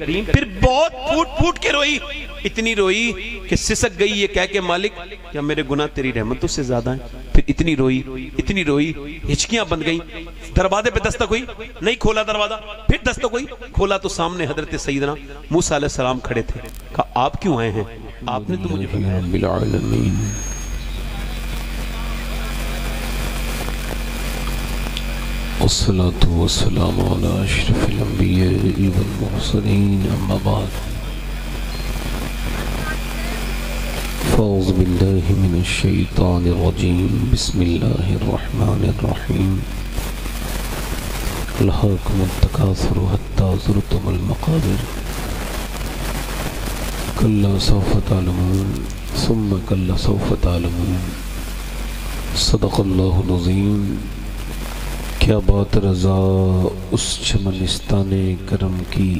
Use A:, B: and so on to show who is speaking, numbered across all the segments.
A: کریم. پھر بہت پھوٹ پھوٹ کے روئی, اتنی روئی کہ سسک گئی یہ کہہ کے مالک کیا میرے گناہ تیری رحمتوں سے زیادہ ہیں. پھر اتنی روئی ہچکیاں بند گئیں. دروازے پہ دستک ہوئی, نہیں کھولا دروازہ. پھر دستک ہوئی, کھولا تو سامنے حضرت سیدنا موسیٰ علیہ السلام کھڑے تھے. کہا آپ کیوں آئے ہیں؟ آپ نے تو مجھے بتایا.
B: والصلاة والسلام على أشرف الأنبياء والمرسلين أما بعد فأعوذ بالله من الشيطان الرجيم بسم الله الرحمن الرحيم ألهاكم التكاثر حتى زرتم المقابر كلا سوف تعلمون ثم كلا سوف تعلمون صدق الله العظيم. کیا بات رضا اس چمنستان کرم کی,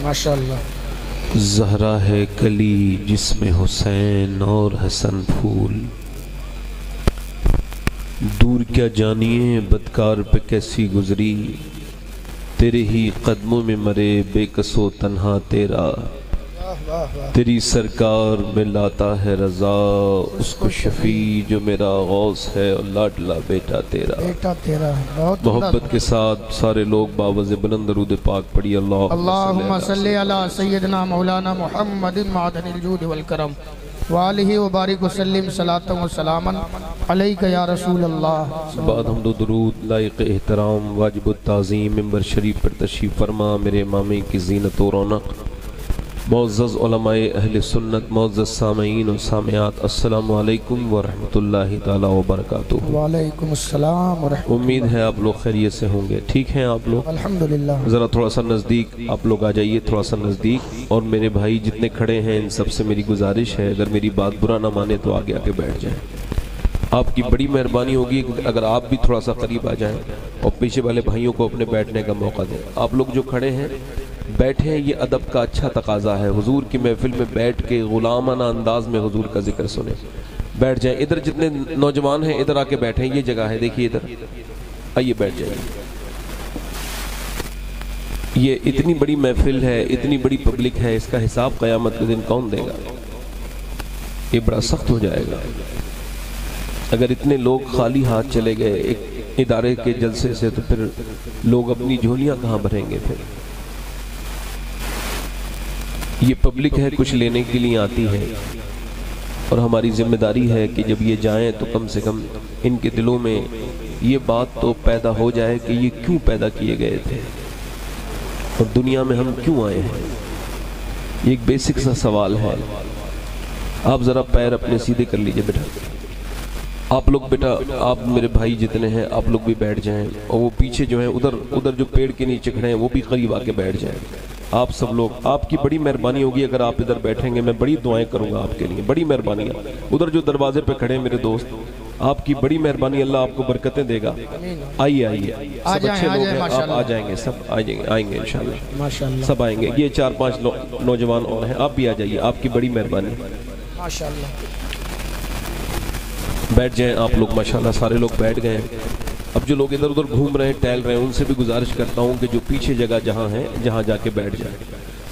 C: ماشاءاللہ.
B: زہرا ہے کلی جس میں حسین اور حسن پھول. دور کیا جانیے بدکار پہ کیسی گزری, تیرے ہی قدموں میں مرے بے کس و تنہا تیرا. تیری سرکار میں لاتا ہے رضا اس کو شفیع جو میرا غوث ہے اور لاڈلا بیٹا تیرا. محبت کے ساتھ سارے لوگ باوز بلند درود پاک پڑھی.
C: اللہم صلی علی سیدنا مولانا محمد معدن الجود والکرم وآلہ وبارک وسلم صلاة و سلاما علیکہ یا رسول اللہ.
B: بعد حمد و درود لائق احترام واجب التعظیم منبر شریف پر تشریف فرما میرے امامی کی زینت و رونق. معزز علماء اہل سنت, معزز سامعین و سامعات, السلام علیکم ورحمۃ اللہ تعالی وبرکاتہ.
C: وعلیکم السلام ورحمۃ.
B: امید ہے آپ لوگ خیریت سے ہوں گے. ٹھیک ہیں آپ لوگ؟
C: الحمدللہ.
B: ذرا تھوڑا سا نزدیک آپ لوگ آ جائیے, تھوڑا سا نزدیک. اور میرے بھائی جتنے کھڑے ہیں ان سب سے میری گزارش ہے اگر میری بات برا نہ مانے تو آگے آ کے بیٹھ جائیں. آپ کی بڑی مہربانی ہوگی اگر آپ بھی تھوڑا سا قریب آ جائیں اور پیچھے والے بھائیوں کو اپنے بیٹھنے کا موقع دیں. آپ لوگ جو کھڑے ہیں بیٹھیں, یہ ادب کا اچھا تقاضا ہے. حضور کی محفل میں بیٹھ کے غلامانہ انداز میں حضور کا ذکر سنیں. بیٹھ جائیں. ادھر جتنے نوجوان ہیں ادھر آ کے بیٹھیں, یہ جگہ ہے دیکھیے ادھر آئیے بیٹھ جائیں. یہ اتنی بڑی محفل ہے, اتنی بڑی پبلک ہے, اس کا حساب قیامت کے دن کون دے گا؟ یہ بڑا سخت ہو جائے گا. اگر اتنے لوگ خالی ہاتھ چلے گئے ایک ادارے کے جلسے سے تو پھر لوگ اپنی جھولیاں کہاں بھریں گے؟ پھر یہ پبلک ہے, کچھ لینے کے لیے آتی ہے اور ہماری ذمہ داری ہے کہ جب یہ جائیں تو کم سے کم ان کے دلوں میں یہ بات تو پیدا ہو جائے کہ یہ کیوں پیدا کیے گئے تھے اور دنیا میں ہم کیوں آئے ہیں. یہ ایک بیسک سا سوال ہے. آپ ذرا پیر اپنے سیدھے کر لیجئے بیٹا. آپ لوگ بیٹا, آپ میرے بھائی جتنے ہیں آپ لوگ بھی بیٹھ جائیں, اور وہ پیچھے جو ہیں ادھر جو پیڑ کے نیچے کھڑے ہیں وہ بھی قریب آ کے بیٹھ جائیں. آپ سب لوگ, آپ کی بڑی مہربانی ہوگی اگر آپ ادھر بیٹھیں گے. میں بڑی دعائیں کروں گا آپ کے لیے, بڑی مہربانی. ادھر جو دروازے پہ کھڑے ہیں میرے دوست, آپ کی بڑی مہربانی, اللہ آپ کو برکتیں دے گا. آئیے سب اچھے لوگ ہیں, آپ آ جائیں گے, سب آئیں گے انشاءاللہ, سب آئیں گے. یہ 4-5 نوجوان اور ہیں, آپ بھی آ جائیے. آپ کی بڑی مہربانی. بیٹھ جائیں آپ لوگ. ماشاءاللہ سارے لوگ بیٹھ گئے ہیں. اب جو لوگ ادھر ادھر گھوم رہے ہیں, ٹہل رہے ہیں, ان سے بھی گزارش کرتا ہوں کہ جو پیچھے جگہ جہاں ہے جہاں جا کے بیٹھ جائیں.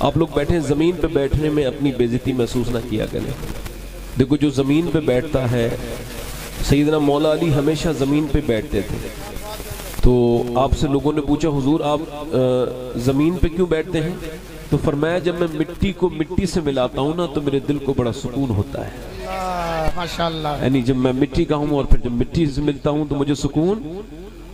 B: آپ لوگ بیٹھیں. زمین پہ بیٹھنے میں اپنی بے عزتی محسوس نہ کیا کریں. دیکھو جو زمین پہ بیٹھتا ہے, سیدنا مولا علی ہمیشہ زمین پہ بیٹھتے تھے. تو آپ سے لوگوں نے پوچھا حضور آپ زمین پہ کیوں بیٹھتے ہیں؟ تو فرمایا جب میں مٹی کو مٹی سے ملاتا ہوں نا تو میرے دل کو بڑا سکون ہوتا ہے.
C: ماشاءاللہ.
B: یعنی جب میں مٹی کا ہوں اور پھر جب مٹی سے ملتا ہوں تو مجھے سکون.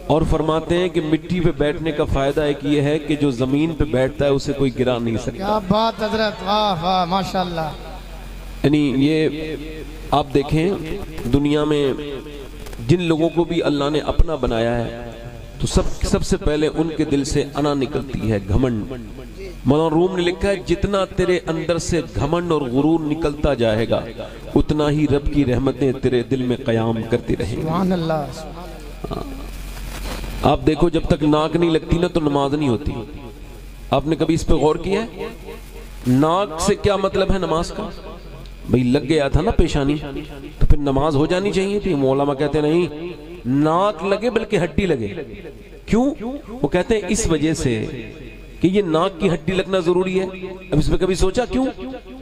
B: اور فرماتے ہیں کہ مٹی پہ بیٹھنے کا فائدہ ایک یہ ہے کہ جو زمین پہ بیٹھتا ہے اسے کوئی گرا نہیں سکتا.
C: کیا بات حضرت, واہ واہ ماشاءاللہ.
B: یعنی یہ آپ دیکھیں دنیا میں جن لوگوں کو بھی اللہ نے اپنا بنایا ہے تو سب سے پہلے ان کے دل سے انا نکلتی ہے, گھمنڈ. مولانا روم نے لکھا ہے جتنا تیرے اندر سے گھمنڈ اور غرور نکلتا جائے گا اتنا ہی رب کی رحمتیں تیرے دل میں قیام کرتی رہیں گی.
C: سبحان اللہ.
B: آپ دیکھو جب تک ناک نہیں لگتی نا تو نماز نہیں ہوتی. آپ نے کبھی اس پہ غور کیا ہے؟ ناک سے کیا مطلب ہے نماز کا؟ بھئی لگ گیا تھا نا پیشانی تو پھر نماز ہو جانی چاہیے تھی. علماء کہتے ہیں نہیں, ناک لگے بلکہ ہڈی لگے. کیوں؟ وہ کہتے ہیں اس وجہ سے کہ یہ ناک کی ہڈی لگنا ضروری ہے؟ اب اس پہ کبھی سوچا کیوں؟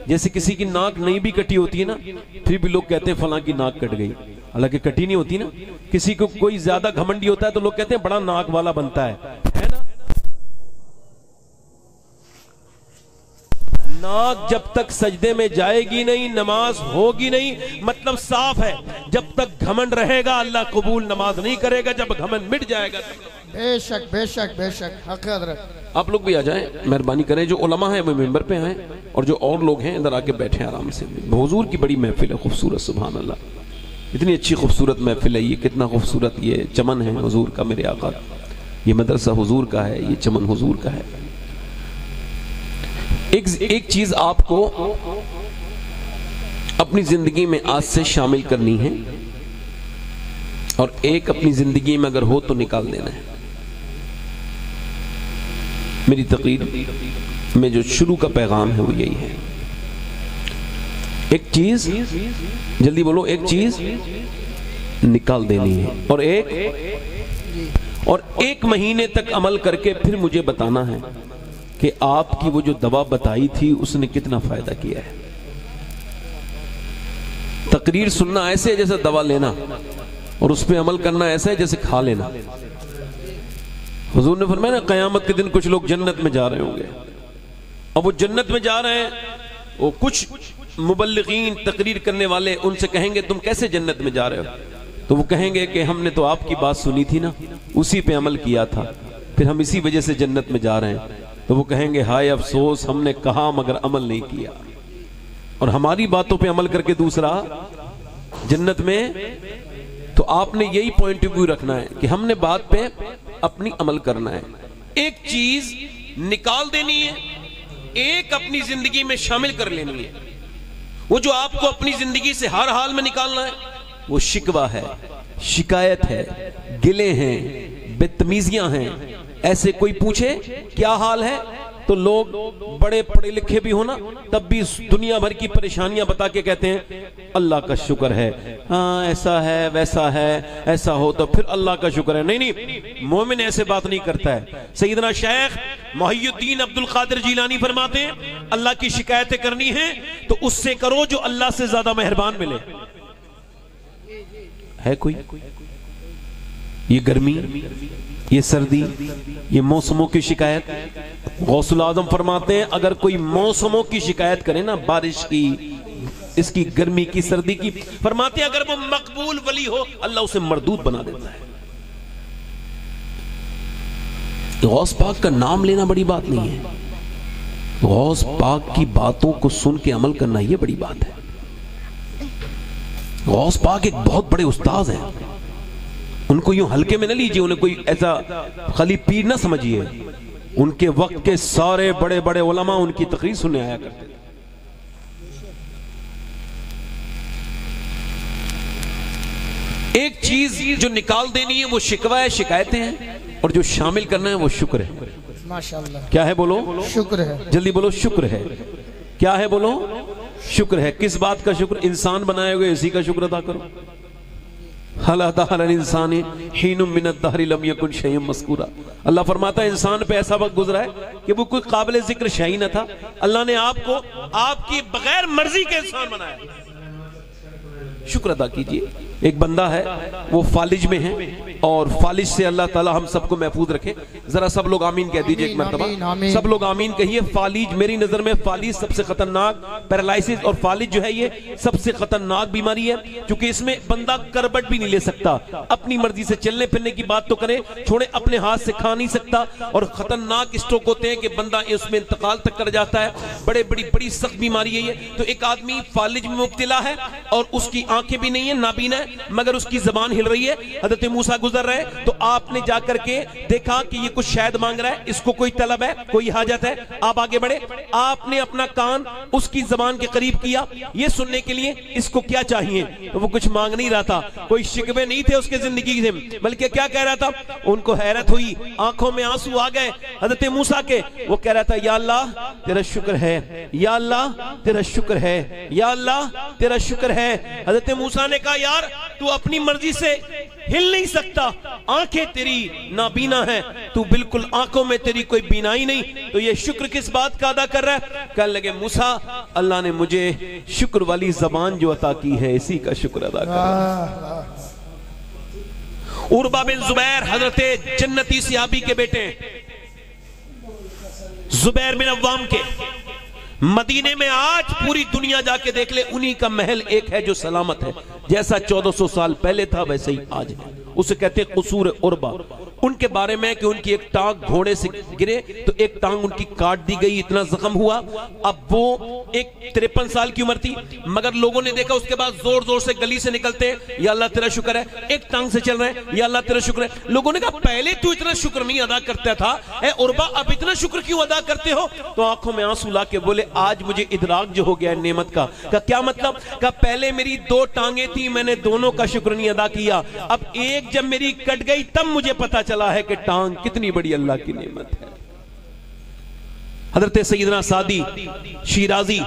B: جیسے کسی کی ناک نہیں بھی کٹی ہوتی ہے نا، پھر بھی لوگ کہتے ہیں فلاں کی ناک کٹ گئی، حالانکہ کٹی نہیں ہوتی نا۔ کسی کو کوئی زیادہ گھمنڈی ہوتا ہے تو لوگ کہتے ہیں بڑا ناک والا بنتا ہے نا۔ ناک جب تک سجدے میں جائے گی نہیں نماز ہوگی نہیں، مطلب صاف ہے، جب تک گھمنڈ رہے گا اللہ قبول نماز نہیں کرے گا، جب گھمنڈ مٹ جائے گا۔
C: بے شک بے شک بے شک، حق حضرت۔
B: آپ لوگ بھی آ جائیں، مہربانی کریں، جو علماء ہیں وہ ممبر پہ آئیں، اور جو اور لوگ ہیں ادھر آ کے بیٹھیں آرام سے۔ حضور کی بڑی محفل ہے خوبصورت، سبحان اللہ، اتنی اچھی خوبصورت محفل ہے یہ، کتنا خوبصورت یہ چمن ہے حضور کا، میرے آقا، یہ مدرسہ حضور کا ہے، یہ چمن حضور کا ہے۔ ایک چیز آپ کو اپنی زندگی میں آج سے شامل کرنی ہے، اور ایک اپنی زندگی میں اگر ہو تو نکال دینا ہے۔ میری تقریر میں جو شروع کا پیغام ہے وہ یہی ہے، ایک چیز، جلدی بولو، ایک چیز نکال دینی ہے، اور ایک مہینے تک عمل کر کے پھر مجھے بتانا ہے کہ آپ کی وہ جو دوا بتائی تھی اس نے کتنا فائدہ کیا ہے۔ تقریر سننا ایسے ہے جیسے دوا لینا، اور اس پہ عمل کرنا ایسا ہے جیسے کھا لینا۔ حضور نے فرمایا نا قیامت کے دن کچھ لوگ جنت میں جا رہے ہوں گے، اب وہ جنت میں جا رہے ہیں، وہ کچھ مبلغین تقریر کرنے والے ان سے کہیں گے تم کیسے جنت میں جا رہے ہو؟ تو وہ کہیں گے کہ ہم نے تو آپ کی بات سنی تھی نا، اسی پہ عمل کیا تھا، پھر ہم اسی وجہ سے جنت میں جا رہے ہیں۔ تو وہ کہیں گے ہائے افسوس، ہم نے کہا مگر عمل نہیں کیا، اور ہماری باتوں پہ عمل کر کے دوسرا جنت میں۔ تو آپ نے یہی پوائنٹ آف ویو رکھنا ہے کہ ہم نے بات پہ اپنی عمل کرنا ہے، ایک چیز نکال دینی ہے، ایک اپنی زندگی میں شامل کر لینی ہے۔ وہ جو آپ کو اپنی زندگی سے ہر حال میں نکالنا ہے وہ شکوہ ہے، شکایت ہے، گلے ہیں، بدتمیزیاں ہیں۔ ایسے کوئی پوچھے کیا حال ہے تو لوگ بڑے پڑھے لکھے بھی ہونا تب بھی دنیا بھر کی پریشانیاں بتا کے کہتے ہیں اللہ کا شکر ہے، ہاں ایسا ہے ویسا ہے، ایسا ہو تو پھر اللہ کا شکر ہے۔ نہیں، مومن ایسے بات نہیں کرتا ہے۔ سیدنا شیخ محی الدین عبد القادر جیلانی فرماتے ہیں اللہ کی شکایتیں کرنی ہیں تو اس سے کرو جو اللہ سے زیادہ مہربان ملے۔ ہے کوئی؟ یہ گرمی، یہ سردی، یہ موسموں کی شکایت، غوث العظم فرماتے ہیں اگر کوئی موسموں کی شکایت کرے نا، بارش کی، اس کی گرمی کی، سردی کی، فرماتے ہیں اگر وہ مقبول ولی ہو اللہ اسے مردود بنا دیتا ہے۔ غوث پاک کا نام لینا بڑی بات نہیں ہے، غوث پاک کی باتوں کو سن کے عمل کرنا یہ بڑی بات ہے۔ غوث پاک ایک بہت بڑے استاذ ہیں، ان کو یوں ہلکے میں نہ لیجئے، انہیں کوئی ایسا خالی پیر نہ سمجھیے، ان کے وقت کے سارے بڑے بڑے علماء ان کی تقریر سننے آیا کرتے تھے۔ ایک چیز جو نکال دینی ہے وہ شکوہ ہے، شکایتیں ہیں، اور جو شامل کرنا ہے وہ شکر ہے۔
C: ماشاءاللہ،
B: کیا ہے بولو؟
C: شکر ہے۔
B: جلدی بولو، شکر ہے۔ کیا ہے بولو؟ شکر ہے۔ کس بات کا شکر؟ انسان بنائے ہوئے اسی کا شکر ادا کرو۔ حَلَا تَحَلَ الْإِنسَانِ حِينٌ مِّنَ الدَّهْرِ لَمْ يَكُنْ شَيْءً مَذْكُورًا۔ اللہ فرماتا ہے انسان پہ ایسا وقت گزرا ہے کہ وہ کوئی قابل ذکر شے نہ تھا، اللہ نے آپ کو آپ کی بغیر مرضی کے انسان بنایا۔ شکر ادا کیجئے۔ ایک بندہ ہے وہ فالج میں ہے، اور فالج سے اللہ تعالی ہم سب کو محفوظ رکھے۔ ذرا سب لوگ آمین کہہ دیجئے ایک مرتبہ، سب لوگ آمین کہیے۔ فالج، میری نظر میں فالج سب سے خطرناک، پیرالائسس اور فالج جو ہے یہ سب سے خطرناک بیماری ہے، کیونکہ اس میں بندہ کربٹ بھی نہیں لے سکتا، اپنی مرضی سے چلنے پھرنے کی بات تو کرے چھوڑے، اپنے ہاتھ سے کھا نہیں سکتا، اور خطرناک اسٹروک ہوتے ہیں کہ بندہ اس میں انتقال تک کر جاتا ہے۔ بڑی سخت بیماری ہے یہ۔ تو ایک آدمی فالج میں مبتلا ہے اور اس کی آنکھیں بھی نہیں ہیں، نابینا ہے، مگر اس کی زبان ہل رہی ہے۔ حضرت موسیٰ گزر رہے تو آپ نے جا کر کے دیکھا کہ یہ کچھ شہد مانگ رہا ہے، اس کو کوئی طلب ہے، کوئی حاجت ہے، آپ آگے بڑھے، آپ نے اپنا کان اس کی زبان کے قریب کیا یہ سننے کے لیے اس کو کیا چاہیے، تو وہ کچھ مانگ نہیں رہا تھا، کوئی شکوے نہیں تھے اس کے زندگی سے، بلکہ کیا کہہ رہا تھا؟ ان کو حیرت ہوئی، آنکھوں میں آنسو آ گئے حضرت موسیٰ کے۔ وہ کہہ رہا تھا یا اللہ تیرا شکر ہے، یا اللہ تیرا شکر ہے، یا اللہ تیرا شکر ہے۔ حضرت موسیٰ نے کہا یار تو اپنی مرضی سے ہل نہیں سکتا، آنکھیں تیری نابینا ہیں، تو بالکل آنکھوں میں تیری کوئی بینائی نہیں، تو یہ شکر کس بات کا ادا کر رہا ہے؟ کہنے لگے موسیٰ اللہ نے مجھے شکر والی زبان جو عطا کی ہے اسی کا شکر ادا کر رہا ہے۔ عروہ بن زبیر حضرت جنتی صحابی کے بیٹے زبیر بن عوام کے، مدینے میں آج پوری دنیا جا کے دیکھ لے انہی کا محل ایک ہے جو سلامت ہے، جیسا 1400 سال پہلے تھا ویسے ہی آج ہے، اسے کہتے ہیں قصور عروہ۔ ان کے بارے میں کہ ان کی ایک ٹانگ گھوڑے سے گرے تو ایک ٹانگ ان کی کاٹ دی گئی، اتنا زخم ہوا، اب وہ ایک 53 سال کی عمر تھی، مگر لوگوں نے دیکھا اس کے بعد زور زور سے گلی سے نکلتے ہیں، یا اللہ تیرا شکر ہے، ایک ٹانگ سے چل رہے ہیں، یا اللہ تیرا شکر ہے۔ لوگوں نے کہا پہلے تو اتنا شکر نہیں ادا کرتا تھا، اے عروہ اب اتنا شکر کیوں ادا کرتے ہو؟ تو آنکھوں میں آنسو لا کے بولے آج مجھے ادراک جو ہو گیا ہے نعمت کا۔ کہا کیا مطلب؟ کہا پہلے میری 2 ٹانگیں تھی، میں نے دونوں کا شکر نہیں ادا کیا، اب ایک جب میری کٹ گئی تب مجھے پتا چلا ہے کہ ٹانگ کتنی بڑی اللہ کی نعمت ہے۔ حضرت سیدنا سعدی شیرازی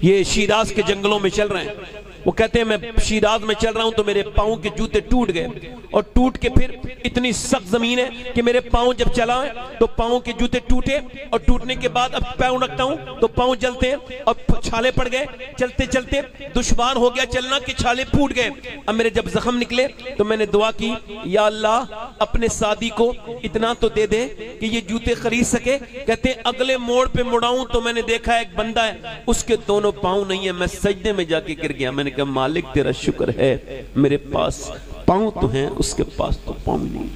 B: یہ شیراز کے جنگلوں میں چل رہے ہیں، وہ کہتے ہیں میں شیراز میں چل رہا ہوں تو میرے پاؤں کے جوتے ٹوٹ گئے، اور ٹوٹ کے پھر اتنی سخت زمین ہے کہ میرے پاؤں جب چلا ہے تو پاؤں کے جوتے ٹوٹے، اور ٹوٹنے کے بعد اب پاؤں رکھتا ہوں تو پاؤں جلتے ہیں اور چھالے پڑ گئے، چلتے چلتے دشوار ہو گیا چلنا کہ چھالے پھوٹ گئے۔ اب میرے جب زخم نکلے تو میں نے دعا کی یا اللہ اپنے سعدی کو اتنا تو دے دے کہ یہ جوتے خرید سکے۔ کہتے ہیں اگلے موڑ پہ مڑاؤں تو میں نے دیکھا ایک بندہ ہے اس کے دونوں پاؤں نہیں ہیں، میں سجدے میں جا کے گر گیا، میں نے کہا مالک تیرا شکر ہے میرے پاس پاؤں تو ہیں اس کے پاس تو پاؤں نہیں۔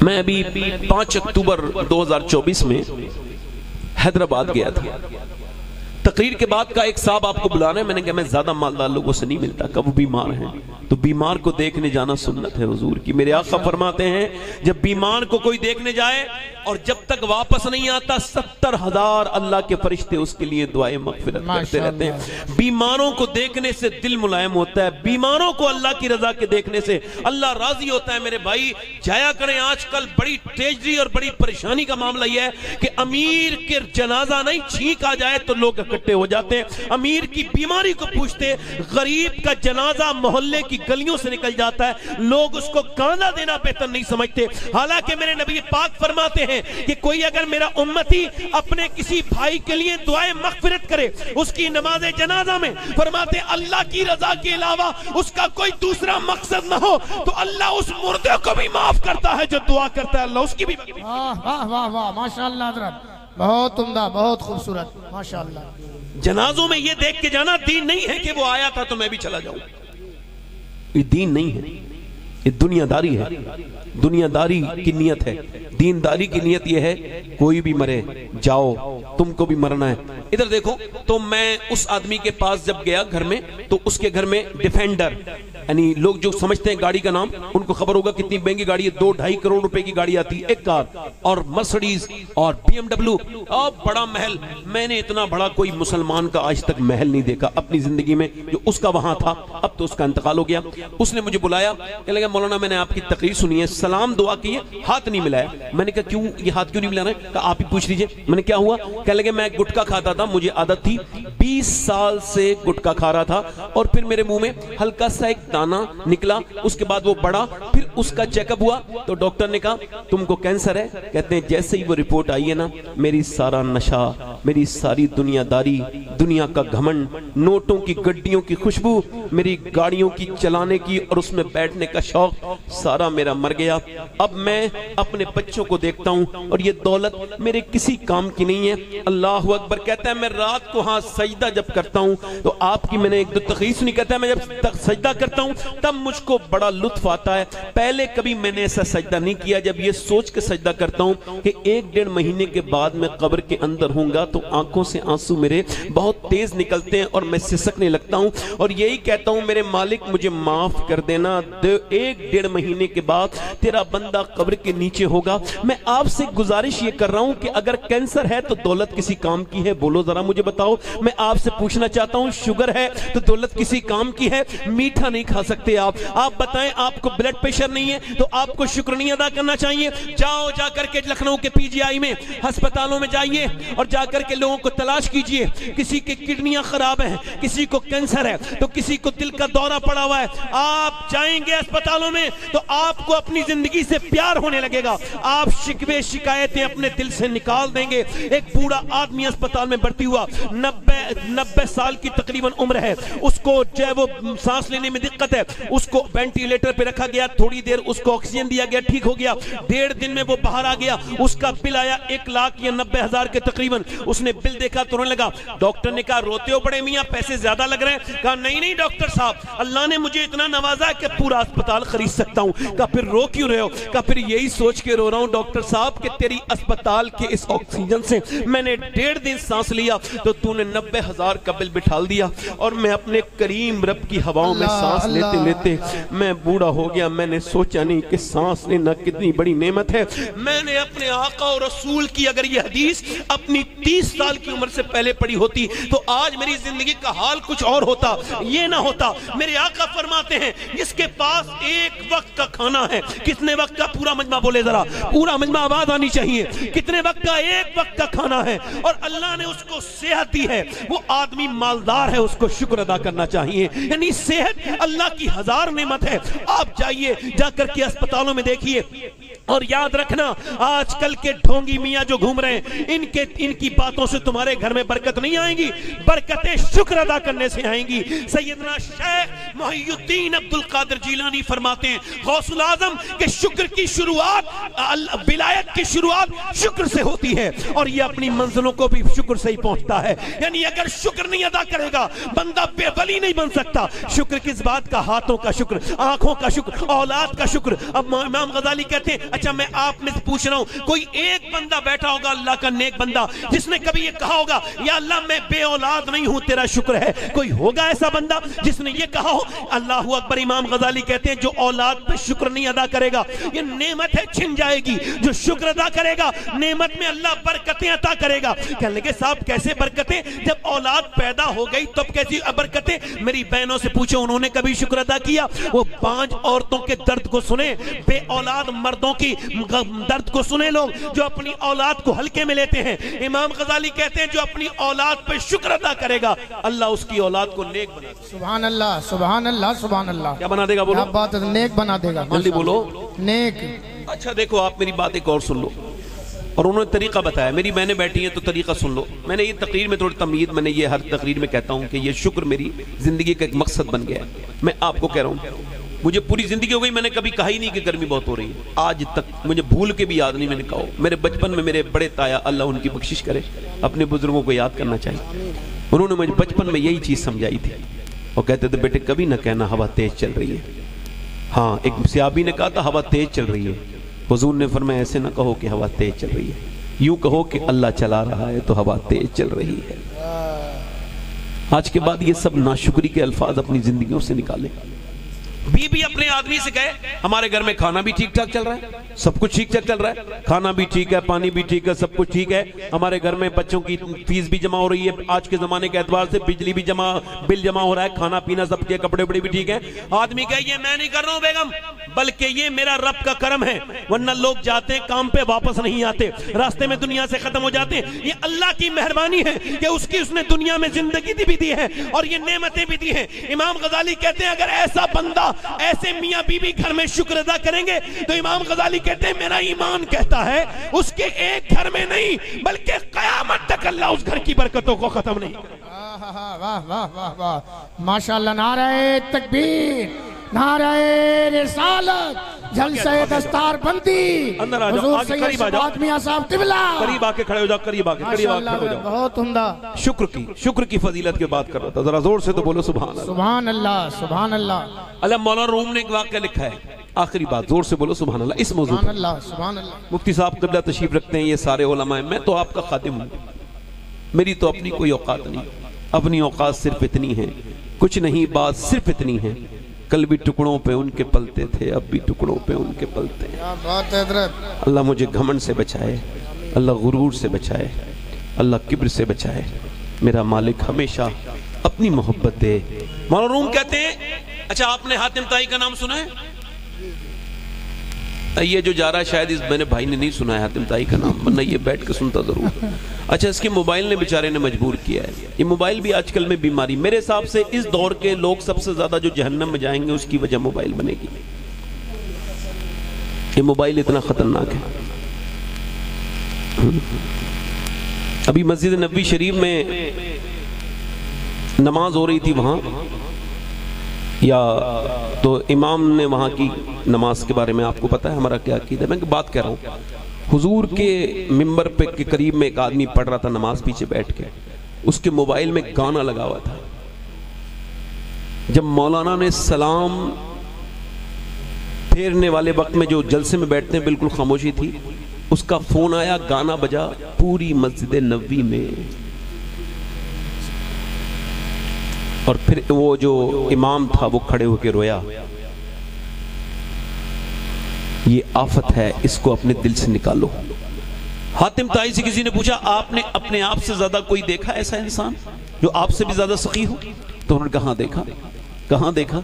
B: میں ابھی 5 اکتوبر 2024 میں حیدرآباد گیا تھا، تقریر کے بعد کا ایک صاحب آپ کو بلا رہے ہیں، میں نے کہا میں زیادہ مالدار لوگوں سے نہیں ملتا، کہ وہ بیمار ہیں تو بیمار کو دیکھنے جانا سنت ہے حضور کی۔ میرے آقا فرماتے ہیں جب بیمار کو کوئی دیکھنے جائے اور جب تک واپس نہیں آتا 70,000 اللہ کے فرشتے اس کے لیے دعائیں مغفرت کرتے رہتے ہیں۔ بیماروں کو دیکھنے سے دل ملائم ہوتا ہے، بیماروں کو اللہ کی رضا کے دیکھنے سے اللہ راضی ہوتا ہے۔ میرے بھائی جایا کریں، آج کل بڑی ٹریجڈی اور بڑی پریشانی کا معاملہ یہ ہے کہ امیر کے جنازہ نہیں چھینک آ جائے تو لوگ اکٹھے ہو جاتے ہیں، امیر کی بیماری کو پوچھتے، غریب کا جنازہ محلے کی گلیوں سے نکل جاتا ہے، لوگ اس کو گانا دینا بہتر نہیں سمجھتے۔ حالانکہ میرے نبی پاک فرماتے ہیں کہ کوئی اگر میرا امتی اپنے کسی بھائی کے لیے دعائیں مغفرت کرے اس کی نماز جنازہ میں، فرماتے اللہ کی رضا کے علاوہ اس کا کوئی دوسرا مقصد نہ ہو تو اللہ اس مردے کو بھی معاف کرتا ہے جو دعا کرتا ہے، اللہ اس کی بھی۔
C: واہ واہ واہ واہ ماشاءاللہ حضرت، بہت عمدہ، بہت خوبصورت، ماشاءاللہ۔
B: جنازوں میں یہ دیکھ کے جانا دین نہیں ہے کہ وہ آیا تھا تو میں بھی چلا جاؤں، یہ دین نہیں ہے، یہ دنیا داری ہے، دنیا داری کی نیت ہے۔ دینداری کی نیت یہ ہے کوئی بھی مرے جاؤ، تم کو بھی مرنا ہے۔ ادھر دیکھو تو میں اس آدمی کے پاس جب گیا گھر میں تو اس کے گھر میں ڈیفینڈر، یعنی لوگ جو سمجھتے ہیں گاڑی کا نام ان کو خبر ہوگا کتنی مہنگی گاڑی ہے، 2-2.5 کروڑ روپے کی گاڑی آتی ہے ایک کار، اور مرسڈیز اور BMW اور بڑا محل۔ میں نے اتنا بڑا کوئی مسلمان کا آج تک محل نہیں دیکھا اپنی زندگی میں جو اس کا وہاں تھا، اب تو اس کا انتقال ہو گیا۔ اس نے مجھے بلایا، کہنے لگا مولانا میں نے آپ کی تقریر سنی ہے، سلام دعا کی ہے، ہاتھ نہیں ملایا۔ میں نے کہا کیوں یہ ہاتھ کیوں نہیں ملا رہے؟ کہا آپ ہی پوچھ لیجئے۔ میں نے کیا ہوا؟ کہنے لگے میں گٹکا کھاتا تھا، مجھے عادت تھی، 20 سال سے گٹکا کھا رہا تھا، اور پھر میرے منہ میں ہلکا سا ایک دانہ نکلا، اس کے بعد وہ بڑا، پھر اس کا چیک اپ ہوا تو ڈاکٹر نے کہا تم کو کینسر ہے۔ کہتے ہیں جیسے ہی وہ رپورٹ آئی ہے نا، میری سارا نشہ، میری ساری دنیا داری، دنیا کا گھمنڈ، نوٹوں کی گڈیوں کی خوشبو، میری گاڑیوں کی چلانے کی اور اس میں بیٹھنے کا شوق سارا میرا مر گیا۔ اب میں اپنے بچوں کو دیکھتا ہوں اور یہ دولت میرے کسی کام کی نہیں ہے۔ اللہ اکبر کہتا ہے میں رات کو ہاں سجدہ جب کرتا ہوں تو آپ کی میں نے ایک دو تقریر سنی، کہتا ہے میں جب سجدہ کرتا ہوں تب مجھ کو بڑا لطف آتا ہے، پہلے کبھی میں نے ایسا سجدہ نہیں کیا۔ جب یہ سوچ کے سجدہ کرتا ہوں کہ 1-1.5 مہینے کے بعد میں قبر کے اندر ہوں گا تو آنکھوں سے آنسو میرے بہت تیز نکلتے ہیں اور میں سسکنے لگتا ہوں، اور یہی کہتا ہوں میرے مالک مجھے معاف کر دینا، 1-1.5 مہینے کے بعد تیرا بندہ قبر کے نیچے ہوگا۔ میں آپ سے گزارش یہ کر رہا ہوں کہ اگر کینسر ہے تو دولت کسی کام کی ہے؟ بولو ذرا مجھے بتاؤ۔ میں آپ سے پوچھنا چاہتا ہوں شوگر ہے تو دولت کسی کام کی ہے؟ میٹھا نہیں کھا سکتے آپ بتائیں آپ کو بلڈ پریشر نہیں ہے تو آپ کو شکر نہیں ادا کرنا چاہیے؟ جاؤ جا کر کے لکھنؤ کے PGI میں ہسپتالوں میں جائیے اور جا کر
A: کر کے لوگوں کو تلاش کیجئے. کسی کی کڈنیاں خراب ہیں, کسی کو کینسر ہے, تو کسی کو دل کا دورہ پڑا ہوا ہے. آپ جائیں گے اسپتالوں میں تو آپ کو اپنی زندگی سے پیار ہونے لگے گا. آپ شکوے شکایتیں اپنے دل سے نکال دیں گے. ایک بوڑھا آدمی اسپتال میں بھرتی ہوا, 90 سال کی تقریباً عمر ہے. اس کو جو ہے وہ سانس لینے میں دقت ہے, اس کو وینٹیلیٹر پہ رکھا گیا. تھوڑی دیر اس کو آکسیجن دیا گیا, ٹھیک ہو گیا. 1.5 دن میں وہ باہر آ گیا. اس کا بل آیا 1,00,000 یا 90,000 کے تقریباً. اس نے بل دیکھا تو رونے لگا. ڈاکٹر نے کہا روتے ہو بڑے میاں, پیسے زیادہ لگ رہے ہیں. کہا نہیں ڈاکٹر صاحب, اللہ نے مجھے اتنا نوازا ہے کہ پورا اسپتال خرید سکتا ہوں. کہا پھر رو کیوں رہے ہو؟ کہا پھر یہی سوچ کے رو رہا ہوں ڈاکٹر صاحب کہ تیری اسپتال کے اس آکسیجن سے میں نے 1.5 دن سانس لیا تو تو نے 90,000 کا بل بٹھال دیا, اور میں اپنے کریم رب کی ہواؤں میں سانس لیتے لیتے میں بوڑھا ہو گیا. میں نے سوچا نہیں کہ سانس لینا کتنی بڑی نعمت ہے. میں نے اپنے آقا اور رسول کی اگر یہ حدیث اپنی 30 سال کی عمر سے پہلے پڑھی ہوتی تو آج میری زندگی کا حال کچھ اور ہوتا, یہ نہ ہوتا. میرے آقا فرماتے ہیں جس کے پاس ایک وقت کا کھانا ہے, کتنے وقت کا؟ پورا مجمع بولے ذرا, پورا مجمع آواز آنی چاہیے. کتنے وقت کا؟ ایک وقت کا کھانا ہے, اور اللہ نے اس کو صحت دی ہے. وہ آدمی مالدار ہے, اس کو شکر ادا کرنا چاہیے. یعنی صحت اللہ کی 1000 نعمت ہے. آپ جائیے, جا کر کے اسپتالوں میں دیکھیے, اور یاد رکھنا آج کل کے ڈھونگی میاں جو گھوم رہے ہیں ان کی باتوں سے تمہارے گھر میں برکت نہیں آئیں گی, برکتیں شکر ادا کرنے سے آئیں گی. سیدنا شیخ محی الدین عبد القادر جیلانی فرماتے ہیں غوث العظم کہ شکر کی شروعات, ولایت کی شروعات شکر سے ہوتی ہے, اور یہ اپنی منزلوں کو بھی شکر سے ہی پہنچتا ہے. یعنی اگر شکر نہیں ادا کرے گا بندہ بے ولی نہیں بن سکتا. شکر کس بات کا؟ ہاتھوں کا شکر, آنکھوں کا شکر, اولاد کا شکر. اب امام غزالی کہتے ہیں اچھا میں آپ میں سے پوچھ رہا ہوں, کوئی ایک بندہ بیٹھا ہوگا اللہ کا نیک بندہ جس نے کبھی یہ کہا ہوگا یا اللہ میں بے اولاد نہیں ہوں تیرا شکر ہے؟ کوئی ہوگا ایسا بندہ جس نے یہ کہا ہو؟ اللہ اکبر. امام غزالی کہتے ہیں جو اولاد پہ شکر نہیں ادا کرے گا یہ نعمت ہے چھن جائے گی. جو شکر ادا کرے گا نعمت میں اللہ برکتیں عطا کرے گا. کہنے لگے صاحب کیسے برکتیں؟ جب اولاد پیدا ہو گئی تب کیسی برکتیں؟ میری بہنوں سے پوچھو انہوں نے کبھی شکر ادا کیا؟ وہ 5 عورتوں کے درد کو سنے, بے اولاد مردوں کی درد کو سنے لوگ جو اپنی اولاد کو ہلکے میں لیتے ہیں. امام غزالی کہتے ہیں جو اپنی اولاد پہ شکر ادا کرے گا اللہ اس کی اولاد کو نیک بنا دے گا.
C: سبحان اللہ, سبحان اللہ, سبحان اللہ.
A: کیا بنا دے گا؟ بولو.
C: کیا بات ہے, نیک بنا دے گا.
A: جلدی بولو.
C: نیک.
A: اچھا دیکھو آپ میری بات ایک اور سن لو, اور انہوں نے طریقہ بتایا. میری بہنیں بیٹھی ہیں تو طریقہ سن لو. میں نے یہ تقریر میں تھوڑی تمہید, میں نے یہ ہر تقریر میں کہتا ہوں کہ یہ شکر میری زندگی کا ایک مقصد بن گیا ہے. میں آپ کو کہہ رہا ہوں مجھے پوری زندگی ہو گئی میں نے کبھی کہا ہی نہیں کہ گرمی بہت ہو رہی ہے. آج تک مجھے بھول کے بھی یاد نہیں میں نے کہا. میرے بچپن میں میرے بڑے تایا اللہ ان کی بخشش کرے اپنے بزرگوں کو یاد کرنا چاہیے. انہوں نے مجھے بچپن میں یہی چیز سمجھائی تھی, اور کہتے تھے بیٹے کبھی نہ کہنا ہوا تیز چل رہی ہے. ہاں ایک صحابی نے کہا تھا ہوا تیز چل رہی ہے, حضور نے فرمایا ایسے نہ کہو کہ ہوا تیز چل رہی ہے, یوں کہو کہ اللہ چلا رہا ہے تو ہوا تیز چل رہی ہے. آج کے بعد یہ سب ناشکری کے الفاظ اپنی زندگیوں سے نکالیں. بی اپنے آدمی سے کہے ہمارے گھر میں کھانا بھی ٹھیک ٹھاک چل رہا ہے, سب کچھ ٹھیک ٹھاک چل رہا ہے, کھانا بھی ٹھیک ہے, پانی بھی ٹھیک ہے, سب کچھ ٹھیک ہے. ہمارے گھر میں بچوں کی فیس بھی جمع ہو رہی ہے, آج کے زمانے کے اعتبار سے بجلی بھی بل جمع ہو رہا ہے, کھانا پینا سب کے, کپڑے بڑے بھی ٹھیک ہیں. آدمی کہے یہ میں نہیں کر رہا ہوں بیگم, بلکہ یہ میرا رب کا کرم ہے, ورنہ لوگ جاتے ہیں کام پہ واپس نہیں آتے, راستے میں دنیا سے ختم ہو جاتے ہیں. یہ اللہ کی مہربانی ہے کہ اس نے دنیا میں زندگی بھی دی ہے اور یہ نعمتیں بھی دی ہیں. امام غزالی کہتے ہیں اگر ایسا بندہ ایسے میاں بی بی گھر میں شکر ادا کریں گے تو امام غزالی کہتے ہیں میرا ایمان کہتا ہے اس کے ایک گھر میں نہیں بلکہ قیامت تک اللہ اس گھر کی برکتوں کو ختم نہیں کرے.
C: واہ واہ واہ واہ, ماشاءاللہ. نعرہ تکبیر, نعرہ رسالت, جلسہ دستار بندی, حضور سید سبات میاں صاحب قبلہ.
A: قریب آ کے کھڑے ہو جاؤ, قریب آ کے کھڑے ہو جاؤ.
C: بہت عمدہ.
A: شکر کی فضیلت کے بات کر رہا تھا, ذرا زور سے تو بولو سبحان اللہ.
C: سبحان اللہ, سبحان اللہ.
A: اللہ مولانا روم نے ایک واقعہ لکھا ہے, آخری بات زور سے بولو سبحان اللہ. اس موضوع
C: سبحان اللہ, سبحان اللہ.
A: مفتی صاحب قبلہ تشریف رکھتے ہیں, یہ سارے علماء ہیں, میں تو آپ کا خادم ہوں, میری تو اپنی کوئی اوقات نہیں, اپنی اوقات صرف اتنی ہیں, کچھ نہیں, بات صرف اتنی ہے. کل بھی ٹکڑوں پہ ان کے پلتے تھے, اب بھی ٹکڑوں پہ ان کے پلتے ہیں.
C: کیا بات ہے حضرت.
A: اللہ مجھے گھمنڈ سے بچائے, اللہ غرور سے بچائے, اللہ کبر سے بچائے. میرا مالک ہمیشہ اپنی محبت دے. مولانا روم کہتے ہیں, اچھا آپ نے حاتم طائی کا نام سنا ہے؟ یہ جو جا رہا ہے شاید اس میں نے بھائی نے نہیں سنا ہے حاتم طائی کا نام، ورنہ یہ بیٹھ کے سنتا ضرور۔ اچھا اس کے موبائل نے بیچارے نے مجبور کیا ہے، یہ موبائل بھی آج کل میں بیماری، میرے حساب سے اس دور کے لوگ سب سے زیادہ جو جہنم میں جائیں گے اس کی وجہ موبائل بنے گی۔ یہ موبائل اتنا خطرناک ہے۔ ابھی مسجد نبوی شریف میں نماز ہو رہی تھی وہاں، یا تو امام نے وہاں کی نماز کے بارے میں آپ کو پتہ ہے ہمارا کیا عقیدہ ہے، میں بات کر رہا ہوں، حضور کے ممبر پہ کے قریب میں ایک آدمی پڑھ رہا تھا نماز پیچھے بیٹھ کے، اس کے موبائل میں گانا لگا ہوا تھا۔ جب مولانا نے سلام پھیرنے والے وقت میں جو جلسے میں بیٹھتے ہیں بالکل خاموشی تھی، اس کا فون آیا، گانا بجا پوری مسجد نبوی میں، اور پھر وہ جو امام تھا وہ کھڑے ہو کے رویا۔ یہ آفت ہے، اس کو اپنے دل سے نکالو۔ حاتم طائی سے کسی نے پوچھا آپ نے اپنے آپ سے زیادہ کوئی دیکھا ایسا انسان جو آپ سے بھی زیادہ سخی ہو؟ تو انہوں نے کہاں دیکھا، کہاں دیکھا؟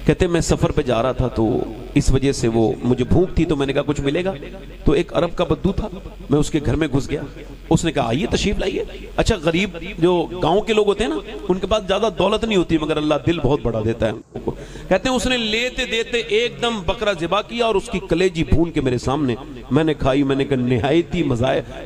A: کہتے میں سفر پہ جا رہا تھا تو اس وجہ سے وہ مجھے بھوک تھی تو میں نے کہا کچھ ملے گا، تو ایک عرب کا بدو تھا، میں اس کے گھر میں گھس گیا، اس نے کہا آئیے تشریف لائیے۔ اچھا غریب جو گاؤں کے لوگ ہوتے ہیں نا ان کے پاس زیادہ دولت نہیں ہوتی مگر اللہ دل بہت بڑا دیتا ہے۔ کہتے ہیں اس نے لیتے دیتے ایک دم بکرا ذبح کیا اور اس کی کلیجی بھون کے میرے سامنے میں نے کھائی، میں نے کہا نہایت ہی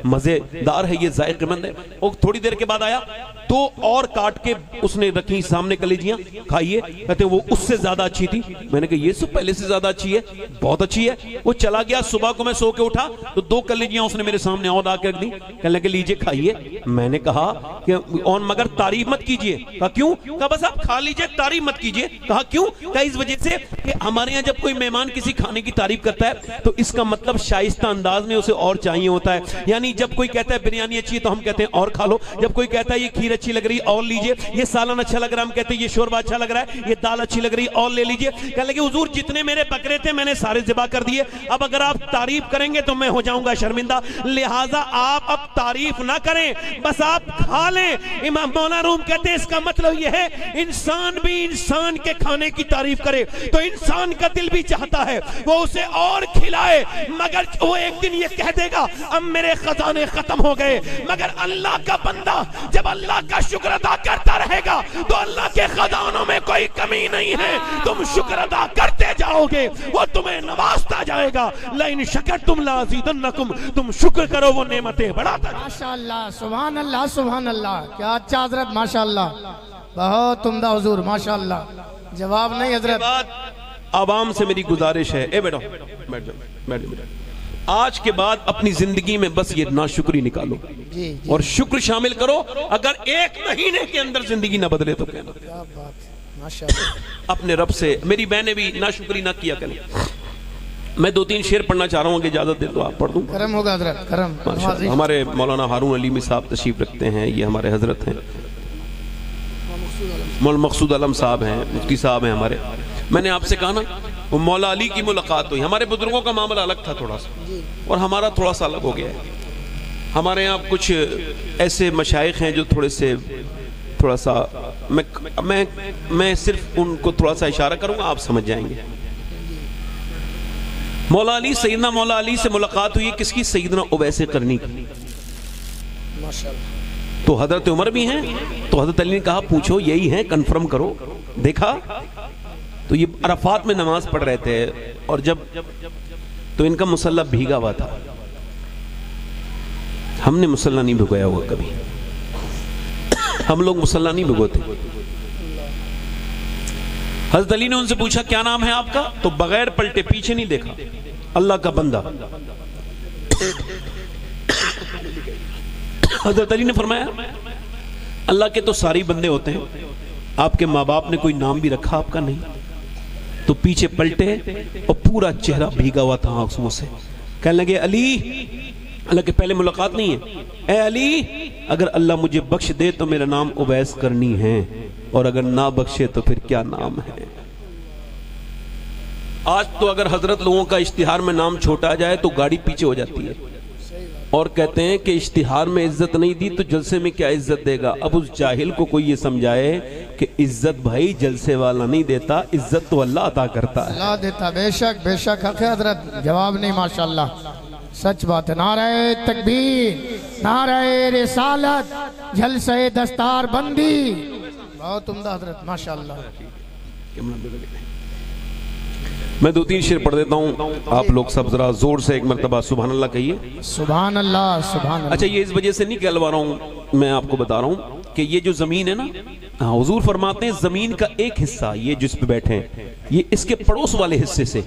A: مزے دار ہے، یہ ذائقے مند ہے۔ اور تھوڑی دیر کے بعد آیا تو اور کاٹ کے اس نے رکھی سامنے کلیجیاں، کھائیے۔ کہتے ہیں وہ اس سے زیادہ اچھی تھی، میں نے کہا یہ سب پہلے سے زیادہ اچھی ہے، بہت اچھی ہے۔ وہ چلا گیا، صبح کو میں سو کے اٹھا تو 2 کلیجیاں اس نے میرے سامنے اور آ کے رکھ دی، کہنے لگے لیجئے کھائیے۔ میں نے کہا کہ اور مگر تعریف مت کیجئے۔ کہا کیوں؟ کہا بس آپ کھا لیجئے، تعریف مت کیجئے۔ کہا کیوں؟ کہا اس وجہ سے کہ ہمارے یہاں جب کوئی مہمان کسی کھانے کی تعریف کرتا ہے تو اس کا مطلب شائستہ انداز میں اسے اور چاہیے ہوتا ہے، یعنی جب کوئی کہتا ہے بریانی اچھی ہے تو ہم کہتے ہیں اور کھا لو، جب کوئی کہتا ہے یہ کھیر اچھی لگ رہی اور لیجئے، یہ سالن اچھا لگ رہا ہے ہم کہتے ہیں یہ شوربہ اچھا لگ رہا ہے، یہ دال اچھی لگ رہی اور لے لیجئے۔ کہنے لگے حضور جتنے میرے بکرے تھے میں نے سارے ذبح کر دیے، اب اگر آپ تعریف کریں گے تو میں ہو جاؤں گا شرمندہ، لہٰذا آپ اب تعریف نہ کریں، بس آپ کھا لیں۔ امام مولانا روم کہتے ہیں اس کا مطلب یہ ہے انسان بھی انسان کے کھانے کی تعریف کرے تو انسان کا دل بھی چاہتا ہے وہ اسے اور کھلائے، مگر وہ ایک دن یہ کہہ دے گا اب میرے خزانے ختم ہو گئے۔ مگر اللہ کا بندہ جب اللہ کا شکر ادا کرتا رہے گا تو اللہ کے خزانوں میں کوئی کمی نہیں ہے، تم شکر ادا کرتے جاؤ گے وہ تمہیں نوازتا جائے گا۔ لئن شکرتم لازیدنکم، تم شکر کرو وہ نعمتیں بڑھاتا جائے۔
C: ماشاءاللہ، سبحان اللہ، سبحان اللہ، کیا اچھا حضرت، ماشاءاللہ، بہت عمدہ حضور، ماشاءاللہ۔ جواب نہیں حضرت۔
A: عوام سے میری گزارش ہے، اے بیٹھو بیٹھ جاؤ بیٹھ جاؤ، آج کے بعد اپنی زندگی میں بس یہ ناشکری نکالو اور شکر شامل کرو، اگر 1 مہینے کے اندر زندگی نہ بدلے تو کہنا
C: کیا بات، ماشاءاللہ۔
A: اپنے رب سے میری بہنیں بھی ناشکری نہ کیا کریں۔ میں 2-3 شعر پڑھنا چاہ رہا ہوں، کہ اجازت دے تو آپ پڑھ دوں؟
C: کرم ہوگا حضرت، کرم۔
A: ہمارے مولانا ہارون علیمی صاحب تشریف رکھتے ہیں، یہ ہمارے حضرت ہیں، مولانا مقصود علم صاحب ہیں، مفتی صاحب ہیں ہمارے۔ میں نے آپ سے کہا نا وہ مولا علی کی ملاقات ہوئی، ہمارے بزرگوں کا معاملہ الگ تھا تھوڑا سا اور ہمارا تھوڑا سا الگ ہو گیا ہے۔ ہمارے یہاں کچھ ایسے مشائخ ہیں جو تھوڑا سا میں صرف ان کو تھوڑا سا اشارہ کروں گا، آپ سمجھ جائیں گے۔ مولا علی، سیدنا مولا علی سے ملاقات ہوئی کس کی؟ سیدنا اویس قرنی کی۔ تو حضرت عمر بھی ہیں، تو حضرت علی نے کہا پوچھو یہی ہیں، کنفرم کرو۔ دیکھا تو یہ عرفات میں نماز پڑھ رہے تھے اور جب تو ان کا مصلی بھیگا ہوا تھا، ہم نے مصلی نہیں بھگویا ہوا کبھی، ہم لوگ مصلی نہیں بھگوتے۔ حضرت علی نے ان سے پوچھا کیا نام ہے آپ کا؟ تو بغیر پلٹے پیچھے نہیں دیکھا، اللہ کا بندہ۔ حضرت علی نے فرمایا اللہ کے تو ساری بندے ہوتے ہیں، آپ کے ماں باپ نے کوئی نام بھی رکھا آپ کا نہیں؟ تو پیچھے پلٹے اور پورا چہرہ بھیگا ہوا تھا آنسوؤں سے، کہنے لگے علی، اللہ کے پہلے ملاقات نہیں ہے، اے علی اگر اللہ مجھے بخش دے تو میرا نام اویس قرنی ہے، اور اگر نہ بخشے تو پھر کیا نام ہے؟ آج تو اگر حضرت لوگوں کا اشتہار میں نام چھوٹا جائے تو گاڑی پیچھے ہو جاتی ہے،
B: اور کہتے ہیں کہ اشتہار میں عزت نہیں دی تو جلسے میں کیا عزت دے گا. اب اس جاہل کو کوئی یہ سمجھائے کہ عزت بھائی جلسے والا نہیں دیتا، عزت تو اللہ عطا کرتا ہے.
C: اللہ دیتا. بے شک حق حضرت، جواب نہیں. ماشاءاللہ سچ بات ہے. نعرہ تکبیر، نعرہ رسالت، جلسہ دستار بندی. بہت عمدہ حضرت، ماشاءاللہ.
B: میں 2-3 شعر پڑھ دیتا ہوں، آپ لوگ سب ذرا زور سے ایک مرتبہ سبحان اللہ کہیے.
C: سبحان اللہ، سبحان اللہ.
B: اچھا یہ اس وجہ سے نہیں کہلوا رہا ہوں، میں آپ کو بتا رہا ہوں کہ یہ جو زمین ہے نا، حضور فرماتے ہیں زمین کا ایک حصہ یہ جس پہ بیٹھے ہیں، یہ اس کے پڑوس والے حصے سے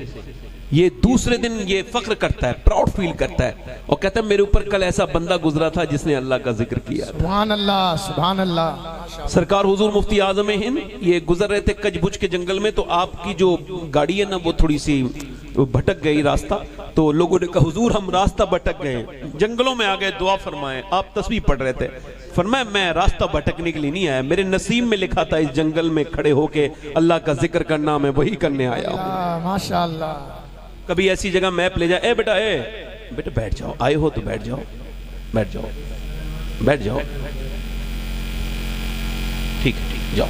B: یہ دوسرے دن یہ فخر کرتا ہے، پراؤڈ فیل کرتا ہے اور کہتا ہے میرے اوپر کل ایسا بندہ گزرا تھا جس نے اللہ کا ذکر کیا.
C: سبحان اللہ، سبحان اللہ.
B: سرکار حضور مفتی اعظم ہند یہ گزر رہے تھے کچھ بچ کے جنگل میں، تو آپ کی جو گاڑی ہے نا وہ تھوڑی سی بھٹک گئی راستہ، تو لوگوں نے کہا حضور ہم راستہ بھٹک گئے، جنگلوں میں آ گئے، دعا فرمائیں. آپ تسبیح پڑھ رہے تھے، فرمایا میں راستہ بھٹکنے کے لیے نہیں آیا، میرے نصیب میں لکھا تھا اس جنگل میں کھڑے ہو کے اللہ کا ذکر کرنا، میں وہی کرنے آیا ہوں.
C: ماشاءاللہ.
B: کبھی ایسی جگہ میپ لے جائے، اے بیٹا بیٹھ جاؤ، آئے ہو تو بیٹھ جاؤ، بیٹھ جاؤ، ٹھیک ہے جاؤ،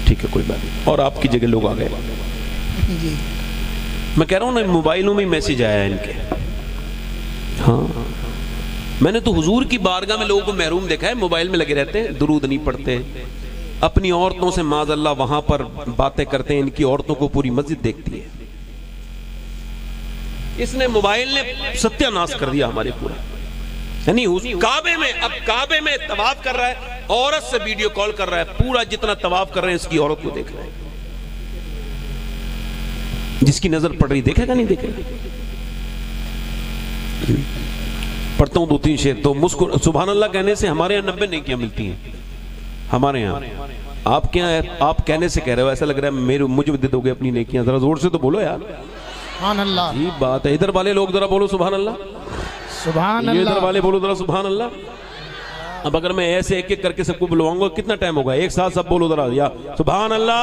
B: ٹھیک ہے کوئی بات نہیں. اور آپ کی جگہ لوگ آ گئے. میں کہہ رہا ہوں نا موبائلوں میں میسج آیا ہے ان کے. ہاں میں نے تو حضور کی بارگاہ میں لوگوں کو محروم دیکھا ہے، موبائل میں لگے رہتے ہیں، درود نہیں پڑھتے، اپنی عورتوں سے معاذ اللہ وہاں پر باتیں کرتے ہیں، ان کی عورتوں کو پوری مسجد دیکھتی ہے. اس نے موبائل نے ستیہ ناش کر دیا ہمارے پورا. یعنی کعبے میں، اب کعبے میں طواف کر رہا ہے، عورت سے ویڈیو کال کر رہا ہے، پورا جتنا طواف کر رہے ہیں اس کی عورت کو دیکھ رہے ہیں. جس کی نظر پڑ رہی دیکھے گا نہیں دیکھے گا. پڑھتا ہوں 2-3 شعر تو سبحان اللہ کہنے سے ہمارے یہاں 90 نیکیاں ملتی ہیں. ہمارے یہاں آپ کیا ہے، آپ کہنے سے کہہ رہے ہو، ایسا لگ رہا ہے مجھے دے دو گے اپنی نیکیاں. ذرا زور سے تو بولو یار.
C: سبحان اللہ.
B: یہ بات ہے. ادھر والے لوگ ذرا بولو سبحان اللہ.
C: سبحان اللہ.
B: ادھر والے بولو ذرا سبحان اللہ. اب اگر میں ایسے ایک ایک کر کے سب کو بلواؤں گا کتنا ٹائم ہوگا؟ ایک ساتھ سب بولو ذرا یا سبحان اللہ.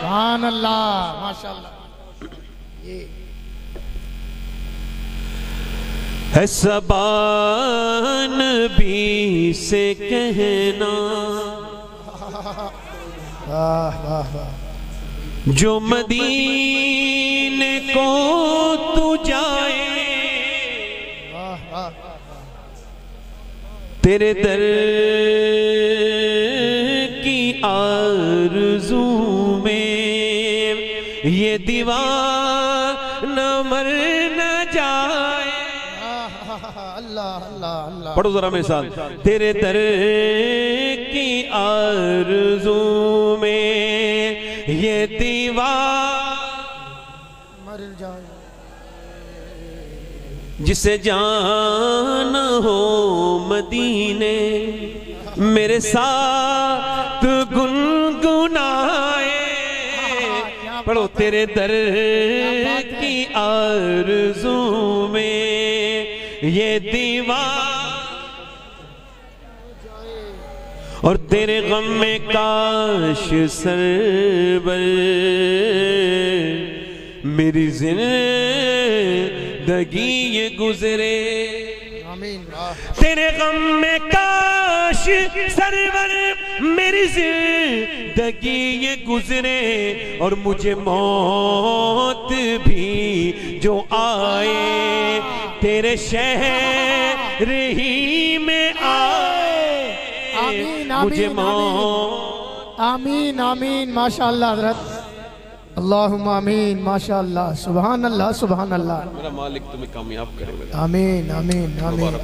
C: سبحان اللہ. ماشاءاللہ.
B: ہے زبان بھی سے کہنا جو مدینے کو تو جائے، تیرے در کی آرزو میں یہ دیوانہ مر نہ جائے. پڑھو ذرا میرے ساتھ. تیرے در کی آرزو میں یہ دیوانہ مر جائے، جسے جانا ہو مدینے میرے ساتھ گنگنائے. پڑھو. تیرے در کی آرزو میں یہ دیوانہ اور تیرے غم میں کاش سرور میری زندگی یہ گزرے. تیرے غم میں کاش سرور میری زندگی یہ گزرے اور مجھے موت بھی جو آئے تیرے شہر ہی میں آئے. مجھے موت.
C: آمین آمین. ماشاءاللہ حضرت. اللہم آمین. ماشاءاللہ. سبحان اللہ، سبحان اللہ.
B: میرا مالک تمہیں کامیاب کرے گا.
C: آمین آمین آمین.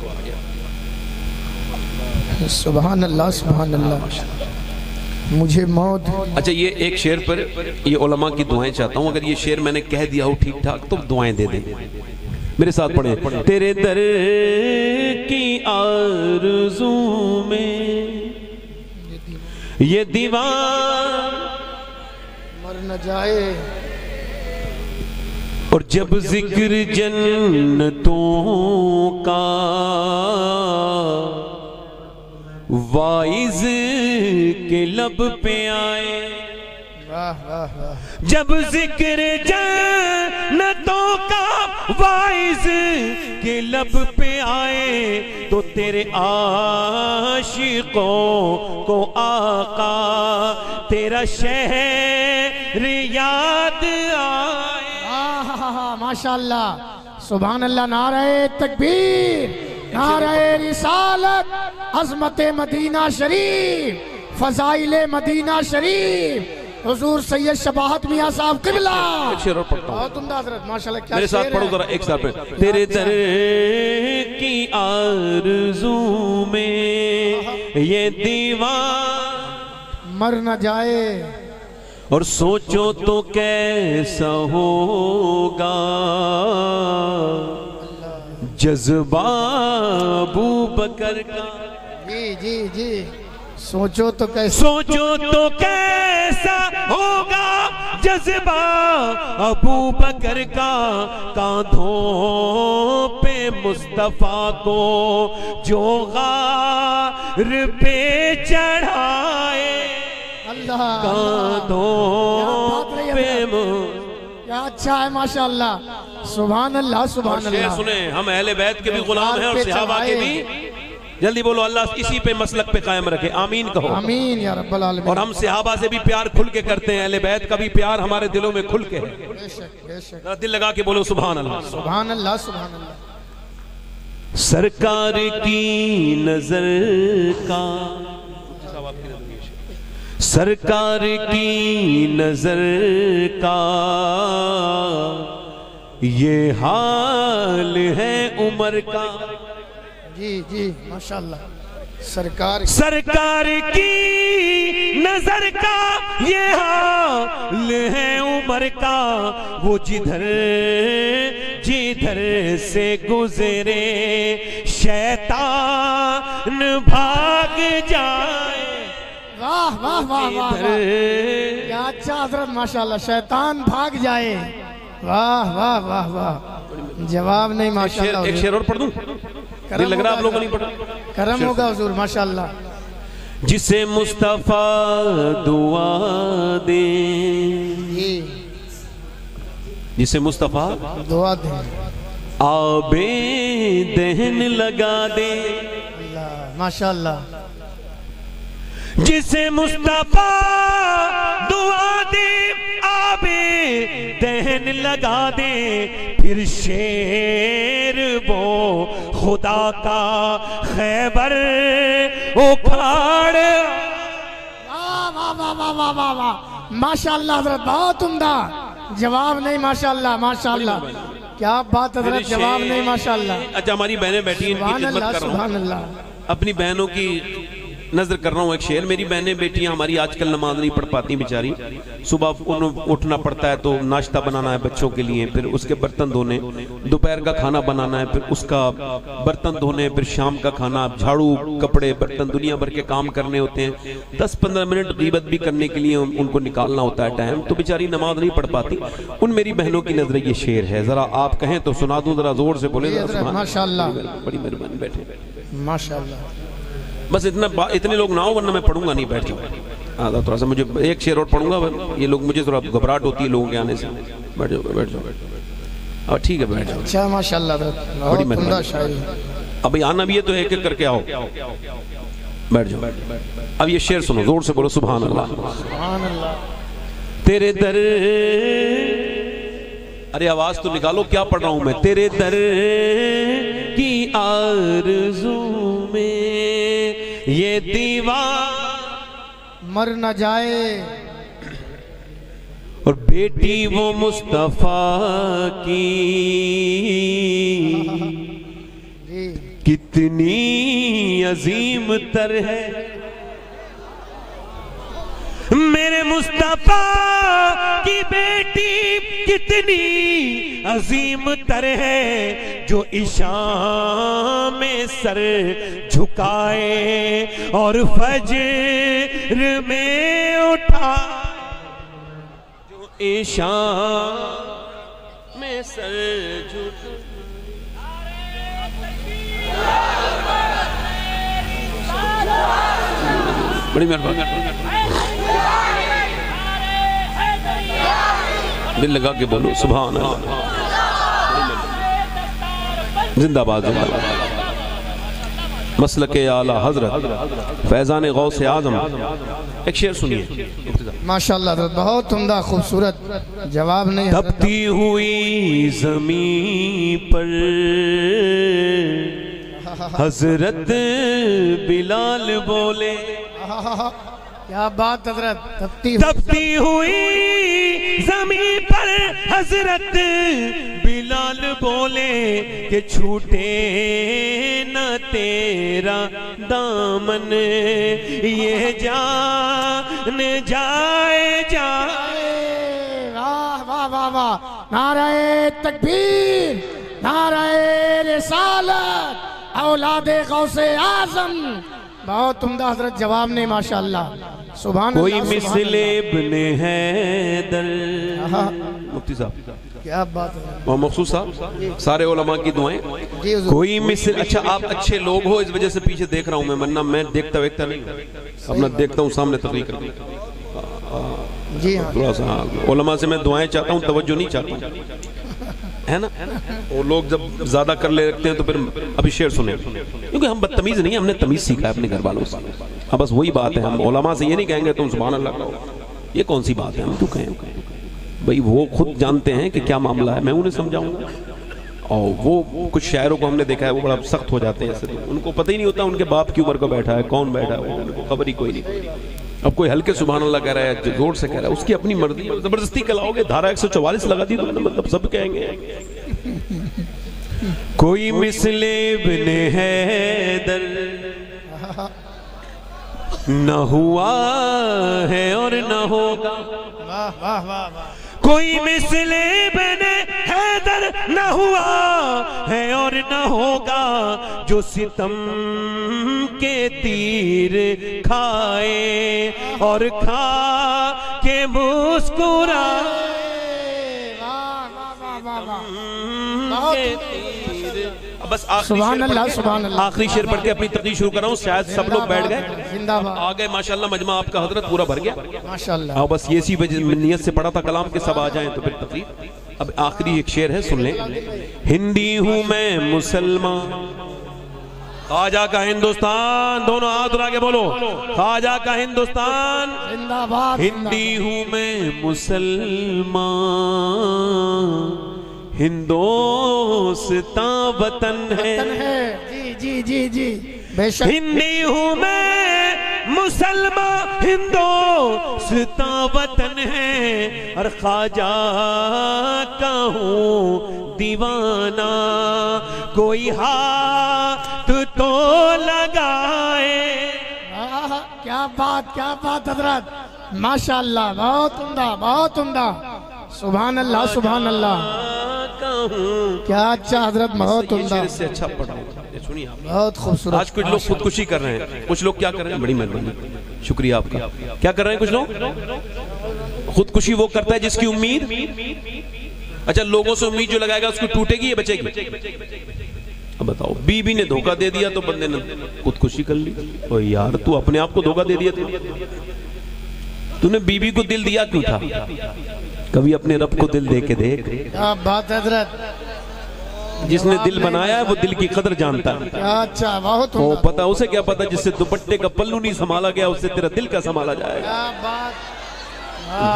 C: سبحان اللہ، سبحان اللہ. مجھے موت.
B: اچھا یہ ایک شعر پر یہ علماء کی دعائیں چاہتا ہوں، اگر یہ شعر میں نے کہہ دیا ہو ٹھیک ٹھاک تو دعائیں دے دیں. میرے ساتھ پڑھیں. تیرے در کی آرزو میں یہ دیوان
C: مر نہ جائے،
B: اور جب ذکر جنتوں کا وائز کے لب پہ آئے، جب ذکر جنتوں کا
A: واعظ کے لب پہ آئے تو تیرے عاشقوں کو آقا تیرا شہر یاد آئے.
C: ماشاءاللہ سبحان اللہ. نعرہ تکبیر، نعرہ رسالت، عظمت مدینہ شریف، فضائل مدینہ شریف، حضور سید شباہت میاں صاحب قبلہ.
A: ایک شعر اور پڑھتا ہوں
C: بہت عمدہ حضرت ماشاءاللہ. کیا
A: میرے ساتھ پڑھو ذرا ایک ساتھ پہ. تیرے در کی آرزو میں یہ دیوان
C: مر نہ جائے،
A: اور سوچو تو کیسا ہوگا جذبہ ابو بکر کا.
C: جی جی جی سوچو تو کیسا،
A: سوچو تو کیسا ہوگا جذبہ ابو بکر کا کاندھوں پہ مصطفیٰ کو جو غار پہ چڑھائے.
C: اللہ
A: کاندھوں پہ
C: کیا اچھا ہے ماشاءاللہ. سبحان اللہ سبحان
A: شعر
C: اللہ.
A: سنیں. ہم اہل بیت کے بھی غلام ہیں اور صحابہ کے بھی. جلدی بولو اللہ اسی پہ مسلک پہ قائم رکھے. آمین کہو.
C: آمین یا رب العالمین.
A: اور ہم صحابہ سے بھی پیار کھل کے کرتے ہیں. اہل بیت کا بھی پیار ہمارے دلوں میں کھل کے ہے.
C: بے شک بے شک.
A: دل لگا کے بولو سبحان اللہ.
C: سبحان اللہ سبحان اللہ.
A: سرکار کی نظر کا، سرکار کی نظر کا یہ حال ہے عمر کا.
C: جی جی ماشاءاللہ. سرکار
A: کی نظر کا یہ حال ہے عمر کا. وہ جدھر سے گزرے شیطان بھاگ جائے.
C: واہ واہ واہ واہ. کیا اچھا حضرت ماشاءاللہ. شیطان بھاگ جائے. واہ واہ واہ واہ. جواب نہیں ماشاءاللہ.
A: ایک شعر اور پڑھ دوں. دل لگ رہا آپ لوگوں نہیں پڑھا.
C: کرم ہوگا حضور ماشاءاللہ.
A: جسے مصطفیٰ دعا دے، جسے مصطفیٰ
C: دعا دیں،
A: آبے دہن لگا دے.
C: اللہ ماشاءاللہ.
A: جسے مصطفیٰ دعا دے آبے دہن لگا دے، پھر شیر وہ خدا کا خیبر اکھاڑ.
C: واہ واہ واہ واہ واہ واہ واہ. ماشاءاللہ حضرت بہت عمدہ. جواب نہیں ماشاءاللہ ماشاءاللہ. کیا بات حضرت. جواب نہیں ماشاءاللہ.
A: اچھا ہماری بہنیں بیٹھی ہیں ان کی
C: سبحان
A: خدمت
C: اللہ
A: کر رہا ہوں.
C: سبحان اللہ.
A: اپنی بہنوں کی نظر کر رہا ہوں ایک شعر. میری بہنیں بیٹیاں ہماری آج کل نماز نہیں پڑھ پاتی بیچاری. صبح انہیں اٹھنا پڑتا ہے تو ناشتہ بنانا ہے بچوں کے لیے، پھر اس کے برتن دھونے، دوپہر کا کھانا بنانا ہے، پھر اس کا برتن دھونے، پھر شام کا کھانا، جھاڑو، کپڑے، برتن، دنیا بھر کے کام کرنے ہوتے ہیں. 10-15 منٹ غیبت بھی کرنے کے لیے ان کو نکالنا ہوتا ہے ٹائم، تو بیچاری نماز نہیں پڑھ پاتی. ان میری بہنوں کی نظر یہ شعر ہے. ذرا آپ کہیں تو سنا دوں. ذرا زور سے بولیں.
C: ماشاءاللہ.
A: بڑی مہربانی. بیٹھے
C: ماشاءاللہ.
A: بس اتنے لوگ نہ ہو ورنہ میں پڑھوں گا نہیں. بیٹھ جاؤ. تھوڑا سا مجھے ایک شعر اور پڑھوں گا. یہ لوگ مجھے تھوڑا گھبراہٹ ہوتی ہے لوگوں کے آنے سے. بیٹھ جاؤ بیٹھ جاؤ. ٹھیک ہے بیٹھ جاؤ.
C: اچھا ماشاءاللہ. بہت عمدہ شاعری.
A: ابھی آنا بھی ہے تو ایک ایک کر کے آؤ. بیٹھ جاؤ. اب یہ شعر سنو. زور سے بولو سبحان اللہ.
C: سبحان اللہ.
A: تیرے در، ارے آواز تو نکالو. کیا پڑھ رہا ہوں میں. تیرے در کی آرزو میں یہ دیوان
C: مر نہ جائے،
A: اور بیٹی وہ مصطفیٰ کی کتنی عظیم تر ہے. میرے مصطفیٰ کی بیٹی کتنی عظیم تر ہے، جو عشاء میں سر جھکائے اور فجر میں اٹھا. جو عشاء میں سر جھکائے. بڑی مہربانی. دل لگا کے بولو سبحان اللہ. زندہ باد زندہ باد مسلک اعلی حضرت فیضان غوث اعظم. ایک شعر سنیے.
C: ماشاءاللہ حضرت بہت عمدہ خوبصورت جواب نہیں.
A: تپتی ہوئی زمین پر حضرت بلال بولے.
C: کیا بات حضرت.
A: تپتی ہوئی زمین پر حضرت بلال بولے کہ چھوٹے نہ تیرا دامن یہ جان جائے جائے.
C: واہ واہ واہ واہ. نعرہ تکبیر، نعرہ رسالت، اولاد غوث اعظم. بہت عمدہ حضرت جواب نے ماشاءاللہ. سبحان اللہ.
A: کوئی مثل ابن حیدر. مفتی صاحب
C: کیا بات ہے.
A: وہ مخصوص صاحب سارے علماء کی دعائیں. کوئی مثل. اچھا آپ اچھے لوگ ہو اس وجہ سے پیچھے دیکھ رہا ہوں میں، ورنہ میں دیکھتا ویکتا نہیں، اپنا دیکھتا ہوں سامنے تقریر کر دوں.
C: جی ہاں
A: تھوڑا سا علماء سے میں دعائیں چاہتا ہوں، توجہ نہیں چاہتا ہوں، ہے نا. اور لوگ جب زیادہ کر لے رکھتے ہیں تو پھر ابھی شعر سنیں، کیونکہ ہم بدتمیز نہیں، ہم نے تمیز سیکھا ہے اپنے گھر والوں سے. ہاں بس وہی بات ہے. ہم علماء سے یہ نہیں کہیں گے تم سبحان اللہ کرو، یہ کون سی بات ہے. ہم کیوں کہیں بھئی؟ وہ خود جانتے ہیں کہ کیا معاملہ ہے، میں انہیں سمجھاؤں گا. اور وہ کچھ شاعروں کو ہم نے دیکھا ہے وہ بڑا سخت ہو جاتے ہیں، ان کو پتہ ہی نہیں ہوتا ان کے باپ کی عمر کو بیٹھا ہے، کون بیٹھا ہے، ان کو خبر ہی کوئی نہیں. اب کوئی ہلکے سبحان اللہ کہہ رہا ہے، زور سے کہہ رہا ہے، اس کی اپنی مرضی. زبردستی کلاؤ گے، دھارہ 144 لگا دی تو مطلب سب کہیں گے. کوئی مثل ابن حیدر نہ ہوا ہے اور نہ ہوگا. کوئی مثل ابن حیدر نہ ہوا ہے اور نہ ہوگا، جو ستم کے تیر کھائے اور کھا کے مسکرائے. بس
C: سبحان اللہ سبحان اللہ.
A: آخری شعر پڑھ کے اپنی تقریر شروع کر رہا ہوں. شاید سب لوگ بیٹھ گئے،
C: زندہ باد
A: آ گئے ماشاءاللہ. مجمع آپ کا حضرت پورا بھر گیا
C: ماشاءاللہ.
A: اور بس یہ سی نیت سے پڑھا تھا کلام کے سب آ جائیں تو پھر تقریر. اب آخری ایک شعر ہے، سن لیں. ہندی ہوں میں مسلمان، خواجہ کا ہندوستان. دونوں ہاتھ اٹھا کے بولو، خواجہ کا ہندوستان
C: زندہ باد.
A: ہندی ہوں میں مسلمان، ہندوستان وطن ہے.
C: جی جی جی جی بے شک.
A: ہندی ہوں میں مسلمان، ہندوستان وطن ہے، اور خواجہ کا ہوں دیوانہ. کوئی ہاتھ تو لگائے.
C: کیا بات حضرت. ماشاءاللہ بہت عمدہ بہت عمدہ. سبحان اللہ سبحان اللہ. کیا اچھا حضرت، بہت عمدہ.
A: سے اچھا پڑھا سنیے آپ.
C: بہت خوبصورت.
A: آج کچھ لوگ خودکشی کر رہے ہیں، کچھ لوگ کیا کر رہے ہیں؟ بڑی مہربانی، شکریہ آپ کا. کیا کر رہے ہیں کچھ لوگ؟ خودکشی وہ کرتا ہے جس کی امید. اچھا لوگوں سے امید جو لگائے گا اس کو ٹوٹے گی یا بچے گی؟ اب بتاؤ، بیوی نے دھوکہ دے دیا تو بندے نے خودکشی کر لی. اوہ یار تو اپنے آپ کو دھوکہ دے دیا. تو نے بیوی کو دل دیا کیوں تھا؟ کبھی اپنے رب کو دل دے کے دیکھ.
C: کیا بات حضرت.
A: جس نے دل بنایا ہے وہ دل کی قدر جانتا ہے.
C: کیا اچھا بہت
A: وہ
C: عمدہ.
A: پتا اسے کیا پتا جس سے دوپٹے کا پلو نہیں سنبھالا گیا اس سے تیرا دل کا سنبھالا جائے گا.
C: کیا بات.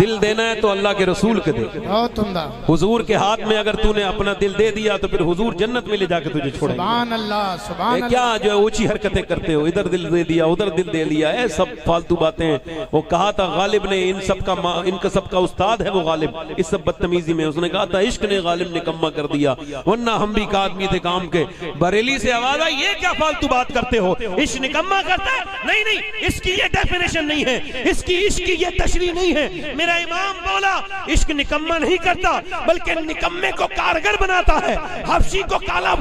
A: دل دینا ہے تو اللہ کے رسول کے دے.
C: بہت عمدہ.
A: حضور کے ہاتھ میں اگر تو نے اپنا دل دے دیا تو پھر حضور جنت میں لے جا کے تجھے چھوڑیں گے.
C: سبحان اللہ سبحان اللہ.
A: کیا جو ہے اونچی حرکتیں کرتے ہو، ادھر دل دے دیا ادھر دل دے لیا ہے، سب فالتو باتیں. وہ کہا تھا غالب نے ان کا سب کا استاد ہے وہ غالب. اس سب بدتمیزی میں اس نے کہا تھا عشق نے غالب نکما کر دیا، ورنہ ہم بھی آدمی تھے کام کے. بریلی سے آواز آئی، یہ کیا فالتو بات کرتے ہو؟ عشق نکما کرتا ہے؟ نہیں، اس کی یہ ڈیفینیشن نہیں ہے، اس کی عشق کی یہ تشریح نہیں ہے. میرا امام بولا عشق نکما نہیں کرتا بلکہ نکمے کو کارگر بناتا ہے. حبشی کو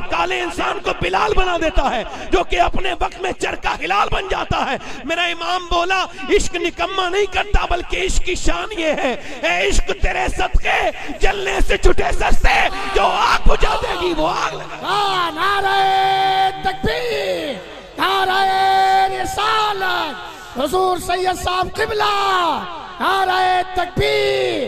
A: کالے انسان کو بلال بنا دیتا ہے جو کہ اپنے وقت میں چرکا ہلال بن جاتا ہے. میرا امام بولا عشق نکما نہیں کرتا بلکہ عشق کی شان یہ ہے، اے عشق تیرے صدقے جلنے سے چھٹے سستے، جو آگ بجھا دے گی وہ آگ لگا.
C: نعرہ تکبیر، نعرہ رسالت، حضور سید صاحب قبلہ، نعرہ تکبیر.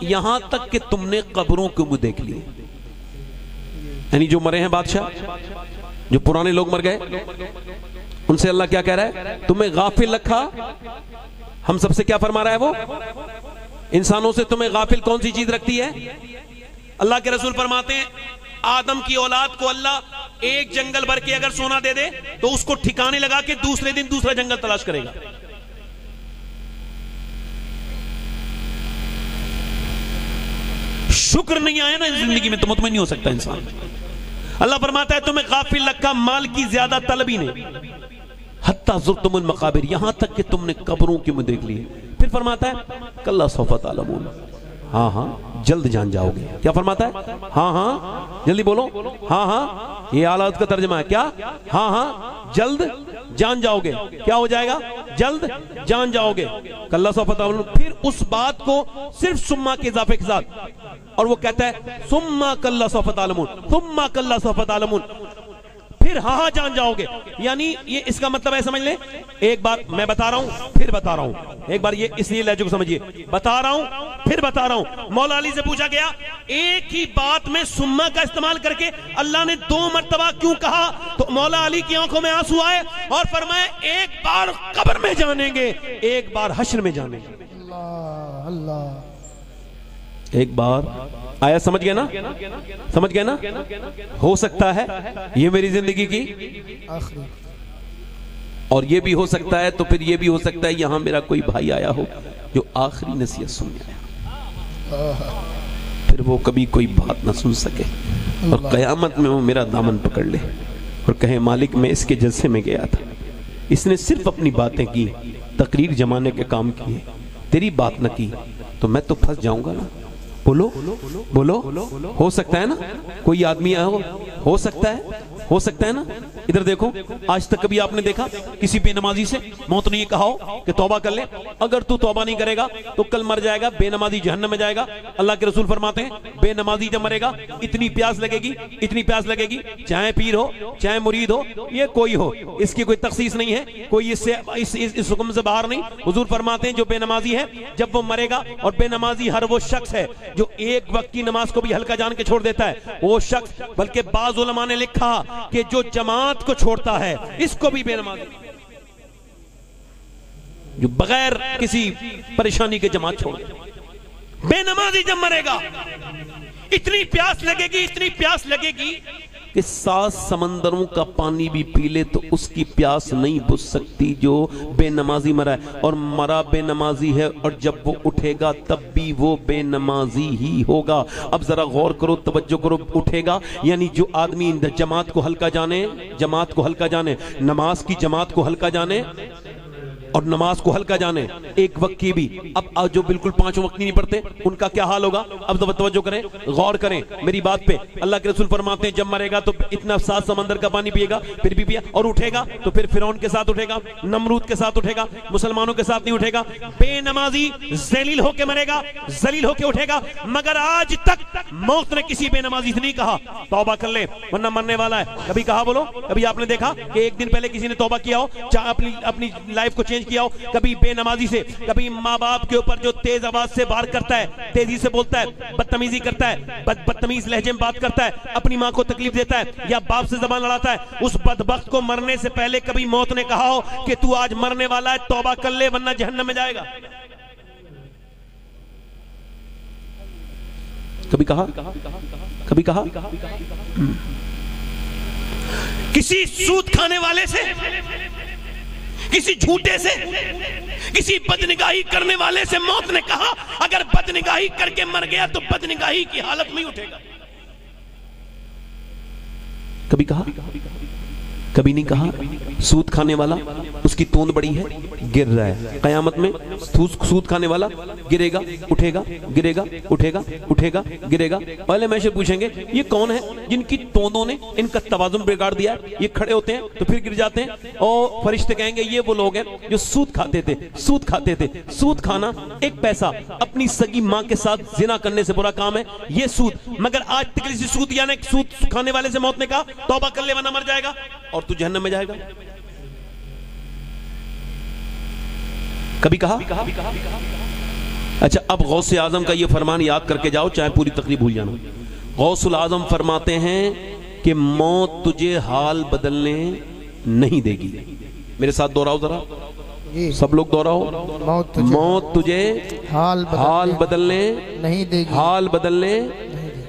A: یہاں تک کہ تم نے قبروں کو بھی دیکھ لی. یعنی جو مرے ہیں بادشاہ، جو پرانے لوگ مر گئے، ان سے اللہ کیا کہہ رہا ہے؟ تمہیں غافل رکھا. ہم سب سے کیا فرما رہا ہے وہ؟ انسانوں سے تمہیں غافل کون سی چیز رکھتی ہے؟ اللہ کے رسول فرماتے ہیں آدم کی اولاد کو اللہ ایک جنگل بھر کے اگر سونا دے دے تو اس کو ٹھکانے لگا کے دوسرے دن دوسرا جنگل تلاش کرے گا. شکر نہیں آیا نا زندگی میں تو مطمئن نہیں ہو سکتا انسان. اللہ فرماتا ہے تمہیں غافل رکھا مال کی زیادہ طلبی نے، حتی زرتم المقابر، یہاں تک کہ تم نے قبروں کی میں دیکھ لی. پھر فرماتا ہے کلا سوف تعلمون، ہاں ہاں جلد جان جاؤ گے. کیا فرماتا ہے؟ ہاں ہاں جلدی بولو. ہاں ہاں یہ آلات کا ترجمہ ہے. کیا؟ ہاں ہاں جلد جان جاؤ گے. کیا ہو جائے گا؟ جلد جان جاؤ گے. کلا سوف تعلمون. پھر اس بات کو صرف سما کے اضافے کے ساتھ، اور وہ کہتا ہے ثم کلا سوف تعلمون، ثم کلا سوف تعلمون، پھر ہاں ہاں جان جاؤ گے. یعنی یہ اس کا مطلب ہے، سمجھ لیں، ایک بار میں بتا رہا ہوں پھر بتا رہا ہوں، ایک بار یہ اس لیے لہجے کو سمجھیے، بتا رہا ہوں پھر بتا رہا ہوں. مولا علی سے پوچھا گیا ایک ہی بات میں ثم کا استعمال کر کے اللہ نے 2 مرتبہ کیوں کہا؟ تو مولا علی کی آنکھوں میں آنسو آئے اور فرمائے ایک بار قبر میں جانیں گے، ایک بار حشر میں جانیں گے.
C: اللہ اللہ،
A: ایک بار آیا. سمجھ گئے نا؟ سمجھ گئے نا؟ ہو سکتا ہے یہ میری زندگی کی
C: آخری،
A: اور یہ بھی ہو سکتا ہے، تو پھر یہ بھی ہو سکتا ہے یہاں میرا کوئی بھائی آیا ہو جو آخری نصیحت سننے آیا، پھر وہ کبھی کوئی بات نہ سن سکے اور قیامت میں وہ میرا دامن پکڑ لے اور کہے مالک میں اس کے جلسے میں گیا تھا، اس نے صرف اپنی باتیں کی، تقریر جمانے کے کام کیے، تیری بات نہ کی، تو میں تو پھنس جاؤں گا نا. بولو بولو. ہو سکتا ہے نا کوئی آدمی آیا ہو سکتا ہے، ہو سکتا ہے نا. ادھر دیکھو، آج تک کبھی آپ نے دیکھا کسی بے نمازی سے موت نے یہ کہا ہو کہ توبہ کر لے، اگر تو توبہ نہیں کرے گا تو کل مر جائے گا، بے نمازی جہنم میں جائے گا. اللہ کے رسول فرماتے ہیں بے نمازی جب مرے گا اتنی پیاس لگے گی، اتنی پیاس لگے گی، چاہے پیر ہو چاہے مرید ہو یہ کوئی ہو، اس کی کوئی تخصیص نہیں ہے، کوئی اس حکم سے باہر نہیں. حضور فرماتے ہیں جو بے نمازی ہے جب وہ مرے گا، اور بے نمازی ہر وہ شخص ہے جو ایک وقت کی نماز کو بھی ہلکا جان کے چھوڑ دیتا ہے وہ شخص، بلکہ بعض علماء نے لکھا کہ جو جماعت کو چھوڑتا ہے اس کو بھی بے نمازی، جو بغیر کسی پریشانی کے جماعت چھوڑ دے. بے نمازی جب مرے گا اتنی پیاس لگے گی، اتنی پیاس لگے گی کہ 7 سمندروں کا پانی بھی پی لے تو اس کی پیاس نہیں بجھ سکتی جو بے نمازی مرا ہے. اور مرا بے نمازی ہے، اور جب وہ اٹھے گا تب بھی وہ بے نمازی ہی ہوگا. اب ذرا غور کرو، توجہ کرو، اٹھے گا یعنی جو آدمی جماعت کو ہلکا جانے، جماعت کو ہلکا جانے، نماز کی جماعت کو ہلکا جانے اور نماز کو ہلکا جانے، ایک وقت کی بھی. اب جو بالکل 5 وقت نہیں پڑھتے ان کا کیا حال ہوگا؟ اب توجہ کریں، غور کریں میری بات پہ. اللہ کے رسول فرماتے ہیں جب مرے گا تو اتنا 7 سمندر کا پانی پیے گا، پھر بھی پیا، اور اٹھے گا تو پھر فرعون کے ساتھ اٹھے گا، نمرود کے ساتھ اٹھے گا، مسلمانوں کے ساتھ نہیں اٹھے گا. بے نمازی ذلیل ہو کے مرے گا، ذلیل ہو کے اٹھے گا. مگر آج تک موت نے کسی بے نمازی سے نہیں کہا توبہ کر لے ورنہ مرنے والا ہے. کبھی کہا؟ بولو کبھی آپ نے دیکھا کہ ایک دن پہلے کسی نے توبہ کیا ہو، چاہے اپنی لائف کو کیا ہو؟ کبھی بے نمازی سے، کبھی ماں باپ کے اوپر جو تیز آواز سے بار کرتا ہے، تیزی سے بولتا ہے، بدتمیزی کرتا ہے، بدتمیز لہجے میں بات کرتا ہے، اپنی ماں کو تکلیف دیتا ہے یا باپ سے زبان لڑاتا ہے، اس بدبخت کو مرنے سے پہلے کبھی موت نے کہا ہو کہ تو آج مرنے والا ہے توبہ کر لے ورنہ جہنم میں جائے گا؟ کبھی کہا؟ کبھی کہا؟ کسی سود کھانے والے سے، کسی جھوٹے سے، کسی بدنگاہی کرنے والے سے موت نے کہا اگر بدنگاہی کر کے مر گیا تو بدنگاہی کی حالت میں اٹھے گا؟ کبھی کہا؟ کبھی نہیں کہا. سود کھانے والا اس کی توند بڑی ہے، گر رہا ہے. قیامت میں سود کھانے والا گرے گا، اٹھے گا، گرے گا، اٹھے گا، اٹھے گا، گرے گا. پہلے محشر پوچھیں گے یہ کون ہے جن کی توندوں نے ان کا توازن بگاڑ دیا ہے؟ یہ کھڑے ہوتے ہیں تو پھر گر جاتے ہیں، اور فرشتے کہیں گے یہ وہ لوگ ہیں جو سود کھاتے تھے، سود کھاتے تھے. سود کھانا ایک پیسہ اپنی سگی ماں کے ساتھ زنا کرنے سے برا کام ہے یہ سود. مگر آج تک کسی سود یعنی سود کھانے والے سے موت نے کہا توبہ کر لے ورنہ مر جائے گا اور تو جہنم میں جائے گا. کبھی کہا؟ اچھا اب غوث اعظم کا یہ فرمان یاد کر کے جاؤ، چاہے پوری تقریب بھول جانا۔ غوث الاعظم فرماتے ہیں کہ موت تجھے حال بدلنے نہیں دے گی۔ میرے ساتھ دوہراؤ ذرا، سب لوگ دوہراؤ، موت تجھے حال بدلنے نہیں دے گی، حال بدلنے،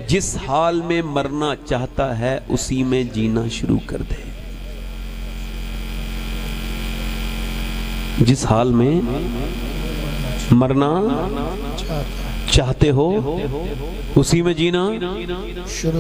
A: جس حال میں مرنا چاہتا ہے اسی میں جینا شروع کر دے۔ جس حال میں مرنا چاہتے ہو اسی میں جینا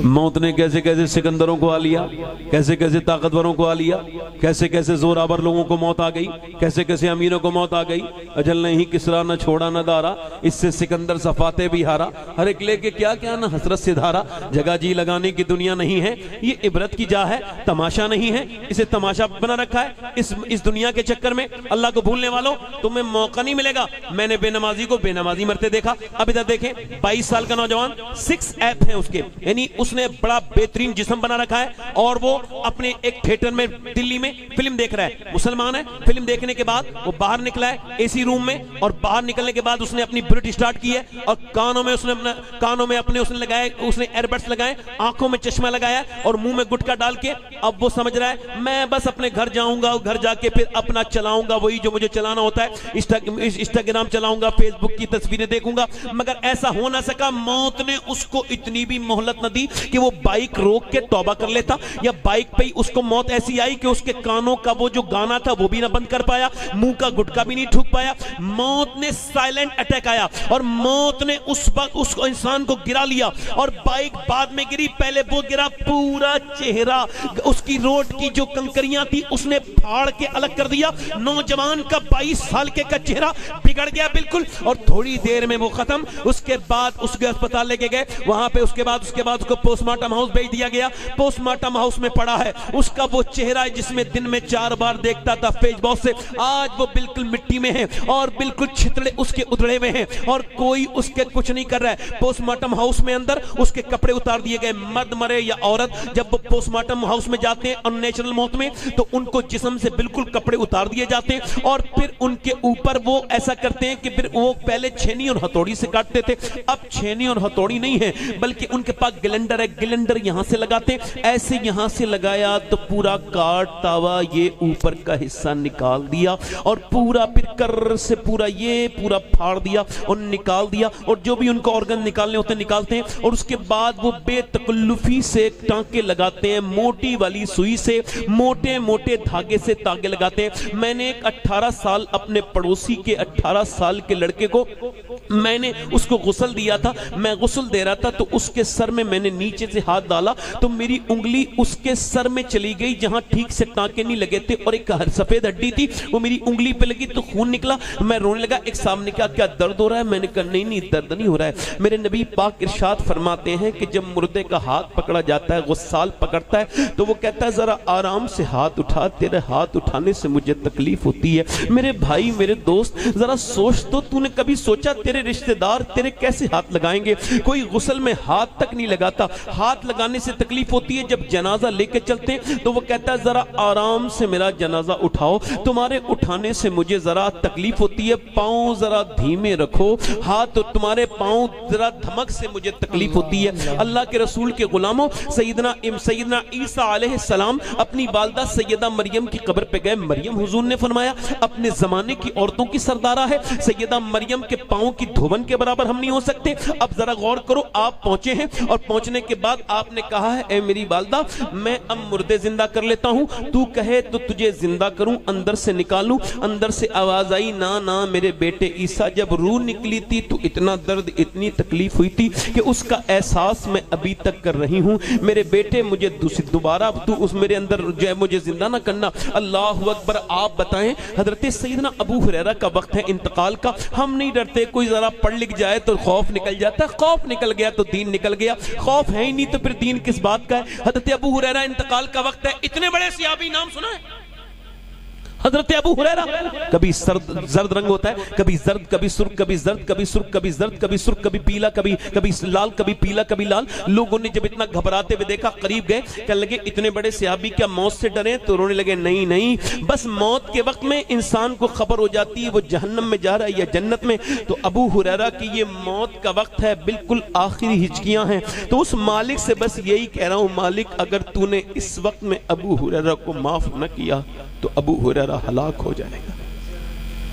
A: موت نے کیسے کیسے سکندروں کو آ لیا، کیسے کیسے طاقتوروں کو آ لیا، کیسے کیسے زور آور لوگوں کو موت آ گئی، کیسے کیسے امیروں کو موت آ گئی۔ اجل نہیں کسرا نہ چھوڑا نہ دارا، اس سے سکندر صفاتے بھی ہارا، ہر ایک لے کے کیا کیا نہ حسرت سے دھارا۔ جگہ جی لگانے کی دنیا نہیں ہے، یہ عبرت کی جا ہے، تماشا نہیں ہے، اسے تماشا بنا رکھا ہے۔ اس دنیا کے چکر میں اللہ کو بھولنے والوں تمہیں موقع نہیں ملے گا۔ میں نے بے نمازی کو بے نمازی مرتے دیکھا۔ اب ادھر دیکھیں 22 سال کا نوجوان، 6 ایپ ہیں اس کے، یعنی اس نے بڑا بہترین جسم بنا رکھا ہے اور وہ اپنے ایک تھیٹر میں دلی میں فلم دیکھ رہا ہے، مسلمان ہے۔ فلم دیکھنے کے بعد وہ باہر نکلا ہے اے سی روم میں، اور باہر نکلنے کے بعد اس نے اپنی بلٹ سٹارٹ کی ہے اور کانوں میں اس نے لگائے، اس نے ایئر بڈس لگائے، آنکھوں میں چشمہ لگایا اور منہ میں گٹکا ڈال کے اب وہ سمجھ رہا ہے میں بس اپنے گھر جاؤں گا، گھر جا کے پھر اپنا چلاؤں گا وہی جو مجھے چلانا ہوتا ہے، انسٹاگرام چلاؤں گا، فیس بک کی تصویریں دیکھوں گا۔ مگر ایسا ہو نہ سکا، موت نے اس کو اتنی بھی مہلت نہ دی کہ وہ بائک روک کے توبہ کر لیتا، یا بائک پہ اس کو موت ایسی آئی کہ اس کے کانوں کا وہ جو گانا تھا وہ بھی نہ بند کر پایا، منہ کا گٹکا بھی نہیں ٹھوک پایا۔ موت نے سائلنٹ اٹیک آیا اور موت نے اس انسان کو گرا لیا، اور بائک بعد میں گری، پہلے وہ گرا، پورا چہرہ اس کی روڈ کی جو کنکریاں تھی اس نے پھاڑ کے الگ کر دیا۔ نوجوان کا 22 سال کے کا چہرہ بگڑ گیا بالکل، اور تھوڑی دیر میں وہ ختم۔ اس کے بعد اس کے اسپتال لے کے گئے، وہاں پہ اس کے بعد اس کو پوسٹ مارٹم ہاؤس بھیج دیا گیا۔ پوسٹ مارٹم ہاؤس میں پڑا ہے اس کا وہ چہرہ جس میں دن میں 4 بار دیکھتا تھا فیس بک سے، آج وہ بالکل مٹی میں ہے اور بالکل چھتڑے اس کے ادھڑے ہوئے ہیں اور کوئی اس کے کچھ نہیں کر رہا ہے۔ پوسٹ مارٹم ہاؤس میں اندر اس کے کپڑے اتار دیے گئے۔ مرد مرے یا عورت، جب وہ پوسٹ مارٹم ہاؤس میں جاتے ہیں ان نیچرل موت میں، تو ان کو جسم سے بالکل کپڑے اتار دیے جاتے ہیں اور پھر ان کے اوپر وہ ایسا کرتے ہیں کہ پھر وہ پہلے چھینی اور ہتھوڑی سے کاٹتے تھے، اب چھینی اور ہتھوڑی نہیں ہے بلکہ ان کے پاس گلنڈر ہے، گلنڈر یہاں سے لگاتے ہیں، ایسے یہاں سے لگایا تو پورا کاٹ تاوا یہ اوپر کا حصہ نکال دیا اور پورا پھر کر سے پورا یہ پورا پھاڑ دیا اور نکال دیا، اور جو بھی ان کو آرگن نکالنے ہوتے ہیں نکالتے ہیں، اور اس کے بعد وہ بے تکلفی سے ٹانکے لگاتے ہیں، موٹی والی سوئی سے موٹے موٹے دھاگے سے تاگے لگاتے ہیں۔ میں نے ایک 18 سال اپنے پڑوسی کے 18 سال کے لڑکے کو میں نے اس کو غسل دیا تھا، میں غسل دے رہا تھا تو اس کے سر میں نے نیچے سے ہاتھ ڈالا تو میری انگلی اس کے سر میں چلی گئی جہاں ٹھیک سے ٹانکے نہیں لگے تھے، اور ایک سفید ہڈی تھی وہ میری انگلی پہ لگی تو خون نکلا، میں رونے لگا۔ ایک صاحب نے کہا کیا درد ہو رہا ہے؟ میں نے کہا نہیں درد نہیں ہو رہا ہے۔ میرے نبی پاک ارشاد فرماتے ہیں کہ جب مردے کا ہاتھ پکڑا جاتا ہے، غسال پکڑتا ہے تو وہ کہتا ہے ذرا آرام سے ہاتھ اٹھا، تیرے ہاتھ اٹھانے سے مجھے تکلیف ہوتی ہے۔ میرے بھائی میرے دوست ذرا سوچ تو نے کبھی سوچا تیرے رشتہ دار تیرے کیسے ہاتھ لگائیں گے؟ کوئی غسل میں ہاتھ تک نہیں لگاتا، ہاتھ لگانے سے تکلیف ہوتی ہے۔ جب جنازہ لے کے چلتے ہیں تو وہ کہتا ہے ذرا آرام سے میرا جنازہ اٹھاؤ، تمہارے اٹھانے سے مجھے ذرا تکلیف ہوتی ہے، پاؤں ذرا دھیمے رکھو، ہاتھ تمہارے پاؤں ذرا دھمک سے مجھے تکلیف ہوتی ہے۔ اللہ کے رسول کے غلاموں، سیدنا عیسیٰ علیہ السلام اپنی والدہ سیدہ مریم کی قبر پہ گئے۔ مریم حضور نے فرمایا اپنے زمانے کی عورتوں کی سردارہ ہے، سیدہ مریم کے پاؤں کی دھون کے برابر ہم نہیں ہو سکتے۔ اب ذرا غور کرو، آپ پہنچے ہیں اور پہنچنے کے بعد آپ نے کہا ہے اے میری والدہ میں اب مردے زندہ کر لیتا ہوں، تو کہے تو تجھے زندہ کروں، اندر سے نکالوں۔ اندر سے آواز آئی نا میرے بیٹے عیسیٰ، جب روح نکلی تھی تو اتنا درد اتنی تکلیف ہوئی تھی کہ اس کا احساس میں ابھی تک کر رہی ہوں، میرے بیٹے مجھے دوبارہ تو اس میرے اندر جو ہے مجھے زندہ نہ کرنا۔ اللہ اکبر۔ آپ بتائیں حضرت سیدنا ابو ہریرہ کا وقت ہے انتقال کا، ہم نہیں ڈرتے، کوئی ذرا پڑھ لکھ جائے تو خوف نکل جاتا ہے، خوف نکل گیا تو دین نکل گیا، خوف ہے ہی نہیں تو پھر دین کس بات کا ہے۔ حضرت ابو ہریرہ انتقال کا وقت ہے، اتنے بڑے صحابی نام سنا ہے حضرت ابو ہریرہ کبھی زرد رنگ ہوتا ہے، کبھی زرد، کبھی سرخ، کبھی زرد، کبھی سرخ، کبھی زرد، کبھی سرخ، کبھی پیلا، کبھی لال، کبھی پیلا، کبھی لال. لوگوں نے جب اتنا گھبراتے ہوئے دیکھا قریب گئے، کہنے لگے اتنے بڑے صحابی کیا موت سے ڈریں؟ تو رونے لگے نہیں نہیں، بس موت کے وقت میں انسان کو خبر ہو جاتی ہے وہ جہنم میں جا رہا ہے یا جنت میں. تو ابو ہریرہ کی یہ موت کا وقت ہے، بالکل آخری ہچکیاں ہیں. تو اس مالک سے بس یہی کہہ رہا ہوں، مالک اگر تو نے اس وقت میں ابو ہریرہ کو معاف نہ کیا تو ابو ہریرہ ہلاک ہو جائے گا.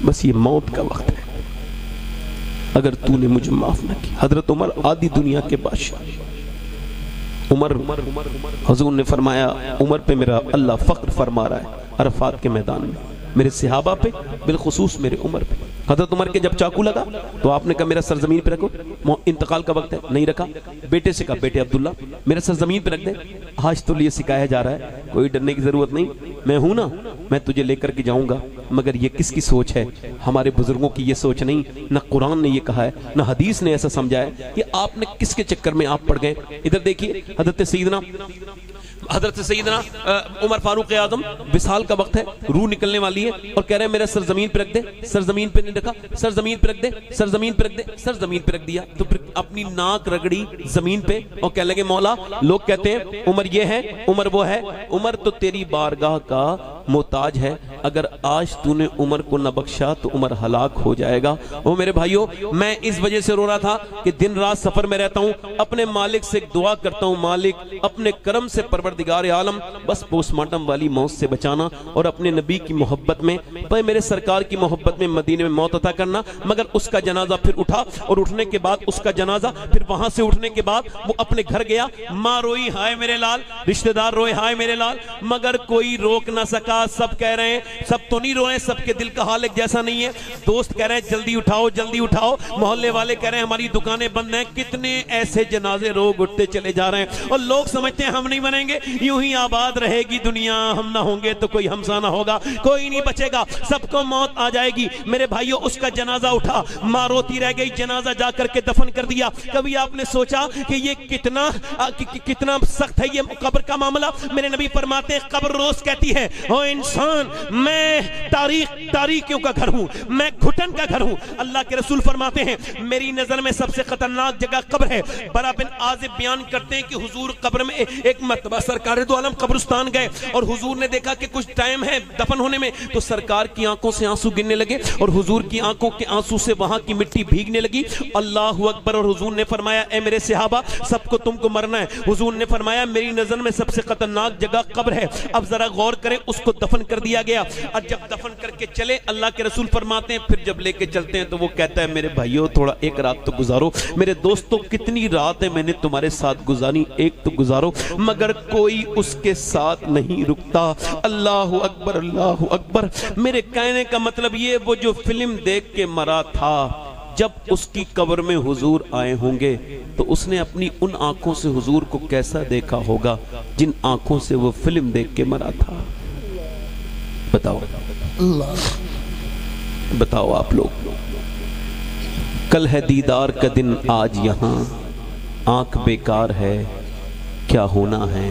A: بس یہ موت کا وقت ہے، اگر تو نے مجھے معاف نہ کیا. حضرت عمر آدھی دنیا کے بادشاہ، عمر حضور نے فرمایا عمر پہ میرا اللہ فخر فرما رہا ہے عرفات کے میدان میں، میرے صحابہ پہ، بالخصوص میرے عمر پہ. حضرت عمر کے جب چاقو لگا تو آپ نے کہا میرا سر زمین پہ رکھو، انتقال کا وقت ہے، نہیں رکھا. بیٹے سے کہا بیٹے عبداللہ میرا سر زمین پہ رکھ دے. آج تو یہ سکھایا جا رہا ہے کوئی ڈرنے کی ضرورت نہیں، میں ہوں نا، میں تجھے لے کر کے جاؤں گا. مگر یہ کس کی سوچ ہے؟ ہمارے بزرگوں کی یہ سوچ نہیں، نہ قرآن نے یہ کہا ہے نہ حدیث نے ایسا سمجھا ہے. کہ آپ نے کس کے چکر میں آپ پڑ گئے؟ ادھر دیکھیے حضرت سیدنا عمر فاروق اعظم، وصال کا وقت ہے، روح نکلنے والی ہے اور کہہ رہے ہیں میرا سر زمین پہ رکھ دے. سر زمین پہ نہیں رکھا، سر زمین پہ رکھ دے، سر زمین پہ رکھ دے، سر زمین پہ رکھ دیا. تو پھر اپنی ناک رگڑی زمین پہ اور کہنے لگے مولا لوگ کہتے ہیں عمر یہ ہے، عمر وہ ہے. عمر تو تیری بارگاہ کا محتاج ہے، اگر آج تو نے عمر کو نہ بخشا تو عمر ہلاک ہو جائے گا. وہ میرے بھائیوں، میں اس وجہ سے رو رہا تھا کہ دن رات سفر میں رہتا ہوں، اپنے مالک سے ایک دعا کرتا ہوں، مالک اپنے کرم سے پروردگار عالم بس پوسٹ مارٹم والی موت سے بچانا اور اپنے نبی کی محبت میں، میرے سرکار کی محبت میں مدینے میں موت عطا کرنا. مگر اس کا جنازہ پھر اٹھا اور اٹھنے کے بعد اس کا جنازہ پھر وہاں سے اٹھنے کے بعد وہ اپنے گھر گیا. ماں روئی ہائے میرے لال، رشتہ دار روئے ہائے میرے لال، مگر کوئی روک نہ سکا. سب کہہ رہے ہیں، سب تو نہیں روئے، سب کے دل کا حال ایک جیسا نہیں ہے. دوست کہہ رہے ہیں جلدی اٹھاؤ جلدی اٹھاؤ، محلے والے کہہ رہے ہیں ہماری دکانیں بند ہیں. کتنے ایسے جنازے روگ اٹھتے چلے جا رہے ہیں اور لوگ سمجھتے ہیں ہم نہیں بنیں گے، یوں ہی آباد رہے گی دنیا، ہم نہ ہوں گے تو کوئی ہمسا نہ ہوگا، کوئی نہیں بچے گا، سب کو موت آ جائے گی. میرے بھائیوں اس کا جنازہ اٹھا، ماں روتی رہ گئی، جنازہ جا کر کے دفن کر دیا. کبھی آپ نے سوچا کہ یہ کتنا سخت ہے یہ قبر کا معاملہ؟ میرے نبی فرماتے ہیں قبر روز کہتی ہے او انسان میں تاریکیوں کا گھر ہوں، میں گھٹن کا گھر ہوں. اللہ کے رسول فرماتے ہیں میری نظر میں سب سے خطرناک جگہ قبر ہے. برا بن عازب بیان کرتے ہیں کہ حضور قبر میں ایک مرتبہ سرکار دو عالم قبرستان گئے اور حضور نے دیکھا کہ کچھ ٹائم ہے دفن ہونے میں، تو سرکار کی آنکھوں سے آنسو گرنے لگے اور حضور کی آنکھوں کے آنسو سے وہاں کی مٹی بھیگنے لگی. اللہ اکبر. اور حضور نے فرمایا اے میرے صحابہ سب کو تم کو مرنا ہے. حضور نے فرمایا میری نظر میں سب سے خطرناک جگہ قبر ہے. اب ذرا غور کریں، اس کو دفن کر دیا گیا اور جب دفن کر کے چلے اللہ کے رسول فرماتے ہیں پھر جب لے کے چلتے ہیں تو وہ کہتا ہے میرے بھائیوں تھوڑا ایک رات تو گزارو. میرے دوستوں کتنی رات ہے میں نے تمہارے ساتھ گزاری، ایک تو گزارو. مگر کوئی اس کے ساتھ نہیں رکتا. اللہ اکبر اللہ اکبر. میرے کہنے کا مطلب یہ وہ جو فلم دیکھ کے مرا تھا، جب اس کی قبر میں حضور آئے ہوں گے تو اس نے اپنی ان آنکھوں سے حضور کو کیسا دیکھا ہوگا جن آنکھوں سے وہ فلم دیکھ کے مرا تھا. بتاؤ بتاؤ آپ لوگ. کل ہے دیدار کا دن آج یہاں، آنکھ بیکار ہے کیا ہونا ہے،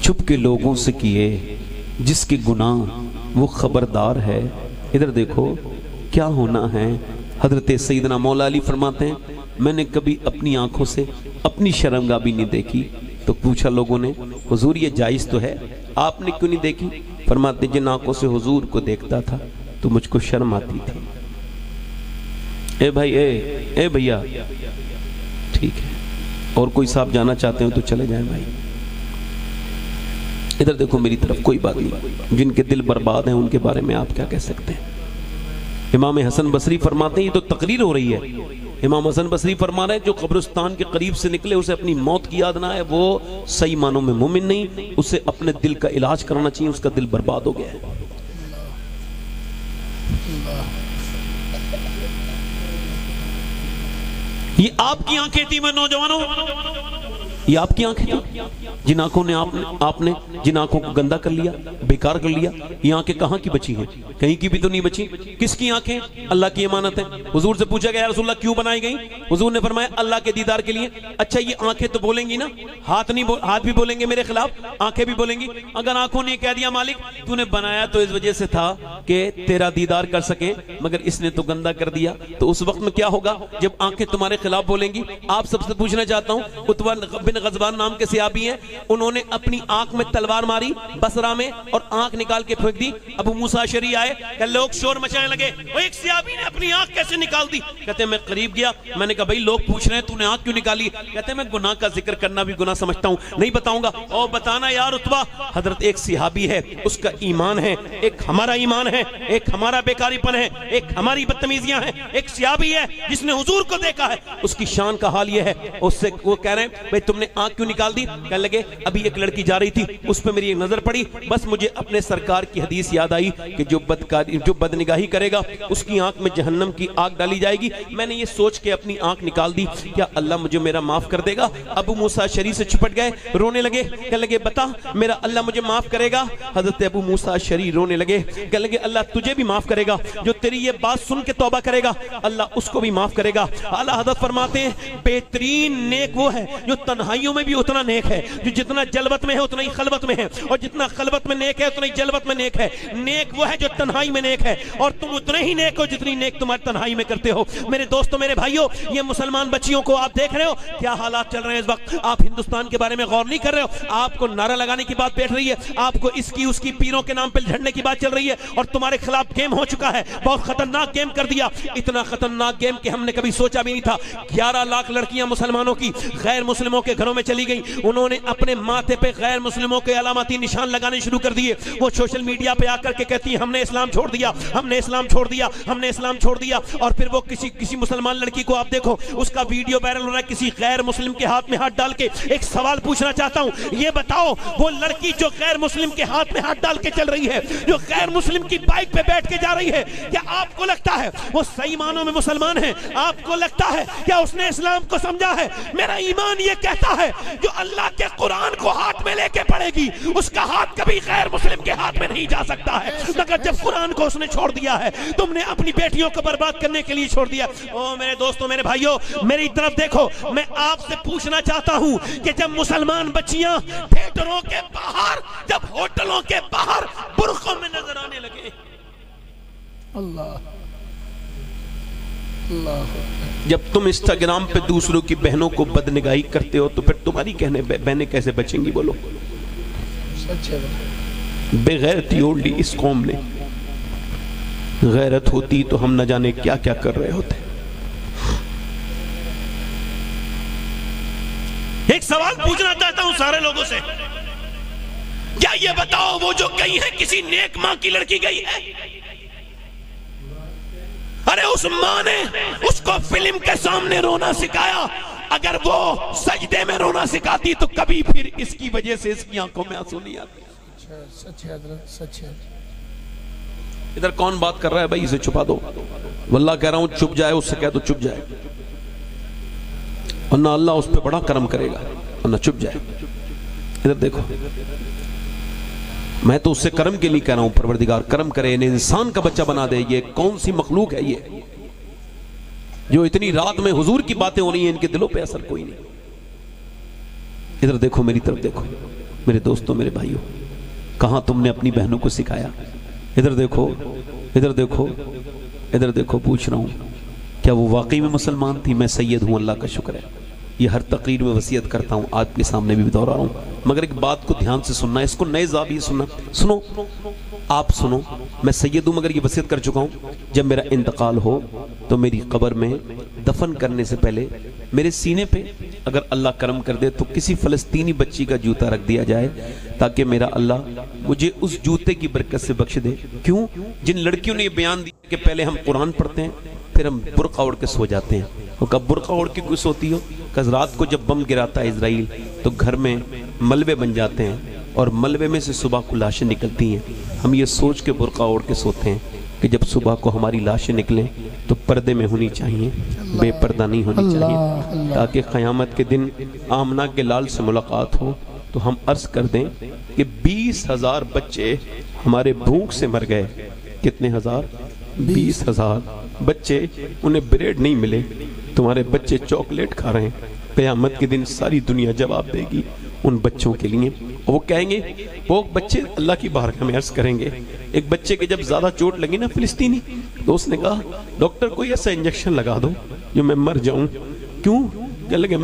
A: چھپ کے لوگوں سے کیے جس کے گناہ وہ خبردار ہے. ادھر دیکھو کیا ہونا ہے. حضرت سیدنا مولا علی فرماتے ہیں میں نے کبھی اپنی آنکھوں سے اپنی شرمگاہ بھی نہیں دیکھی. تو پوچھا لوگوں نے حضور یہ جائز تو ہے، آپ نے کیوں نہیں دیکھی؟ فرماتے جن آنکھوں سے حضور کو دیکھتا تھا تو مجھ کو شرم آتی تھی. اے بھائی اے بھیا ٹھیک ہے، اور کوئی صاحب جانا چاہتے ہیں تو چلے جائیں بھائی. ادھر دیکھو میری طرف، کوئی بات نہیں، جن کے دل برباد ہیں ان کے بارے میں آپ کیا کہہ سکتے ہیں. امام حسن بصری فرماتے ہیں یہ تو تقریر ہو رہی ہے. امام حسن بصری فرما رہے ہیں جو قبرستان کے قریب سے نکلے اسے اپنی موت کی یاد نہ آئے وہ صحیح معنوں میں مومن نہیں، اسے اپنے دل کا علاج کرنا چاہیے، اس کا دل برباد ہو گیا ہے. یہ آپ کی آنکھیں تھی میں نوجوانوں، یہ آپ کی آنکھیں جن آنکھوں نے آپ نے جن آنکھوں کو گندا کر لیا، بیکار کر لیا، یہ آنکھیں کہاں کی بچی ہیں؟ کہیں کی بھی تو نہیں بچی۔ کس کی آنکھیں؟ اللہ کی امانت ہے۔ حضور سے پوچھا گیا یا رسول اللہ کیوں بنائی گئی؟ حضور نے فرمایا اللہ کے دیدار کے لیے۔ اچھا یہ آنکھیں تو بولیں گی نا، ہاتھ بھی بولیں گے میرے خلاف، آنکھیں بھی بولیں گی۔ اگر آنکھوں نے کہہ دیا مالک تو نے بنایا تو اس وجہ سے تھا کہ تیرا دیدار کر سکے، مگر اس نے تو گندا کر دیا، تو اس وقت میں کیا ہوگا جب آنکھیں تمہارے خلاف بولیں گی؟ آپ سب سے پوچھنا چاہتا ہوں، عتبہ بن غزوان نام کے صحابی ہیں، انہوں نے اپنی آنکھ میں تلوار ماری بصرہ میں اور آنکھ نکال کے پھینک دی۔ ابو موسیٰ اشعری آئے کہ لوگ شور مچانے لگے، وہ ایک صحابی نے اپنی آنکھ کیسے نکال دی؟ کہتے ہیں میں قریب گیا، میں نے کہا بھائی لوگ پوچھ رہے ہیں تو نے آنکھ کیوں نکالی؟ کہتے ہیں میں گناہ کا ذکر کرنا بھی گناہ سمجھتا ہوں، نہیں بتاؤں گا۔ او بتانا یار عتبہ۔ حضرت ایک صحابی ہے، اس کا ایمان ہے، ایک ہمارا ایمان ہے، ایک ہمارا بیکاری پن ہے، ایک ہماری بدتمیزیاں ہیں۔ ایک صحابی ہے جس نے حضور کو دیکھا ہے، اس کی شان کا حال یہ ہے، اس سے وہ کہہ رہے ہیں بھئی تم نے آنکھ کیوں نکال دی؟ کہنے لگے ابھی ایک لڑکی جا رہی تھی، اس پہ میری ایک نظر پڑی، بس مجھے اپنے سرکار کی حدیث یاد آئی کہ جو بدنگاہی کرے گا اس کی آنکھ میں جہنم کی آگ ڈالی جائے گی۔ میں نے یہ سوچ کے اپنی آنکھ نکال دی، کیا اللہ مجھے میرا معاف کر دے گا؟ ابو موسیٰ اشعری سے چپٹ گئے، رونے لگے، کہنے لگے بتا میرا اللہ مجھے معاف کرے گا؟ حضرت ابو موسیٰ اشعری رونے لگے، کہنے لگے اللہ تجھے بھی معاف کرے گا، جو تیری یہ بات سن کے توبہ کرے گا اللہ اس کو بھی معاف کرے گا۔ اعلیٰ حضرت فرماتے ہیں بہترین نیک وہ ہے جو تنہائیوں میں بھی اتنا نیک ہے، جو جتنا جلوت میں ہے اتنا ہی خلوت میں ہے، اور جتنا خلوت میں نیک ہے اتنا ہی جلوت میں نیک ہے۔ نیک وہ ہے جو تنہائی میں نیک ہے، اور تم اتنے ہی نیک ہو جتنی نیک تمہاری تنہائی میں کرتے ہو۔ میرے دوستوں میرے بھائیوں، یہ مسلمان بچیوں کو آپ دیکھ رہے ہو کیا حالات چل رہے ہیں اس وقت؟ آپ ہندوستان کے بارے میں غور نہیں کر رہے ہو، آپ کو نعرہ لگانے کی بات بیٹھ رہی ہے، آپ کو اس کی اس کی پیروں کے نام پہ جھڑنے کی بات چل رہی ہے، اور تمہارے خلاف گیم ہو چکا ہے، بہت خطرناک گیم کر دیا، اتنا خطرناک گیم کہ ہم نے کبھی سوچا بھی نہیں تھا۔ 11 لاکھ لڑکیاں مسلمانوں کی غیر مسلموں کے گھروں میں چلی گئی، انہوں نے اپنے ماتھے پہ غیر مسلموں کے علاماتی نشان لگانے شروع کر دیے۔ وہ سوشل میڈیا پہ آ کر کے کہتی ہیں ہم نے اسلام چھوڑ دیا، ہم نے اسلام چھوڑ دیا، ہم نے اسلام چھوڑ دیا، اور پھر وہ کسی مسلمان لڑکی کو آپ دیکھو، اس کا ویڈیو وائرل ہو رہا ہے کسی غیر مسلم کے ہاتھ میں ہاتھ ڈال کے۔ ایک سوال پوچھنا چاہتا ہوں، یہ بتاؤ وہ لڑکی جو غیر مسلم کے ہاتھ میں ہاتھ ڈال کے چل رہی ہے، جو غیر مسلم کی بائک پہ بیٹھ کے جا رہی ہے، کیا آپ کو لگتا ہے وہ صحیح معنوں میں مسلمان ہے؟ آپ کو لگتا ہے کیا اس نے اسلام کو سمجھا ہے؟ میرا ایمان یہ کہتا ہے جو اللہ کے قرآن کو ہاتھ میں لے کے پڑھے گی اس کا ہاتھ کبھی غیر مسلم کے ہاتھ میں نہیں جا سکتا ہے، مگر جب قرآن کو اس نے چھوڑ دیا ہے، تم نے اپنی بیٹیوں کو برباد کرنے کے لیے چھوڑ دیا۔ او میرے دوستوں میرے بھائیوں، میری طرف دیکھو، میں آپ سے پوچھنا چاہتا ہوں کہ جب مسلمان بچیاں تھیٹروں کے باہر، جب ہوٹلوں کے باہر برقعوں میں نظر آنے لگے، اللہ جب تم انسٹاگرام پہ دوسروں کی بہنوں کو بدنگاہی کرتے ہو تو پھر تمہاری کہنے بہنیں کیسے بچیں گی؟ بولو، بے غیرتی اوڑھ لی اس قوم نے، غیرت ہوتی تو ہم نہ جانے کیا کیا کر رہے ہوتے۔ ایک سوال پوچھنا چاہتا ہوں سارے لوگوں سے، کیا یہ بتاؤ وہ جو گئی ہے کسی نیک ماں کی لڑکی گئی ہے؟ ارے اس ماں نے اس کو فلم کے سامنے رونا سکھایا، اگر وہ سجدے میں رونا سکھاتی تو کبھی پھر اس کی وجہ سے اس کی آنکھوں میں آنسو نہیں آتے۔ ادھر کون بات کر رہا ہے بھائی؟ اسے چھپا دو، واللہ کہہ رہا ہوں چھپ جائے، اس سے کہہ تو چھپ جائے، ورنہ اللہ اس پہ بڑا کرم کرے گا، ورنہ چھپ جائے۔ ادھر دیکھو، میں تو اس سے کرم کے لیے کہہ رہا ہوں پروردگار کرم کرے، انہیں انسان کا بچہ بنا دے۔ یہ کون سی مخلوق ہے یہ جو اتنی رات میں حضور کی باتیں ہو رہی ہیں، ان کے دلوں پہ اثر کوئی نہیں۔ ادھر دیکھو، میری طرف دیکھو میرے دوستوں میرے بھائیوں، کہاں تم نے اپنی بہنوں کو سکھایا؟ ادھر دیکھو، ادھر دیکھو، ادھر دیکھو، پوچھ رہا ہوں کیا وہ واقعی میں مسلمان تھی؟ میں سید ہوں، اللہ کا شکر ہے، یہ ہر تقریر میں وصیت کرتا ہوں، آپ کے سامنے بھی دہرا رہا ہوں، مگر ایک بات کو دھیان سے سننا ہے، اس کو نئے زاویے سننا، سنو، آپ سنو، میں سید ہوں مگر یہ وصیت کر چکا ہوں، جب میرا انتقال ہو تو میری قبر میں دفن کرنے سے پہلے میرے سینے پہ اگر اللہ کرم کر دے تو کسی فلسطینی بچی کا جوتا رکھ دیا جائے، تاکہ میرا اللہ مجھے اس جوتے کی برکت سے بخش دے۔ کیوں؟ جن لڑکیوں نے یہ بیان دیا کہ پہلے ہم قرآن پڑھتے ہیں پھر ہم برقع اوڑھ کے سو جاتے ہیں، وہ کب برقع اوڑھ کے کیوں سوتی ہو؟ کہ رات کو جب بم گراتا ہے اسرائیل تو گھر میں ملبے بن جاتے ہیں، اور ملبے میں سے صبح کو لاشیں نکلتی ہیں، ہم یہ سوچ کے برقع اوڑھ کے سوتے ہیں کہ جب صبح کو ہماری لاشیں نکلیں تو پردے میں ہونی چاہیے، بے پردہ نہیں ہونی چاہیے، تاکہ قیامت کے دن آمنہ کے لال سے ملاقات ہو تو ہم عرض کر دیں کہ 20,000 بچے ہمارے بھوک سے مر گئے۔ کتنے ہزار؟ 20,000 بچے، انہیں بریڈ نہیں ملے، تمہارے بچے چاکلیٹ کھا رہے ہیں۔ قیامت کے دن ساری دنیا جواب دے گی ان بچوں کے لیے، وہ کہیں گے، وہ بچے اللہ کی بارگاہ میں عرض کریں گے۔ ایک بچے کے جب زیادہ چوٹ لگی نا فلسطینی، تو اس نے کہا ڈاکٹر کوئی ایسا انجیکشن لگا دو جو میں مر جاؤں۔ کیوں؟ کہ لگے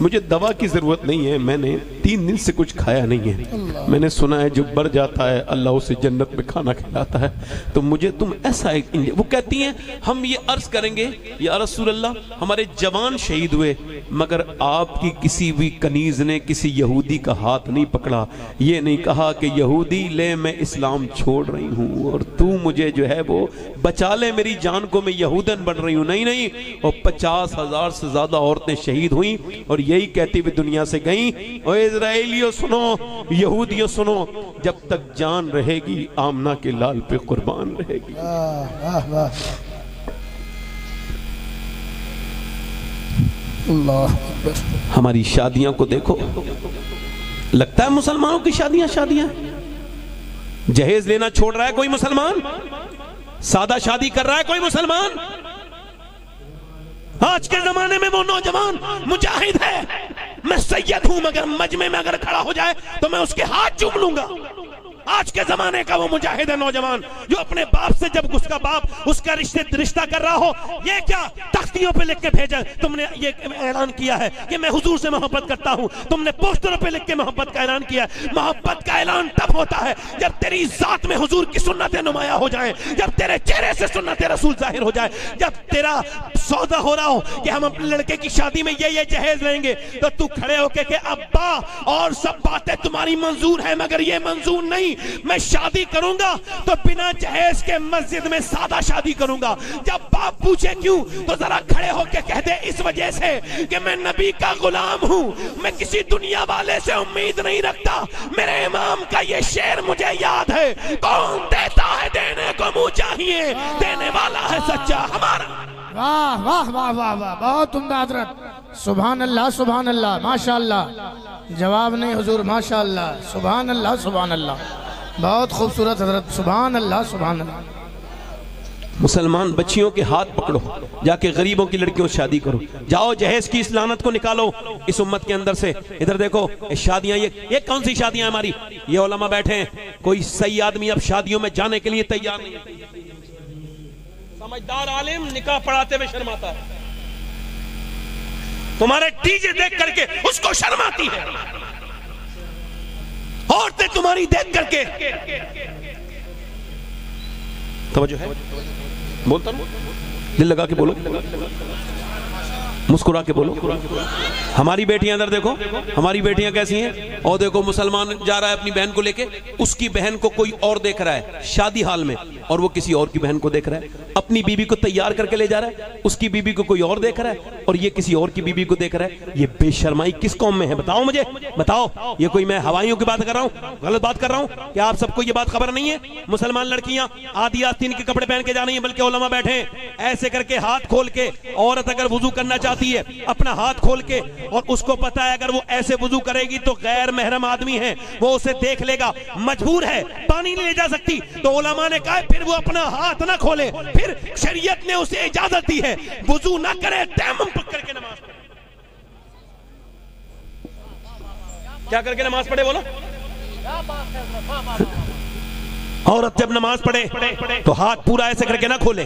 A: مجھے دوا کی ضرورت نہیں ہے، میں نے 3 دن سے کچھ کھایا نہیں ہے، میں نے سنا ہے جو بر جاتا ہے اللہ اسے جنت میں کھانا کھلاتا ہے، تو مجھے تم ایسا ایک وہ کہتی ہیں ہم یہ عرض کریں گے یا رسول اللہ ہمارے جوان شہید ہوئے مگر آپ کی کسی بھی کنیز نے کسی یہودی کا ہاتھ نہیں پکڑا، یہ نہیں کہا کہ یہودی لے میں اسلام چھوڑ رہی ہوں اور تو مجھے جو ہے وہ بچا لے میری جان کو، میں یہودن بن رہی ہوں۔ نہیں، اور 50,000 سے زیادہ عورتیں شہید ہوئیں اور یہی کہتی بھی دنیا سے گئیں، اور اسرائیلیوں سنو، یہودیوں سنو، جب تک جان رہے گی آمنہ کے لال پہ قربان رہے گی۔ ہماری شادیاں کو دیکھو، لگتا ہے مسلمانوں کی شادیاں جہیز لینا چھوڑ رہا ہے کوئی مسلمان؟ سادہ شادی کر رہا ہے کوئی مسلمان؟ آج کے زمانے میں وہ نوجوان مجاہد ہے، میں سید ہوں مگر مجمع میں اگر کھڑا ہو جائے تو میں اس کے ہاتھ چوم لوں گا۔ آج کے زمانے کا وہ مجاہد ہے نوجوان جو اپنے باپ سے جب اس کا باپ اس کا رشتہ کر رہا ہو، یہ کیا تختیوں پہ لکھ کے بھیجا تم نے یہ اعلان کیا ہے کہ میں حضور سے محبت کرتا ہوں، تم نے پوسٹروں پہ لکھ کے محبت کا اعلان کیا ہے۔ محبت کا اعلان تب ہوتا ہے جب تیری ذات میں حضور کی سنتیں نمایاں ہو جائیں، جب تیرے چہرے سے سنت رسول ظاہر ہو جائے، جب تیرا سودا ہو رہا ہو کہ ہم اپنے لڑکے کی شادی میں یہ جہیز لیں گے تو تو کھڑے ہو کے کہ ابا اور سب باتیں تمہاری منظور ہیں مگر یہ منظور نہیں، میں شادی کروں گا تو بنا جہیز کے مسجد میں سادہ شادی کروں گا۔ جب باپ پوچھے کیوں تو ذرا کھڑے ہو کے کہہ دے اس وجہ سے کہ میں نبی کا غلام ہوں، میں کسی دنیا والے سے امید نہیں رکھتا، میرے امام کا یہ شعر مجھے یاد ہے، کون دیتا ہے دینے کو منہ چاہیے، دینے والا ہے سچا ہمارا۔
C: واہ واہ واہ واہ واہ، بہت عمدہ حضرت، سبحان اللہ سبحان اللہ، ماشاءاللہ، جواب نہیں حضور، ماشاءاللہ، سبحان اللہ سبحان اللہ، بہت خوبصورت حضرت، سبحان اللہ سبحان اللہ۔
A: مسلمان بچیوں کے ہاتھ پکڑو، جا کے غریبوں کی لڑکیوں سے شادی کرو، جاؤ جہیز کی اس لعنت کو نکالو اس امت کے اندر سے۔ ادھر دیکھو شادیاں، یہ کون سی شادیاں ہماری؟ یہ علماء بیٹھے ہیں، کوئی صحیح آدمی اب شادیوں میں جانے کے لیے تیار نہیں ہے۔ سمجھدار عالم نکاح پڑھاتے ہوئے شرماتا ہے، تمہارے ڈی جے دیکھ کر کے اس کو شرم آتی ہے، عورتیں تمہاری دیکھ کر کے توجہ ہے، بولتا ہوں دل لگا کے بولو، مسکرا کے بولو۔ ہماری بیٹیاں اندر دیکھو، ہماری بیٹیاں کیسی ہیں، اور دیکھو مسلمان جا رہا ہے اپنی بہن کو لے کے، اس کی بہن کو کوئی اور دیکھ رہا ہے شادی حال میں، اور وہ کسی اور کی بہن کو دیکھ رہا ہے، اپنی بیوی کو تیار کر کے لے جا رہا ہے، اس کی بیوی کو کوئی اور دیکھ رہا ہے اور یہ کسی اور کی بیوی کو دیکھ رہا ہے۔ یہ بے شرمائی کس قوم میں ہے؟ بتاؤ مجھے، بتاؤ۔ یہ کوئی میں ہوائیوں کی بات کر رہا ہوں، غلط بات کر رہا ہوں؟ کیا آپ سب کو یہ بات خبر نہیں ہے؟ مسلمان لڑکیاں آدھی آستین کے کپڑے پہن کے جا رہی ہیں، بلکہ علماء بیٹھے ہیں ایسے کر کے ہاتھ کھول کے، عورت اگر وضو کرنا چاہتی ہے اپنا ہاتھ کھول کے، اور اس کو پتا ہے اگر وہ ایسے وضو کرے گی تو غیر محرم آدمی ہے وہ اسے دیکھ لے گا، مجبور ہے، پانی نہیں لے جا سکتی، تو علماء نے کہا پھر وہ اپنا ہاتھ نہ کھولے، پھر شریعت نے اسے اجازت دی ہے وضو نہ کرے، تیمم پکڑ کے نماز پڑھے۔ کیا کر کے نماز پڑھے بولو؟ عورت جب نماز پڑھے تو ہاتھ پورا ایسے کر کے نہ کھولے،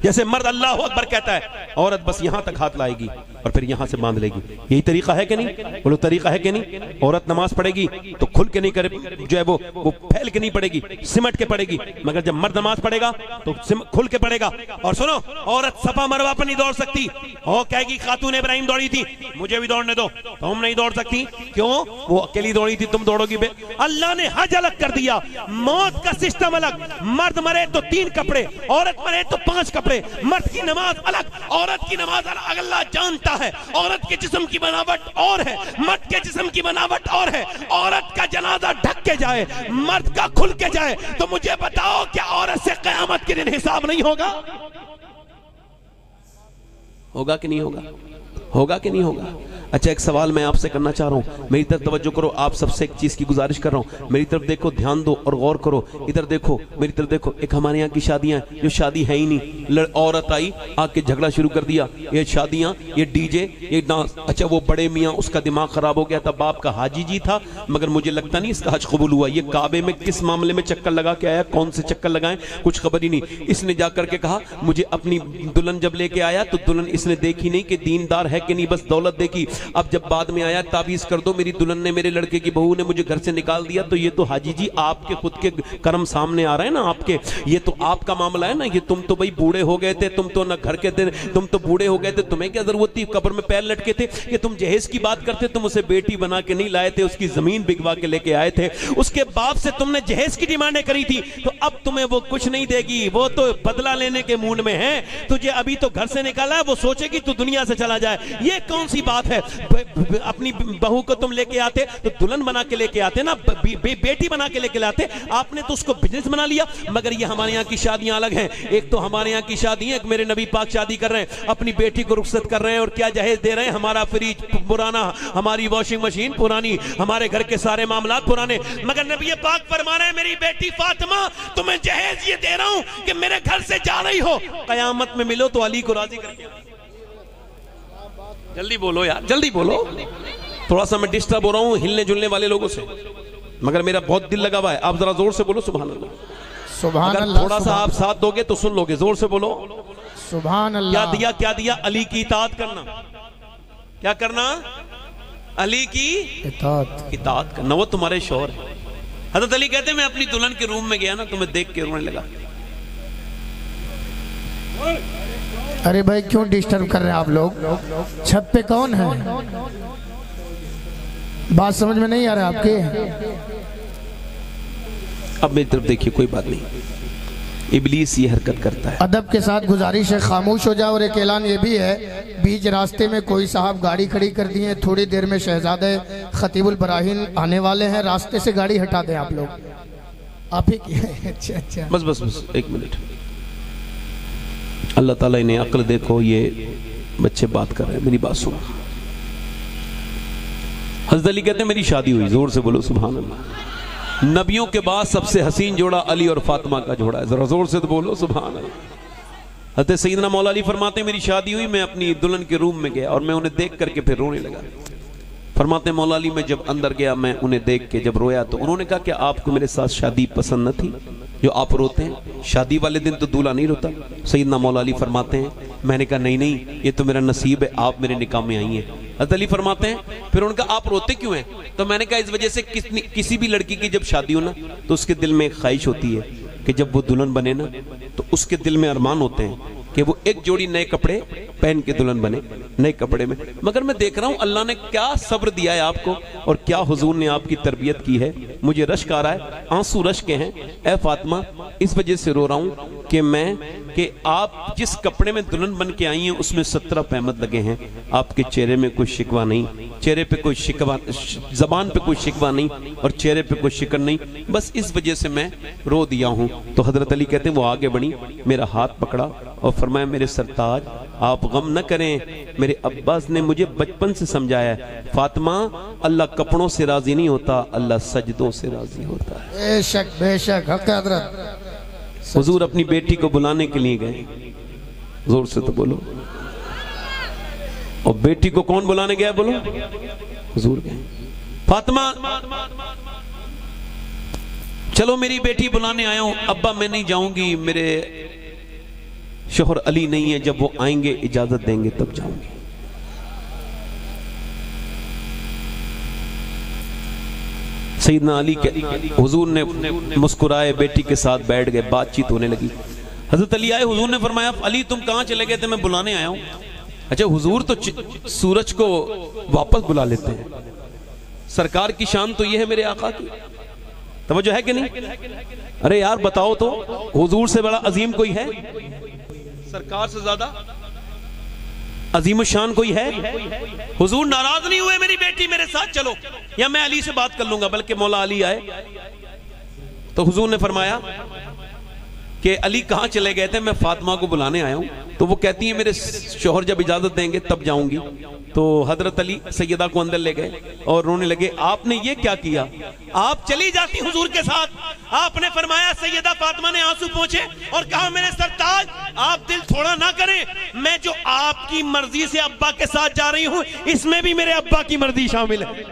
A: جیسے مرد اللہ اکبر کہتا ہے، عورت بس یہاں تک ہاتھ لائے گی اور پھر یہاں سے باندھ لے گی۔ یہی طریقہ ہے کہ نہیں؟ بولو طریقہ ہے کہ نہیں؟ عورت نماز پڑھے گی تو کھل کے نہیں کرے، جو ہے وہ پھیل کے نہیں پڑے گی، سمٹ کے پڑے گی، مگر جب مرد نماز پڑھے گا تو کھل کے پڑے گا۔ اور سنو، عورت صفا مروہ پر نہیں دوڑ سکتی، وہ کہے گی خاتون ابراہیم دوڑی تھی مجھے بھی دوڑنے دو، تم نہیں دوڑ سکتی، کیوں؟ وہ اکیلی دوڑی تھی، تم دوڑو گی بے؟ اللہ نے حج الگ کر دیا، موت کا سسٹم الگ، مرد مرے تو 3 کپڑے، عورت مرے تو 5 کپڑے، مرد کی نماز الگ، عورت کی نماز الگ۔ اللہ جانتا ہے عورت کے جسم کی بناوٹ اور ہے، مرد کے جسم کی بناوٹ اور ہے، عورت کا جنازہ ڈھک کے جائے، مرد کا کھل کے جائے، تو مجھے بتاؤ کیا عورت سے قیامت کے دن حساب نہیں ہوگا؟ ہوگا کہ نہیں ہوگا؟ ہوگا کہ نہیں ہوگا؟ اچھا ایک سوال میں آپ سے کرنا چاہ رہا ہوں، میری طرف توجہ کرو، آپ سب سے ایک چیز کی گزارش کر رہا ہوں، میری طرف دیکھو، دھیان دو اور غور کرو، ادھر دیکھو، میری طرف دیکھو۔ ایک ہمارے یہاں کی شادیاں جو شادی ہے ہی نہیں، عورت آئی آ کے جھگڑا شروع کر دیا، یہ شادیاں، یہ ڈی جے، یہ ڈانس۔ اچھا وہ بڑے میاں اس کا دماغ خراب ہو گیا تھا، باپ کا حاجی جی تھا، مگر مجھے لگتا نہیں اس کا حج قبول ہوا۔ یہ کعبے میں کس معاملے میں چکر لگا کے آیا، کون سے چکر لگائیں کچھ خبر ہی نہیں۔ اس نے جا کر کے کہا مجھے اپنی دلہن جب لے کے آیا تو دلہن اس نے دیکھی نہیں کہ دیندار ہے کہ نہیں، بس دولت دیکھی۔ اب جب بعد میں آیا تعویذ کر دو، میری دلہن نے، میرے لڑکے کی بہو نے مجھے گھر سے نکال دیا، تو یہ تو حاجی جی آپ کے خود کے کرم سامنے آ رہے ہیں نا، آپ کے، یہ تو آپ کا معاملہ ہے نا، یہ تم تو بھائی بوڑھے ہو گئے تھے، تم تو نہ گھر کے تھے، تم تو بوڑھے ہو گئے تھے، تمہیں کیا ضرورت تھی، قبر میں پیر لٹکے تھے کہ تم جہیز کی بات کرتے، تم اسے بیٹی بنا کے نہیں لائے تھے، اس کی زمین بکوا کے لے کے آئے تھے، اس کے باپ سے تم نے جہیز کی ڈیمانڈیں کری تھی، تو اب تمہیں وہ کچھ نہیں دے گی، وہ تو بدلہ لینے کے موڈ میں ہے، تجھے ابھی تو گھر سے نکالا ہے، وہ سوچے گی تو دنیا سے چلا جائے۔ یہ کون سی بات ہے؟ اپنی بہو کو تم لے کے آتے تو دلہن بنا کے لے کے آتے نا، بیٹی بنا کے لے کے لاتے، آپ نے تو اس کو بزنس بنا لیا۔ مگر یہ ہمارے یہاں کی شادیاں الگ ہیں، ایک تو ہمارے یہاں کی شادی ہے، ایک میرے نبی پاک شادی کر رہے ہیں، اپنی بیٹی کو رخصت کر رہے ہیں اور کیا جہیز دے رہے ہیں، ہمارا فریج پرانا، ہماری واشنگ مشین پرانی، ہمارے گھر کے سارے معاملات پرانے، مگر نبی پاک فرما رہے ہیں میری بیٹی فاطمہ تمہیں جہیز یہ دے رہا ہوں کہ میرے گھر سے جا رہی ہو، قیامت میں ملو تو علی کو راضی کر کے۔ جلدی بولو یار، جلدی بولو، تھوڑا سا میں ڈسٹرب ہو رہا ہوں ہلنے جلنے والے لوگوں سے، مگر میرا بہت دل لگا ہوا ہے، آپ ذرا زور سے بولو سبحان اللہ۔
C: سبحان
A: اگر
C: اللہ،
A: تھوڑا سا آپ ساتھ دو گے تو سن لو گے، زور سے بولو
C: سبحان اللہ۔
A: کیا دیا، کیا دیا؟ علی کی اطاعت کرنا۔ کیا کرنا؟ علی کی اطاعت کرنا، وہ تمہارے شوہر ہے۔ حضرت علی کہتے ہیں میں اپنی دلہن کے روم میں گیا نا تو میں دیکھ کے رونے لگا۔
C: ارے بھائی کیوں ڈسٹرب کر رہے ہیں آپ لوگ؟ چھت پہ کون ہے؟ بات سمجھ میں نہیں آ رہا آپ کے؟
A: اب میری طرف دیکھیے، کوئی بات نہیں، ابلیس یہ حرکت کرتا ہے۔
C: ادب کے ساتھ گزارش ہے خاموش ہو جاؤ، اور ایک اعلان یہ بھی ہے، بیچ راستے میں کوئی صاحب گاڑی کھڑی کر دی ہے، تھوڑی دیر میں شہزادہ خطیب البراہین آنے والے ہیں، راستے سے گاڑی ہٹا دیں آپ لوگ۔ آپ ہی کی ہے؟ اچھا اچھا،
A: بس ایک منٹ، اللہ تعالیٰ انہیں عقل دیکھو، یہ بچے بات کر رہے ہیں، میری بات سنو۔ حضرت علی کہتے ہیں میری شادی ہوئی، زور سے بولو سبحان اللہ۔ نبیوں کے بعد سب سے حسین جوڑا علی اور فاطمہ کا جوڑا ہے، ذرا زور سے تو بولو سبحان اللہ۔ حضرت سیدنا مولا علی فرماتے ہیں میری شادی ہوئی، میں اپنی دلہن کے روم میں گیا اور میں انہیں دیکھ کر کے پھر رونے لگا۔ فرماتے ہیں مولا علی میں جب اندر گیا، میں انہیں دیکھ کے جب رویا تو انہوں نے کہا کہ آپ کو میرے ساتھ شادی پسند نہ تھی جو آپ روتے ہیں؟ شادی والے دن تو دولہا نہیں روتا۔ سیدنا مولا علی فرماتے ہیں میں نے کہا نہیں، یہ تو میرا نصیب ہے، آپ میرے نکاح میں آئی ہیں۔ حضرت علی فرماتے ہیں پھر ان کا آپ روتے کیوں ہیں؟ تو میں نے کہا اس وجہ سے کسی بھی لڑکی کی جب شادی ہو نا تو اس کے دل میں ایک خواہش ہوتی ہے کہ جب وہ دلہن بنے نا تو اس کے دل میں ارمان ہوتے ہیں کہ وہ ایک جوڑی نئے کپڑے پہن کے دلہن بنے، نئے کپڑے میں۔ مگر میں دیکھ رہا ہوں اللہ نے کیا صبر دیا ہے آپ کو اور کیا حضور نے آپ کی تربیت کی ہے، مجھے رشک آ رہا ہے، آنسو رشک ہیں۔ اے فاطمہ اس وجہ سے رو رہا ہوں کہ آپ جس کپڑے میں دلہن بن کے آئی ہیں اس میں 17 پہمت لگے ہیں، آپ کے چہرے میں کوئی شکوہ نہیں، چہرے پہ کوئی شکوہ، زبان پہ کوئی شکوہ نہیں اور چہرے پہ کوئی شکر نہیں، بس اس وجہ سے میں رو دیا ہوں۔ تو حضرت علی کہتے ہیں وہ آگے بڑھی، میرا ہاتھ پکڑا اور فرمایا میرے سرتاج آپ غم نہ کریں، میرے عباس نے مجھے بچپن سے سمجھایا ہے فاطمہ اللہ کپڑوں سے راضی نہیں ہوتا، اللہ سجدوں سے راضی ہوتا ہے۔
C: بے شک حق حضرت۔
A: حضور اپنی بیٹی کو بلانے کے لیے گئے، زور سے تو بولو، اور بیٹی کو کون بلانے گیا بولو؟ حضور گئے۔ فاطمہ چلو میری بیٹی بلانے آیا ہوں، ابا میں نہیں جاؤں گی، میرے شوہر علی نہیں ہے، جب وہ آئیں گے اجازت دیں گے تب جاؤں گی۔ سیدنا علی کے حضور نے مسکرائے، بیٹی کے ساتھ بیٹھ گئے، بات چیت ہونے لگی۔ حضرت علی آئے، حضور نے فرمایا علی تم کہاں چلے گئے تھے؟ میں بلانے آیا ہوں۔ اچھا حضور تو سورج کو واپس بلا لیتے ہیں، سرکار کی شان تو یہ ہے میرے آقا کی، توجہ ہے کہ نہیں؟ ارے یار بتاؤ تو حضور سے بڑا عظیم کوئی ہے؟ سرکار سے زیادہ عظیم الشان کوئی ہے؟ حضور ناراض نہیں ہوئے میری بیٹی میرے ساتھ چلو یا میں علی سے بات کر لوں گا، بلکہ مولا علی آئے تو حضور نے فرمایا کہ علی کہاں چلے گئے تھے؟ میں فاطمہ کو بلانے آیا ہوں۔ تو وہ کہتی ہیں میرے شوہر جب اجازت دیں گے تب جاؤں گی. تو حضرت علی سیدہ کو اندر لے گئے اور رونے لگے. آپ نے یہ کیا کیا؟ آپ چلی جاتی حضور کے ساتھ. آپ نے فرمایا سیدہ فاطمہ نے آنسو پوچھے اور کہا میرے سرتاج آپ دل تھوڑا نہ کریں, میں جو آپ کی مرضی سے ابا کے ساتھ جا رہی ہوں اس میں بھی میرے ابا کی مرضی شامل ہے.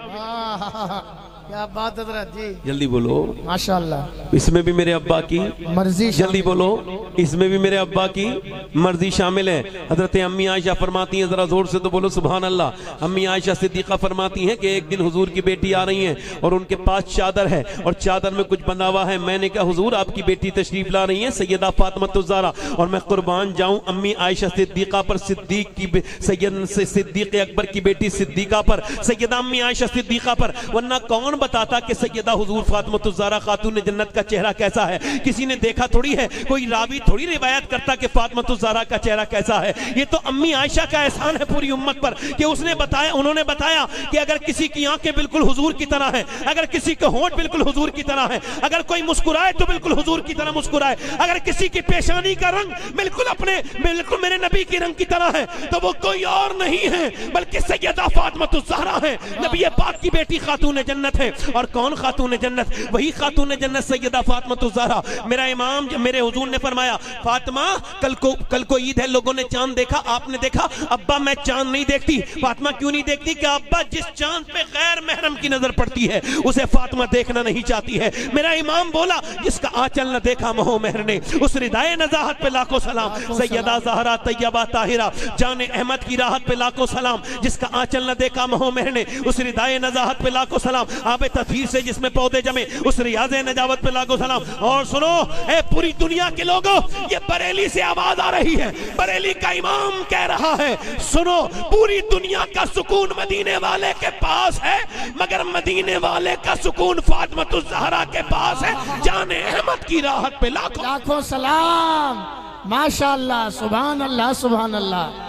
C: کیا بات حضرت جی,
A: جلدی بولو
C: ماشاءاللہ.
A: اس میں بھی میرے ابا کی
C: مرضی,
A: جلدی بولو اس میں بھی میرے ابا کی مرضی شامل ہے. حضرت امی عائشہ فرماتی ہیں, ذرا زور سے تو بولو سبحان اللہ, امی عائشہ صدیقہ فرماتی ہیں کہ ایک دن حضور کی بیٹی آ رہی ہیں اور ان کے پاس چادر ہے اور چادر میں کچھ بنا ہوا ہے. میں نے کہا حضور آپ کی بیٹی تشریف لا رہی ہیں سیدہ فاطمہ الزہرا, اور میں قربان جاؤں امی عائشہ صدیقہ پر, صدیق کی صدیق اکبر کی بیٹی صدیقہ پر, سیدہ امی عائشہ صدیقہ پر, ورنہ کون بتاتا کہ سیدہ حضور فاطمہ الزہرا خاتون جنت کا چہرہ کیسا ہے؟ کسی نے دیکھا تھوڑی ہے, کوئی راوی تھوڑی روایت کرتا کہ فاطمہ الزہرا کا چہرہ کیسا ہے. یہ تو امی عائشہ کا احسان ہے پوری امت پر کہ اس نے بتایا, انہوں نے بتایا کہ اگر کسی کی آنکھیں بالکل حضور کی طرح ہیں, اگر کسی کے ہونٹ بالکل حضور کی طرح ہیں, اگر کوئی مسکرائے تو بالکل حضور کی طرح مسکرائے, اگر کسی کی پیشانی کا رنگ بالکل میرے نبی کی رنگ کی طرح ہے تو وہ کوئی اور نہیں ہے بلکہ سیدہ فاطمہ الزہرا ہے, نبی پاک کی بیٹی خاتون جنت ہے. اور کون خاتون جنت؟ وہی خاتون جنت سیدہ فاطمہ الزہرا. میرا امام میرے حضور نے فرمایا فاطمہ کل کو عید ہے, لوگوں نے چاند دیکھا, آپ نے دیکھا؟ ابا میں چاند نہیں دیکھتی. فاطمہ کیوں نہیں دیکھتی؟ کہ ابا جس چاند پہ غیر محرم کی نظر پڑتی ہے اسے فاطمہ دیکھنا نہیں چاہتی ہے. میرا امام بولا جس کا آنچل نہ دیکھا مہو مہر نے, اس ردائے نزاہت پہ لاکھوں سلام. سیدہ زہرا طیبہ طاہرہ جان احمد کی راحت پہ لاکھوں سلام. جس کا آنچل نہ دیکھا مہو مہر نے, اس ردائے نزاہت پہ لاکھوں سلام. آب تطہیر سے جس میں پودے جمے اس ریاض نجاوت پہ لاکھوں سلام. اور سنو اے پوری دنیا کے لوگوں, یہ بریلی سے آواز آ رہی ہے, بریلی کا امام کہہ رہا ہے سنو پوری دنیا کا سکون مدینے والے کے پاس ہے مگر مدینے والے کا سکون فاطمہ الزہرا کے پاس ہے. جان احمد کی راحت پہ لاکھوں
C: سلام. ماشاءاللہ, سبحان اللہ, سبحان اللہ,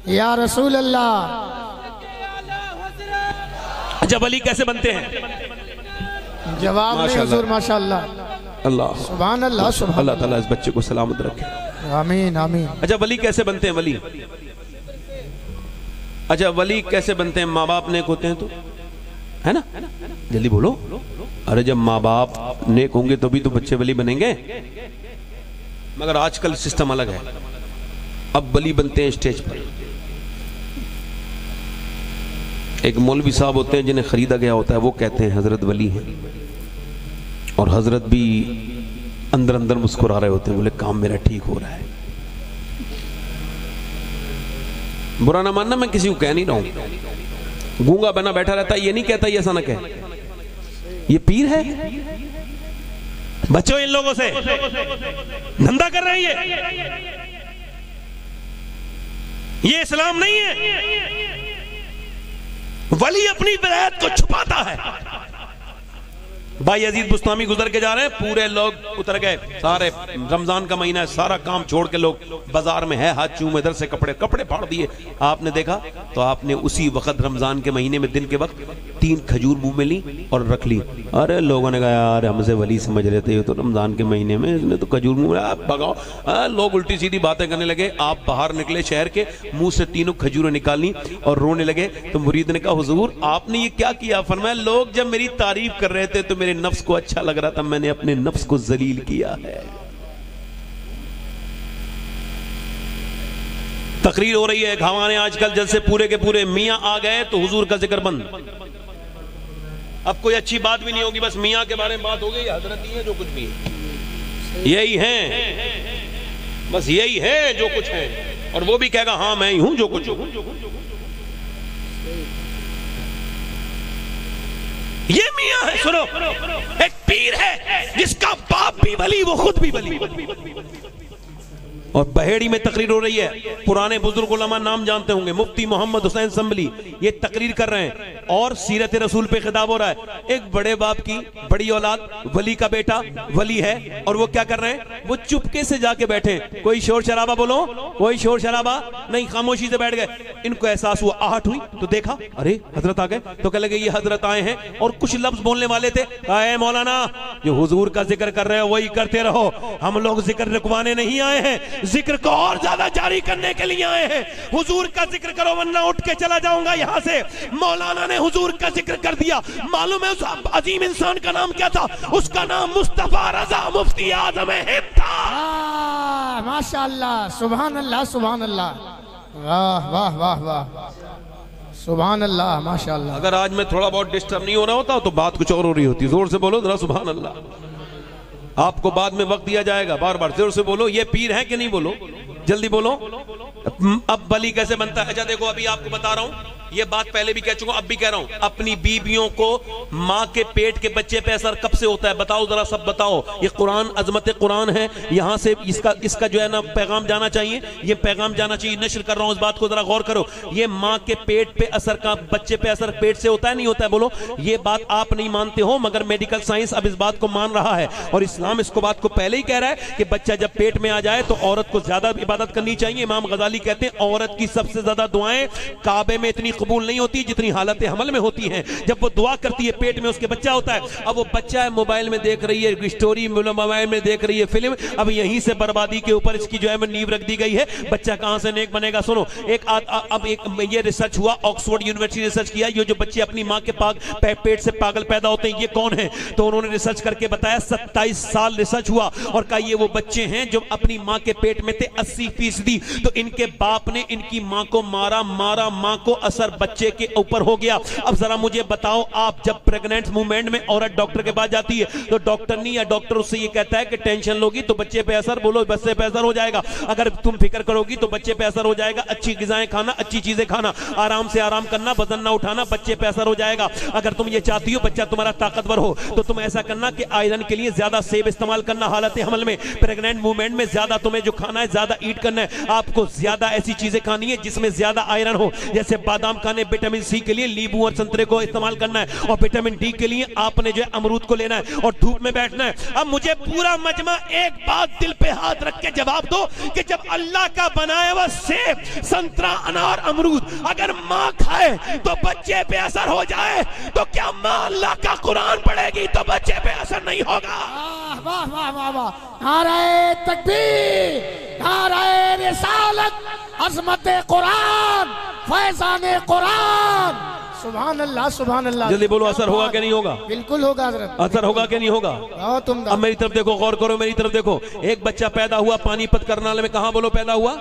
C: یا رسول اللہ.
A: جب علی کیسے بنتے ہیں؟
C: جواب نہیں حضور, ماشاءاللہ,
A: اللہ
C: سبحان اللہ, سبحان
A: اللہ تعالیٰ اس بچے کو سلامت رکھے.
C: آمین آمین.
A: اچھا ولی کیسے بنتے ہیں؟ ولی اچھا ولی کیسے بنتے ہیں؟ ماں باپ نیک ہوتے ہیں تو ہے نا, جلدی بولو. ارے جب ماں باپ نیک ہوں گے تو بھی تو بچے ولی بنیں گے. مگر آج کل سسٹم الگ ہے, اب ولی بنتے ہیں اسٹیج پر. ایک مولوی صاحب ہوتے ہیں جنہیں خریدا گیا ہوتا ہے, وہ کہتے ہیں حضرت ولی ہیں, اور حضرت بھی اندر اندر مسکرا رہے ہوتے ہیں, بولے کام میرا ٹھیک ہو رہا ہے. برا نہ ماننا, میں کسی کو کہہ نہیں رہا ہوں. گونگا بنا بیٹھا رہتا ہے, یہ نہیں کہتا یہ ایسا نہ کہے, یہ پیر ہے. بچوں ان لوگوں سے دھندا کر رہے ہیں, یہ اسلام نہیں ہے. ولی اپنی ولایت کو چھپاتا ہے. بھائی عزیز بستامی گزر کے جا رہے ہیں, پورے لوگ اتر گئے, سارے رمضان کا مہینہ ہے, سارا کام چھوڑ کے لوگ بازار میں ہے, ہاتھ چوم ادھر سے کپڑے پھاڑ دیے. آپ نے دیکھا تو آپ نے اسی وقت رمضان کے مہینے میں دن کے وقت 3 کھجور منہ میں لی اور رکھ لی. ارے لوگوں نے کہا یار ہم سے ولی سمجھ رہے تھے, تو رمضان کے مہینے میں اس نے تو کھجور منہ میں, آپ بھگاؤ. لوگ الٹی سیدھی باتیں کرنے لگے. آپ باہر نکلے شہر کے, منہ سے 3 کھجوریں نکالنی اور رونے لگے. تو مرید نے کہا حضور آپ نے یہ کیا کیا؟ فرمایا لوگ جب میری تعریف کر رہے تھے تو میرے نفس کو اچھا لگ رہا تھا, میں نے اپنے نفس کو ذلیل کیا ہے. تقریر ہو رہی ہے, گھاوانے آج کل جلسے پورے کے پورے, میاں آ گئے تو حضور کا ذکر بند. اب کوئی اچھی بات بھی نہیں ہوگی, بس میاں کے بارے میں بات ہو گئی, حضرت ہی ہے جو کچھ بھی ہے, یہی ہیں, بس یہی ہے جو کچھ ہے, اور وہ بھی کہے گا ہاں میں ہی ہوں جو کچھ ہوں. یہ میاں ہے. سنو, ایک پیر ہے جس کا باپ بھی ولی, وہ خود بھی ولی. اور بہیڑی میں تقریر ہو رہی ہے, پرانے بزرگ علماء نام جانتے ہوں گے, مفتی محمد حسین سنبلی یہ تقریر کر رہے ہیں اور سیرت رسول پہ خطاب ہو رہا ہے. ایک بڑے باپ کی بڑی اولاد, ولی کا بیٹا ولی ہے, اور وہ کیا کر رہے ہیں؟ وہ چپکے سے جا کے بیٹھے. کوئی شور شرابہ بولو, کوئی شور شرابہ نہیں, خاموشی سے بیٹھ گئے. ان کو احساس ہوا, آہٹ ہوئی تو دیکھا ارے حضرت آ گئے, تو کہنے لگے یہ حضرت آئے ہیں, اور کچھ لفظ بولنے والے تھے. اے مولانا جو حضور کا ذکر کر رہے ہو وہی کرتے رہو, ہم لوگ ذکر رکوانے نہیں آئے ہیں, ذکر کو اور زیادہ جاری کرنے کے لیے آئے ہیں. حضور کا ذکر کرو ورنہ اٹھ کے چلا جاؤں گا یہاں سے. مولانا نے حضور کا ذکر کر دیا. معلوم ہے اس عظیم انسان کا نام کیا تھا؟ اس کا نام مصطفیٰ رضا مفتی اعظم ہند تھا.
C: ماشاءاللہ، سبحان اللہ، سبحان اللہ، واہ واہ واہ واہ، سبحان اللہ، ماشاءاللہ.
A: اگر آج میں تھوڑا بہت ڈسٹرب نہیں ہو رہا ہوتا تو بات کچھ اور ہو رہی ہوتی. زور سے بولو ذرا سبحان اللہ. آپ کو بعد میں وقت دیا جائے گا، بار بار زور سے بولو. یہ پیر ہے کہ نہیں؟ بولو جلدی بولو. اب ولی کیسے بنتا ہے؟ اچھا دیکھو، ابھی آپ کو بتا رہا ہوں، یہ بات پہلے بھی کہہ چکا ہوں، اب بھی کہہ رہا ہوں. اپنی بیویوں کو ماں کے پیٹ کے بچے پہ اثر کب سے ہوتا ہے بتاؤ ذرا، سب بتاؤ. یہ قرآن، عظمت قرآن ہے، یہاں سے اس کا جو ہے نا پیغام جانا چاہیے. یہ پیغام جانا چاہیے، نشر کر رہا ہوں اس بات کو، ذرا غور کرو. یہ ماں کے پیٹ پہ اثر کا بچے پہ اثر پیٹ سے ہوتا ہے نہیں ہوتا ہے؟ بولو. یہ بات آپ نہیں مانتے ہو مگر میڈیکل سائنس اب اس بات کو مان رہا ہے، اور اسلام اس کو بات کو پہلے ہی کہہ رہا ہے کہ بچہ جب پیٹ میں آ جائے تو عورت کو زیادہ عبادت کرنی چاہیے. امام غزالی کہتے ہیں عورت کی سب سے زیادہ دعائیں کعبے میں اتنی قبول نہیں ہوتی جتنی حالت حمل میں ہوتی ہیں. جب وہ دعا کرتی ہے پیٹ میں اس کے بچہ ہوتا ہے. اب وہ بچہ ہے موبائل میں دیکھ رہی ہے سٹوری، موبائل میں دیکھ رہی ہے فلم. اب یہیں سے بربادی کے اوپر اس کی جو ہے نیو رکھ دی گئی ہے. بچہ کہاں سے نیک بنے گا؟ سنو، اب یہ ریسرچ ہوا، آکسفورڈ یونیورسٹی ریسرچ کیا، یہ جو بچے اپنی ماں کے پیٹ سے پاگل پیدا ہوتے ہیں یہ کون ہیں؟ تو انہوں نے ریسرچ کر کے بتایا 27 سال ریسرچ ہوا اور کہا یہ وہ بچے ہیں جو اپنی ماں کے پیٹ میں تھے. 80% تو ان کے باپ نے ان کی ماں کو مارا، ماں کو اثر بچے کے اوپر ہو گیا. اب ذرا مجھے بتاؤ، آپ جب پریگننٹ مومنٹ میں عورت ڈاکٹر کے پاس جاتی ہے تو ڈاکٹر نہیں، یا ڈاکٹر اس سے یہ کہتا ہے کہ ٹینشن لوگی تو بچے پہ اثر، بولو بچے پہ اثر ہو جائے گا. اگر تم فکر کرو گی تو بچے پہ اثر ہو جائے گا. اچھی غذائیں کھانا، اچھی چیزیں کھانا، آرام سے آرام کرنا، وزن نہ اٹھانا، بچے پہ اثر ہو جائے گا. اگر تم یہ چاہتی ہو بچہ تمہارا طاقتور ہو تو تم ایسا کرنا کہ آئرن کے لیے زیادہ سیب استعمال کرنا حالت حمل میں. پریگننٹ مومنٹ میں زیادہ تمہیں جو کھانا ہے زیادہ ایٹ کرنا ہے. آپ کو زیادہ ایسی چیزیں کھانی ہے جس میں زیادہ آئرن ہو، جیسے بادام کھانے. وٹامن سی کے لیے لیمبو اور سنترے کو استعمال کرنا ہے، اور وٹامن ڈی کے لیے آپ نے جو ہے امرود کو لینا ہے اور دھوپ میں بیٹھنا ہے. اب مجھے پورا مجمع ایک بات دل پہ ہاتھ رکھ کے جواب دو کہ جب اللہ کا بنایا ہوا سیب، سنترا، انار، امرود اگر ماں کھائے تو بچے پہ اثر ہو جائے تو کیا ماں اللہ کا قرآن پڑھے گی تو بچے پہ اثر نہیں ہوگا؟
C: واہ واہ واہ واہ، نعرہ تکبیر، نعرہ رسالت، عظمت قرآن، فیضان قرآن. سبحان اللہ، سبحان اللہ.
A: جلدی بولو، اثر ہوگا کہ نہیں ہوگا؟
C: بالکل ہوگا حضرت.
A: اثر ہوگا کہ نہیں ہوگا؟ اب میری طرف دیکھو، غور کرو میری طرف دیکھو. ایک بچہ پیدا ہوا پانی پت کرنال میں. کہاں بولو پیدا ہوا؟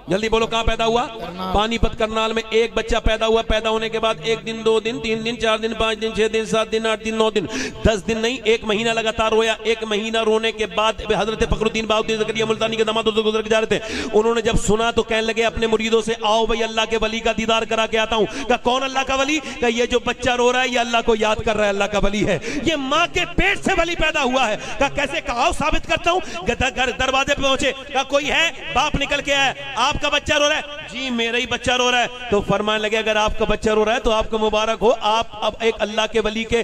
A: جلدی بولو، کہاں پیدا ہوا؟ پانی پت کرنال میں. ایک بچہ پیدا ہوا، پیدا ہونے کے بعد 1 دن 2 دن 3 دن 4 دن 5 دن 6 دن 7 دن 8 دن 9 دن 10 دن نہیں، 1 مہینہ لگاتار رویا. 1 مہینہ رونے کے بعد حضرت فخر الدین بہاؤالدین زکریا ملتانی کے داماد سے گزر کے جا رہے تھے. انہوں نے جب سنا تو کہنے لگے اپنے مریدوں سے، آؤ بھائی اللہ کے ولی کا دیدار کرا کے آتا ہوں. کہا کون اللہ کا ولی؟ کہا یہ جو بچہ رو رہا ہے یہ اللہ کو یاد کر رہا ہے، اللہ کا ولی ہے. یہ ماں کے پیٹ سے ولی پیدا ہوا ہے. کہا کیسے؟ کہا ثابت کرتا ہوں. گھر دروازے پہ پہنچے، کہا کوئی ہے؟ باپ نکل کے آیا. آپ کا بچہ رو رہا ہے؟ جی میرا ہی بچہ رو رہا ہے. تو فرمانے لگے اگر آپ کا بچہ رو رہا ہے تو آپ کو مبارک ہو، آپ اب ایک اللہ کے ولی کے،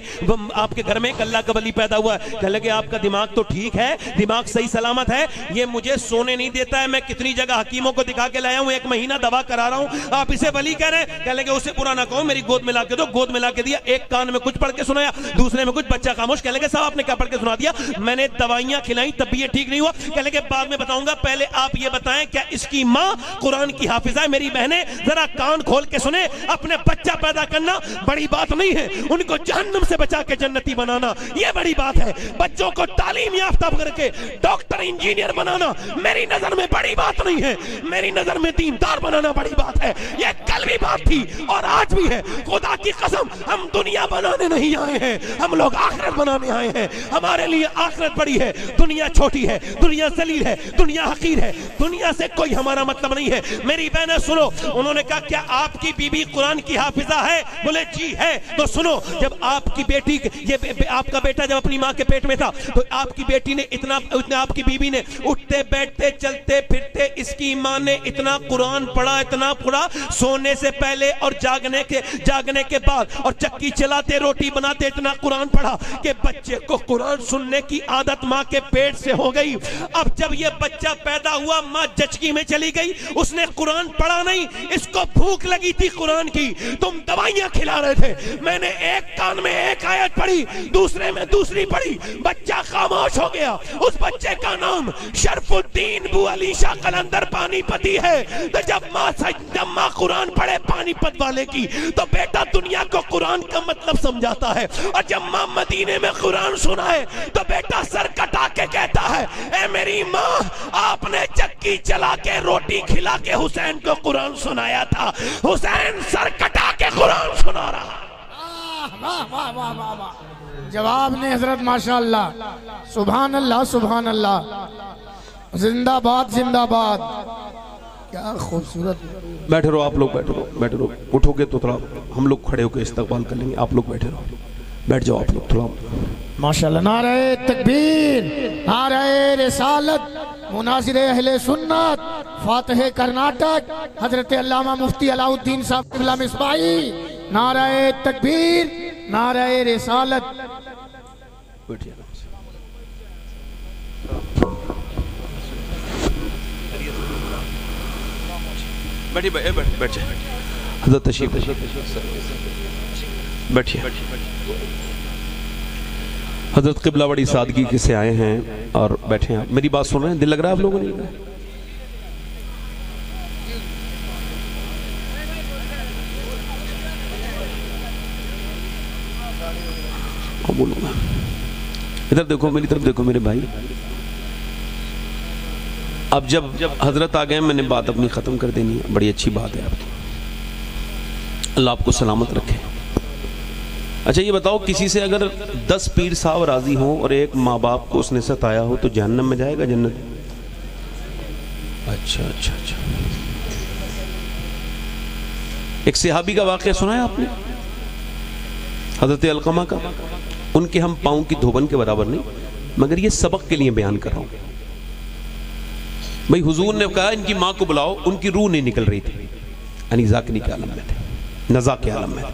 A: آپ کے گھر میں ایک اللہ کا ولی پیدا ہوا ہے. کہنے لگے آپ کا دماغ تو ٹھیک ہے، دماغ صحیح سلامت ہے، یہ مجھے سونے نہیں دیتا ہے. میں کتنی جگہ حکیموں کو دکھا کے لایا ہوں، 1 مہینہ دوا کرا رہا ہوں، آپ اسے ولی کہہ رہے ہیں. کہنے لگے اسے برا نہ کہو، میری گود میں لا کے دو. گود میں لا کے دیا. ایک کان میں کچھ پڑھ کے سنایا، دوسرے میں کچھ. بچہ خاموش. کہنے لگے صاحب آپ نے کیا پڑھ کے سنا دیا؟ میں نے دوائیاں کھلائیں تب بھی یہ ٹھیک نہیں ہوا. کہنے لگے بعد میں بتاؤں گا، پہلے آپ یہ بتائیں کیا اس کی ماں قرآن کی حافظہ ہے؟ میری بہنیں ذرا کان کھول کے سنیں، اپنے بچہ پیدا کرنا بڑی بات نہیں ہے، ان کو جہنم سے بچا کے جنتی بنانا یہ بڑی بات ہے. بچوں کو تعلیم یافتہ کر کے ڈاکٹر انجینئر بنانا میری نظر میں بڑی بات نہیں ہے. میری نظر میں دیندار بنانا بڑی بات ہے. یہ کل بھی بات تھی اور آج بھی ہے. خدا کی قسم ہم دنیا بنانے نہیں آئے ہیں، ہم لوگ آخرت بنانے آئے ہیں. ہمارے لیے آخرت بڑی ہے، دنیا چھوٹی ہے، دنیا ذلیل ہے، دنیا حقیر ہے. دنیا سے کوئی ہمارا مطلب نہیں ہے. میری بہنیں سنو، انہوں نے کہا کیا آپ کی بی بی قرآن کی حافظہ ہے؟ بولے جی ہے. تو سنو، جب آپ کی بیٹی، یہ آپ کا بیٹا جب اپنی ماں کے پیٹ میں تھا تو آپ کی بیٹی نے اتنا آپ کی بی بی نے اٹھتے بیٹھتے چلتے پھرتے جس کی ماں نے اتنا قرآن پڑھا، اتنا پڑھا، سونے سے پہلے اور جاگنے کے بعد اور چکی چلاتے روٹی بناتے اتنا قرآن پڑھا کہ بچے کو قرآن سننے کی عادت ماں کے پیٹ سے ہو گئی۔ اب جب یہ بچہ پیدا ہوا ماں جچکی میں چلی گئی، اس نے قرآن پڑھا نہیں، اس کو بھوک لگی تھی قرآن کی، تم دوائیاں کھلا رہے تھے، میں نے ایک کان میں ایک آیت پڑھی، دوسرے میں دوسری پڑھی، بچہ خاموش ہو گیا۔ اس بچے کا نام شرف الدین بو علی شاہ قلندر پانی پتی ہے۔ تو جب ماں قرآن پڑھے پانی پت والے کی تو بیٹا دنیا کو قرآن کا مطلب سمجھاتا ہے، اور جب ماں مدینے میں قرآن سنائے تو بیٹا سر کٹا کے کہتا ہے اے میری ماں، آپ نے چکی چلا کے روٹی کھلا کے حسین کو قرآن سنایا تھا، حسین سر کٹا کے قرآن سنا رہا۔
C: جواب نے حضرت ماشاءاللہ، سبحان اللہ سبحان اللہ، زندہ باد زندہ باد، کیا خوبصورت۔
A: بیٹھے رہو آپ لوگ، بیٹھے رہو، اٹھو گے تو تھوڑا ہم لوگ کھڑے ہو کے استقبال کر لیں گے، آپ لوگ بیٹھے رہو، بیٹھ جاؤ آپ لوگ تھوڑا۔
C: ماشاءاللہ، نعرہ تکبیر، نعرہ رسالت، مناظر اہل سنت، فاتح کرناٹک حضرت علامہ مفتی علاء الدین صاحب قبلہ مصباحی، نعرہ تکبیر، نعرہ رسالت۔
A: بیٹھیے بیٹھے حضرت تشریف بیٹھیے۔ حضرت قبلہ بڑی سادگی سے آئے ہیں اور بیٹھے ہیں، میری بات سن رہے ہیں؟ دل لگ رہا ہے آپ لوگوں نے؟ بولوں گا، ادھر دیکھو، میری طرف دیکھو میرے بھائی۔ اب جب حضرت آ گئے میں نے بات اپنی ختم کر دینی ہے، بڑی اچھی بات ہے آپ کی، اللہ آپ کو سلامت رکھے۔ اچھا یہ بتاؤ، کسی سے اگر 10 پیر صاحب راضی ہوں اور ایک ماں باپ کو اس نے ستایا ہو تو جہنم میں جائے گا جنت؟ اچھا اچھا اچھا۔ ایک صحابی کا واقعہ سنا ہے آپ نے، حضرت علقمہ کا؟ ان کے ہم پاؤں کی دھوبن کے برابر نہیں، مگر یہ سبق کے لیے بیان کر رہا ہوں۔ بھئی حضور نے کہا ان کی ماں کو بلاؤ، ان کی روح نہیں نکل رہی تھی، یعنی ذاکری کے عالم میں تھے، نزا کے عالم میں تھے۔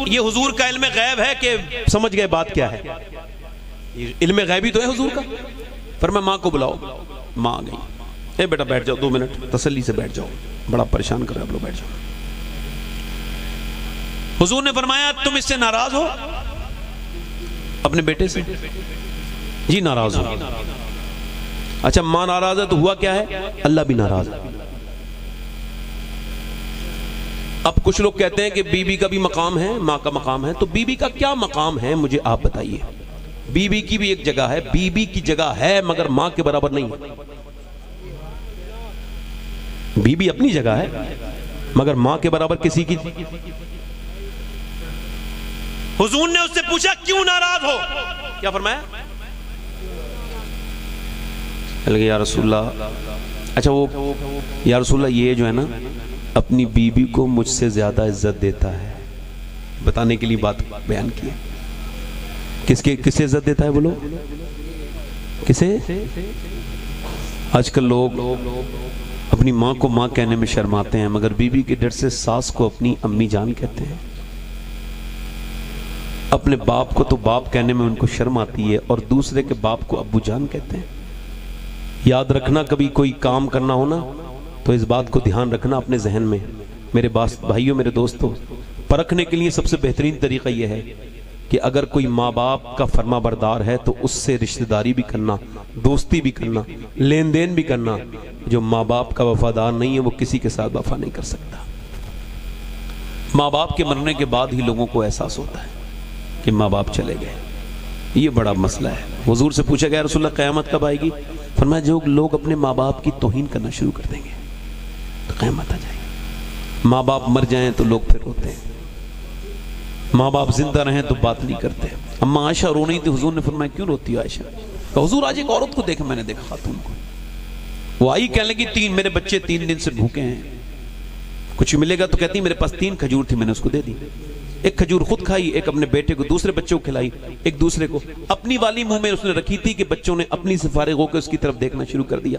A: یہ حضور کا علم غیب ہے کہ سمجھ گئے بات کیا ہے؟ علم غیبی تو ہے حضور کا۔ فرمایا ماں کو بلاؤ، ماں آ گئی، اے بیٹا بیٹھ جاؤ، 2 منٹ تسلی سے بیٹھ جاؤ، بڑا پریشان کر رہے آپ لوگ، بیٹھ جاؤ۔ حضور نے فرمایا تم اس سے ناراض ہو، اپنے بیٹے سے؟ جی ناراض ہو۔ اچھا ماں ناراض ہے تو ہوا کیا ہے؟ اللہ بھی ناراض ہے۔ اب کچھ لوگ کہتے ہیں کہ بی بی کا بھی مقام ہے، ماں کا مقام ہے، تو بی بی کا کیا مقام ہے مجھے آپ بتائیے۔ بی بی کی بھی ایک جگہ ہے، بی بی کی جگہ ہے مگر ماں کے برابر نہیں ہے۔ بی بی اپنی جگہ ہے مگر ماں کے برابر کسی کی۔ حضور نے اس سے پوچھا کیوں ناراض ہو؟ کیا فرمایا؟ یا رسول اللہ، اچھا وہ یا رسول اللہ یہ جو ہے نا اپنی بیوی کو مجھ سے زیادہ عزت دیتا ہے، بتانے کے لیے بات بیان کی ہے۔ کسے عزت دیتا ہے بولو؟ کسے؟ آج کل لوگ اپنی ماں کو ماں کہنے میں شرماتے ہیں مگر بیوی کے ڈر سے ساس کو اپنی امی جان کہتے ہیں، اپنے باپ کو تو باپ کہنے میں ان کو شرم آتی ہے اور دوسرے کے باپ کو ابو جان کہتے ہیں۔ یاد رکھنا کبھی کوئی کام کرنا ہونا تو اس بات کو دھیان رکھنا اپنے ذہن میں، میرے بھائیوں میرے دوستوں، پرکھنے کے لیے سب سے بہترین طریقہ یہ ہے کہ اگر کوئی ماں باپ کا فرما بردار ہے تو اس سے رشتہ داری بھی کرنا، دوستی بھی کرنا، لین دین بھی کرنا۔ جو ماں باپ کا وفادار نہیں ہے وہ کسی کے ساتھ وفا نہیں کر سکتا۔ ماں باپ کے مرنے کے بعد ہی لوگوں کو احساس ہوتا ہے کہ ماں باپ چلے گئے، یہ بڑا مسئلہ ہے۔ حضور سے پوچھا گیا رسول اللہ قیامت کب آئے گی؟ فرمایا جو لوگ اپنے ماں باپ کی توہین کرنا شروع کر دیں گے تو قیامت آ جائے گی۔ ماں باپ مر جائیں تو لوگ پھر روتے ہیں، ماں باپ زندہ رہیں تو بات نہیں کرتے۔ اما عائشہ رو رہی تھی، حضور نے فرمایا کیوں روتی ہو عائشہ؟ حضور آج ایک عورت کو دیکھا، میں نے دیکھا خاتون کو، وہ آئی کہنے لگی میرے بچے 3 دن سے بھوکے ہیں، کچھ ملے گا؟ تو کہتی میرے پاس 3 کھجور تھی، میں نے اس کو دے دی، ایک کھجور خود کھائی، ایک اپنے بیٹے کو، دوسرے بچوں کو کھلائی، ایک دوسرے کو، اپنی والی منہ میں اس نے رکھی تھی کہ بچوں نے اپنی سے فارغ ہو کے اس کی طرف دیکھنا شروع کر دیا۔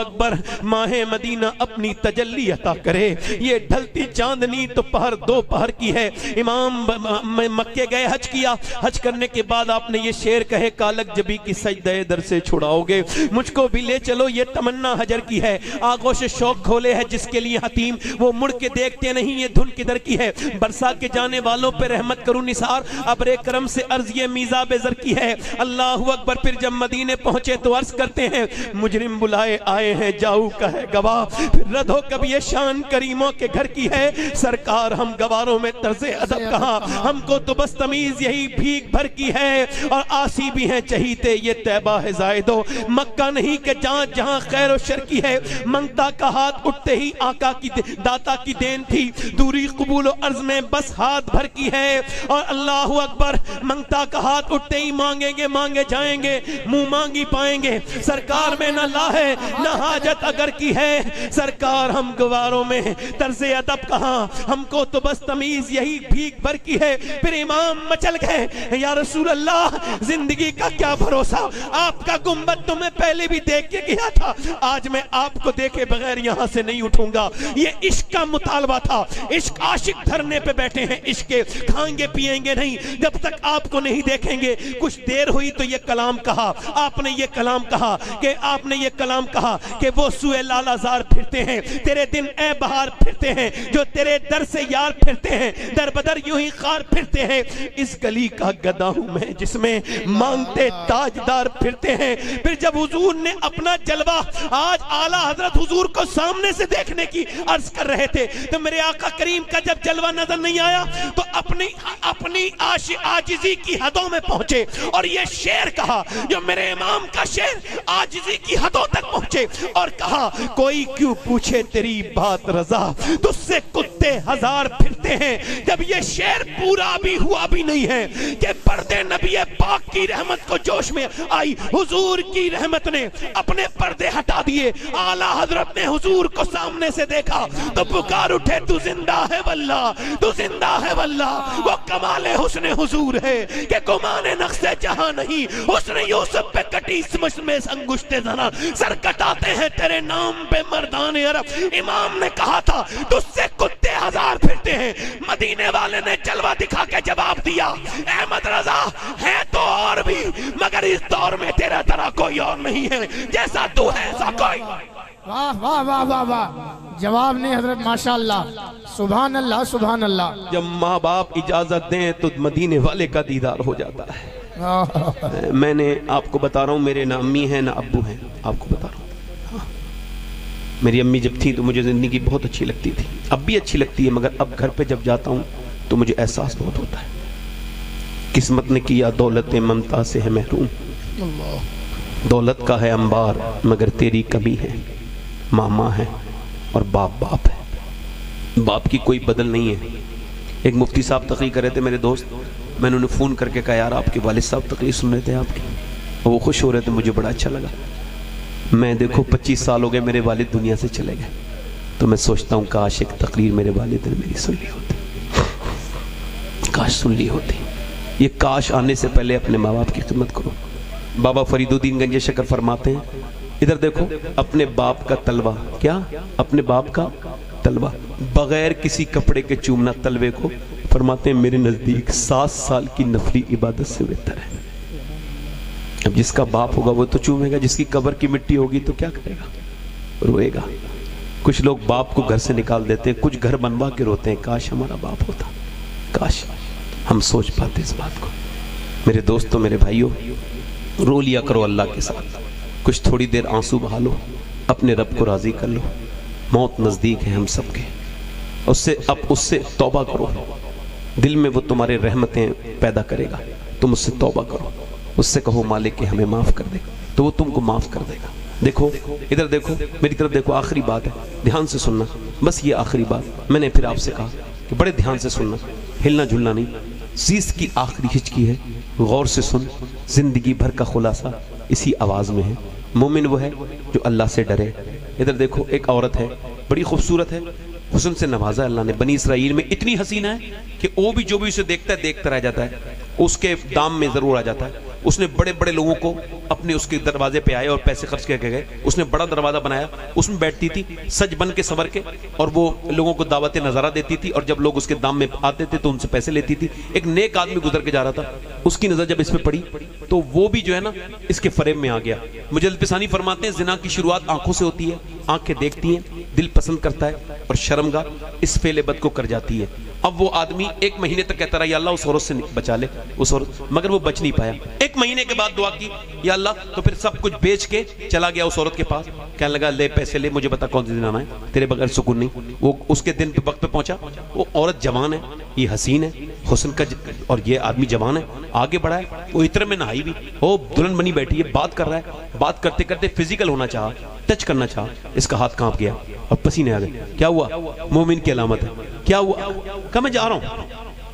A: اکبر. ماہ مدینہ اپنی تجلی عطا کرے. یہ ڈھلتی چاندنی تو پہر دو پہر کی ہے. امام مکے گئے, حج کیا. حج کرنے کے بعد آپ نے یہ شعر کہے, کالک جبی کی سجدہ در سے چھڑاؤ گے, مجھ کو بھی لے چلو. یہ تمنا حجر کی ہے. آغوش شوق کھولے ہے جس کے لیے حتیم, وہ مڑ کے دیکھتے نہیں یہ دھن کدھر کی ہے. برسا کے جانے والوں پہ رحمت کروں نثار, ابر کرم سے عرض یہ میزاب زر کی ہے. اللہ اکبر. پھر جب مدینے پہنچے تو عرض کرتے ہیں, مجرم بلائے آئے ہیں جاؤ کا ہے گواہ. پھر رد ہو کب یہ شان کریموں کے گھر کی ہے. سرکار ہم گواروں میں طرز ادب کہاں, ہم کو تو بس تمیز یہی بھیک بھر کی ہے. اور آسی بھی ہیں چہیتے یہ طیبہ ہے زائدو, مکہ نہیں کہ جہاں جہاں خیر و شر کی ہے. منگتا کا ہاتھ اٹھتے ہی آقا کی داتا کی دین تھی, دوری قبول و عرض میں بس ہاتھ بھر کی ہے. اور اللہ اکبر. منگتا کا ہاتھ اٹھتے ہی مانگیں گے مانگے جائیں گے, منہ مانگی پائیں گے. سرکار میں نہ لا ہے نہ حاجت اگر کی ہے. سرکار ہم گواروں میں طرز ادب کہاں, ہم کو تو بس تمیز یہی بھیک بھر کی ہے. پھر امام مچل گئے, یا رسول اللہ زندگی کا کیا بھروسہ, آپ کا گنبد تو میں پہلے بھی دیکھ کے گیا تھا, آج میں آپ کو دیکھے بغیر یہاں سے نہیں اٹھوں گا. یہ عشق کا مطالبہ تھا. عشق عاشق دھرنے پہ بیٹھے ہیں, عشق کے کھائیں گے پیئیں گے نہیں جب تک آپ کو نہیں دیکھیں گے. کچھ دیر ہوئی تو یہ کلام کہا, آپ نے یہ کلام کہا کہ وہ سوئے لالا زار پھرتے ہیں, تیرے دن اے بہار پھرتے ہیں, جو تیرے در سے یار پھرتے ہیں, در بدر یوں ہی خار پھرتے ہیں. اس گلی کا گدا ہوں میں جس میں مانگتے تاجدار پھرتے ہیں. پھر جب حضور نے اپنا جلوہ آج اعلیٰ حضرت حضور کو سامنے سے دیکھنے کی عرض کر رہے تھے, تو میرے آقا کریم کا جب جلوہ نظر نہیں آیا تو اپنی عاجزی کی حدوں میں پہنچے اور یہ شعر کہا جو میرے امام کا شعر عاجزی کی حدوں تک پہنچے, اور کہا کوئی کیوں پوچھے تیری بات رضا, تجھ سے کتے ہزار پھرتے ہیں. جب یہ شعر پورا بھی ہوا بھی نہیں ہے کہ پردے نبی پاک کی رحمت کو جوش میں آئی, حضور کی رحمت نے اپنے پردے ہٹا دیے. اعلیٰ حضرت نے حضور کو سامنے سے دیکھا تو پکار اٹھے, تو زندہ ہے واللہ, تو زندہ ہے واللہ. وہ کمال حسن حضور ہے کہ گمان نقص جہاں نہیں, حسن یوسف پہ کٹی سمجھ میں انگشت زنا, سر کٹاتے ہیں تیرے نام پہ مردان عرب. امام نے کہا تھا تجھ سے کتے ہزار پھرتے ہیں. مدینے والے نے جلوہ دکھا کے جواب دیا, احمد رضا ہے تو اور بھی, مگر اس دور میں تیرا طرح کوئی اور نہیں ہے, جیسا تو ہے ایسا کوئی.
C: واہ واہ واہ واہ واہ, جواب نہیں حضرت, ماشاءاللہ, سبحان اللہ سبحان اللہ.
A: جب ماں باپ اجازت دیں تو مدینے والے کا دیدار ہو جاتا ہے. میں نے آپ کو بتا رہا ہوں, میرے نہ امی ہیں نہ ابو ہیں, آپ کو بتا رہا ہوں. میری امی جب تھی تو مجھے زندگی بہت اچھی لگتی تھی, اب بھی اچھی لگتی ہے, مگر اب گھر پہ جب جاتا ہوں تو مجھے احساس بہت ہوتا ہے. قسمت نے کیا دولت ممتا سے ہے محروم, دولت کا ہے انبار مگر تیری کمی ہے. ماما ہے اور باپ باپ ہے, باپ کی کوئی بدل نہیں ہے. ایک مفتی صاحب تقریر کر رہے تھے, میرے دوست, میں نے انہیں فون کر کے کہا, یار آپ کے والد صاحب تقریر سن رہے تھے آپ کی, اور وہ خوش ہو رہے تھے, مجھے بڑا اچھا لگا. میں دیکھو 25 سال ہو گئے میرے والد دنیا سے چلے گئے, تو میں سوچتا ہوں کاش ایک تقریر میرے والد نے میری سن لی ہوتی, کاش سن لی ہوتی. یہ کاش آنے سے پہلے اپنے ماں باپ کی خدمت کرو. بابا فرید الدین گنج شکر فرماتے ہیں, ادھر دیکھو, اپنے باپ کا تلوہ, کیا اپنے باپ کا تلوہ, بغیر کسی کپڑے کے چومنا تلوے کو, فرماتے ہیں میرے نزدیک 7 سال کی نفلی عبادت سے بہتر ہے. اب جس کا باپ ہوگا وہ تو چومے گا, جس کی قبر کی مٹی ہوگی تو کیا کرے گا, روئے گا. کچھ لوگ باپ کو گھر سے نکال دیتے ہیں, کچھ گھر بنوا کے روتے ہیں, کاش ہمارا باپ ہوتا, کاش ہم سوچ پاتے اس بات کو. میرے دوستوں, میرے بھائیوں, رو لیا کرو اللہ کے ساتھ, کچھ تھوڑی دیر آنسو بہا لو, اپنے رب کو راضی کر لو. موت نزدیک ہے ہم سب کے, اس سے توبہ کرو. دل میں وہ تمہارے رحمتیں پیدا کرے گا, تم اس سے توبہ کرو, اس سے کہو مالک کہ ہمیں معاف کر دے, تو وہ تم کو معاف کر دے گا. دیکھو ادھر دیکھو, میری طرف دیکھو, آخری بات ہے, دھیان سے سننا, بس یہ آخری بات. میں نے پھر آپ سے کہا کہ بڑے دھیان سے سننا, ہلنا جھلنا نہیں. چیز کی آخری ہچکی ہے, غور سے سن, زندگی بھر کا خلاصہ اسی آواز میں ہے. مومن وہ ہے جو اللہ سے ڈرے. ادھر دیکھو, ایک عورت ہے, بڑی خوبصورت ہے, حسن سے نوازا اللہ نے. بنی اسرائیل میں اتنی حسینہ ہے کہ وہ بھی جو بھی اسے دیکھتا ہے دیکھتا رہ جاتا ہے, اس کے دام میں ضرور آ جاتا ہے. اس نے بڑے بڑے لوگوں کو اپنے اس کے دروازے پہ آئے اور پیسے خرچ کر کے گئے. اس نے بڑا دروازہ بنایا, اس میں بیٹھتی تھی سج بن کے سنور کے, اور وہ لوگوں کو دعوت نظارہ دیتی تھی, اور جب لوگ اس کے دام میں آتے تھے تو ان سے پیسے لیتی تھی. ایک نیک آدمی گزر کے جا رہا تھا, اس کی نظر جب اس پہ پڑی تو وہ بھی جو ہے نا اس کے فریب میں آ گیا. مجلد پسانی فرماتے ہیں زنا کی شروعات آنکھوں سے ہوتی ہے, آنکھیں دیکھتی ہیں, دل پسند کرتا ہے اور شرمگاہ اس فعل بد کو کر جاتی ہے. اب وہ آدمی 1 مہینے تک کہتا رہا یا اللہ اس عورت سے بچا لے, اس عورت, مگر وہ بچ نہیں پایا. 1 مہینے کے بعد دعا کی یا اللہ, تو پھر سب کچھ بیچ کے چلا گیا اس عورت کے پاس. کہنے لگا لے پیسے لے, مجھے بتا کون سی دن آنا ہے, تیرے بغیر سکون نہیں. وہ اس کے دن پہ وقت پہ پہنچا. وہ عورت جوان ہے, یہ حسین ہے, حسن کا, اور یہ آدمی جوان ہے, آگے بڑھا ہے. وہ عطر میں نہائی بھی, وہ دلہن بنی بیٹھی ہے, بات کر رہا ہے. بات کرتے کرتے فزیکل ہونا چاہا, ٹچ کرنا چاہا, اس کا ہاتھ کانپ گیا اور پسینے آ گئے. کیا ہوا؟ مومن کی علامت ہے. کیا ہوا؟ کہ میں جا رہا ہوں,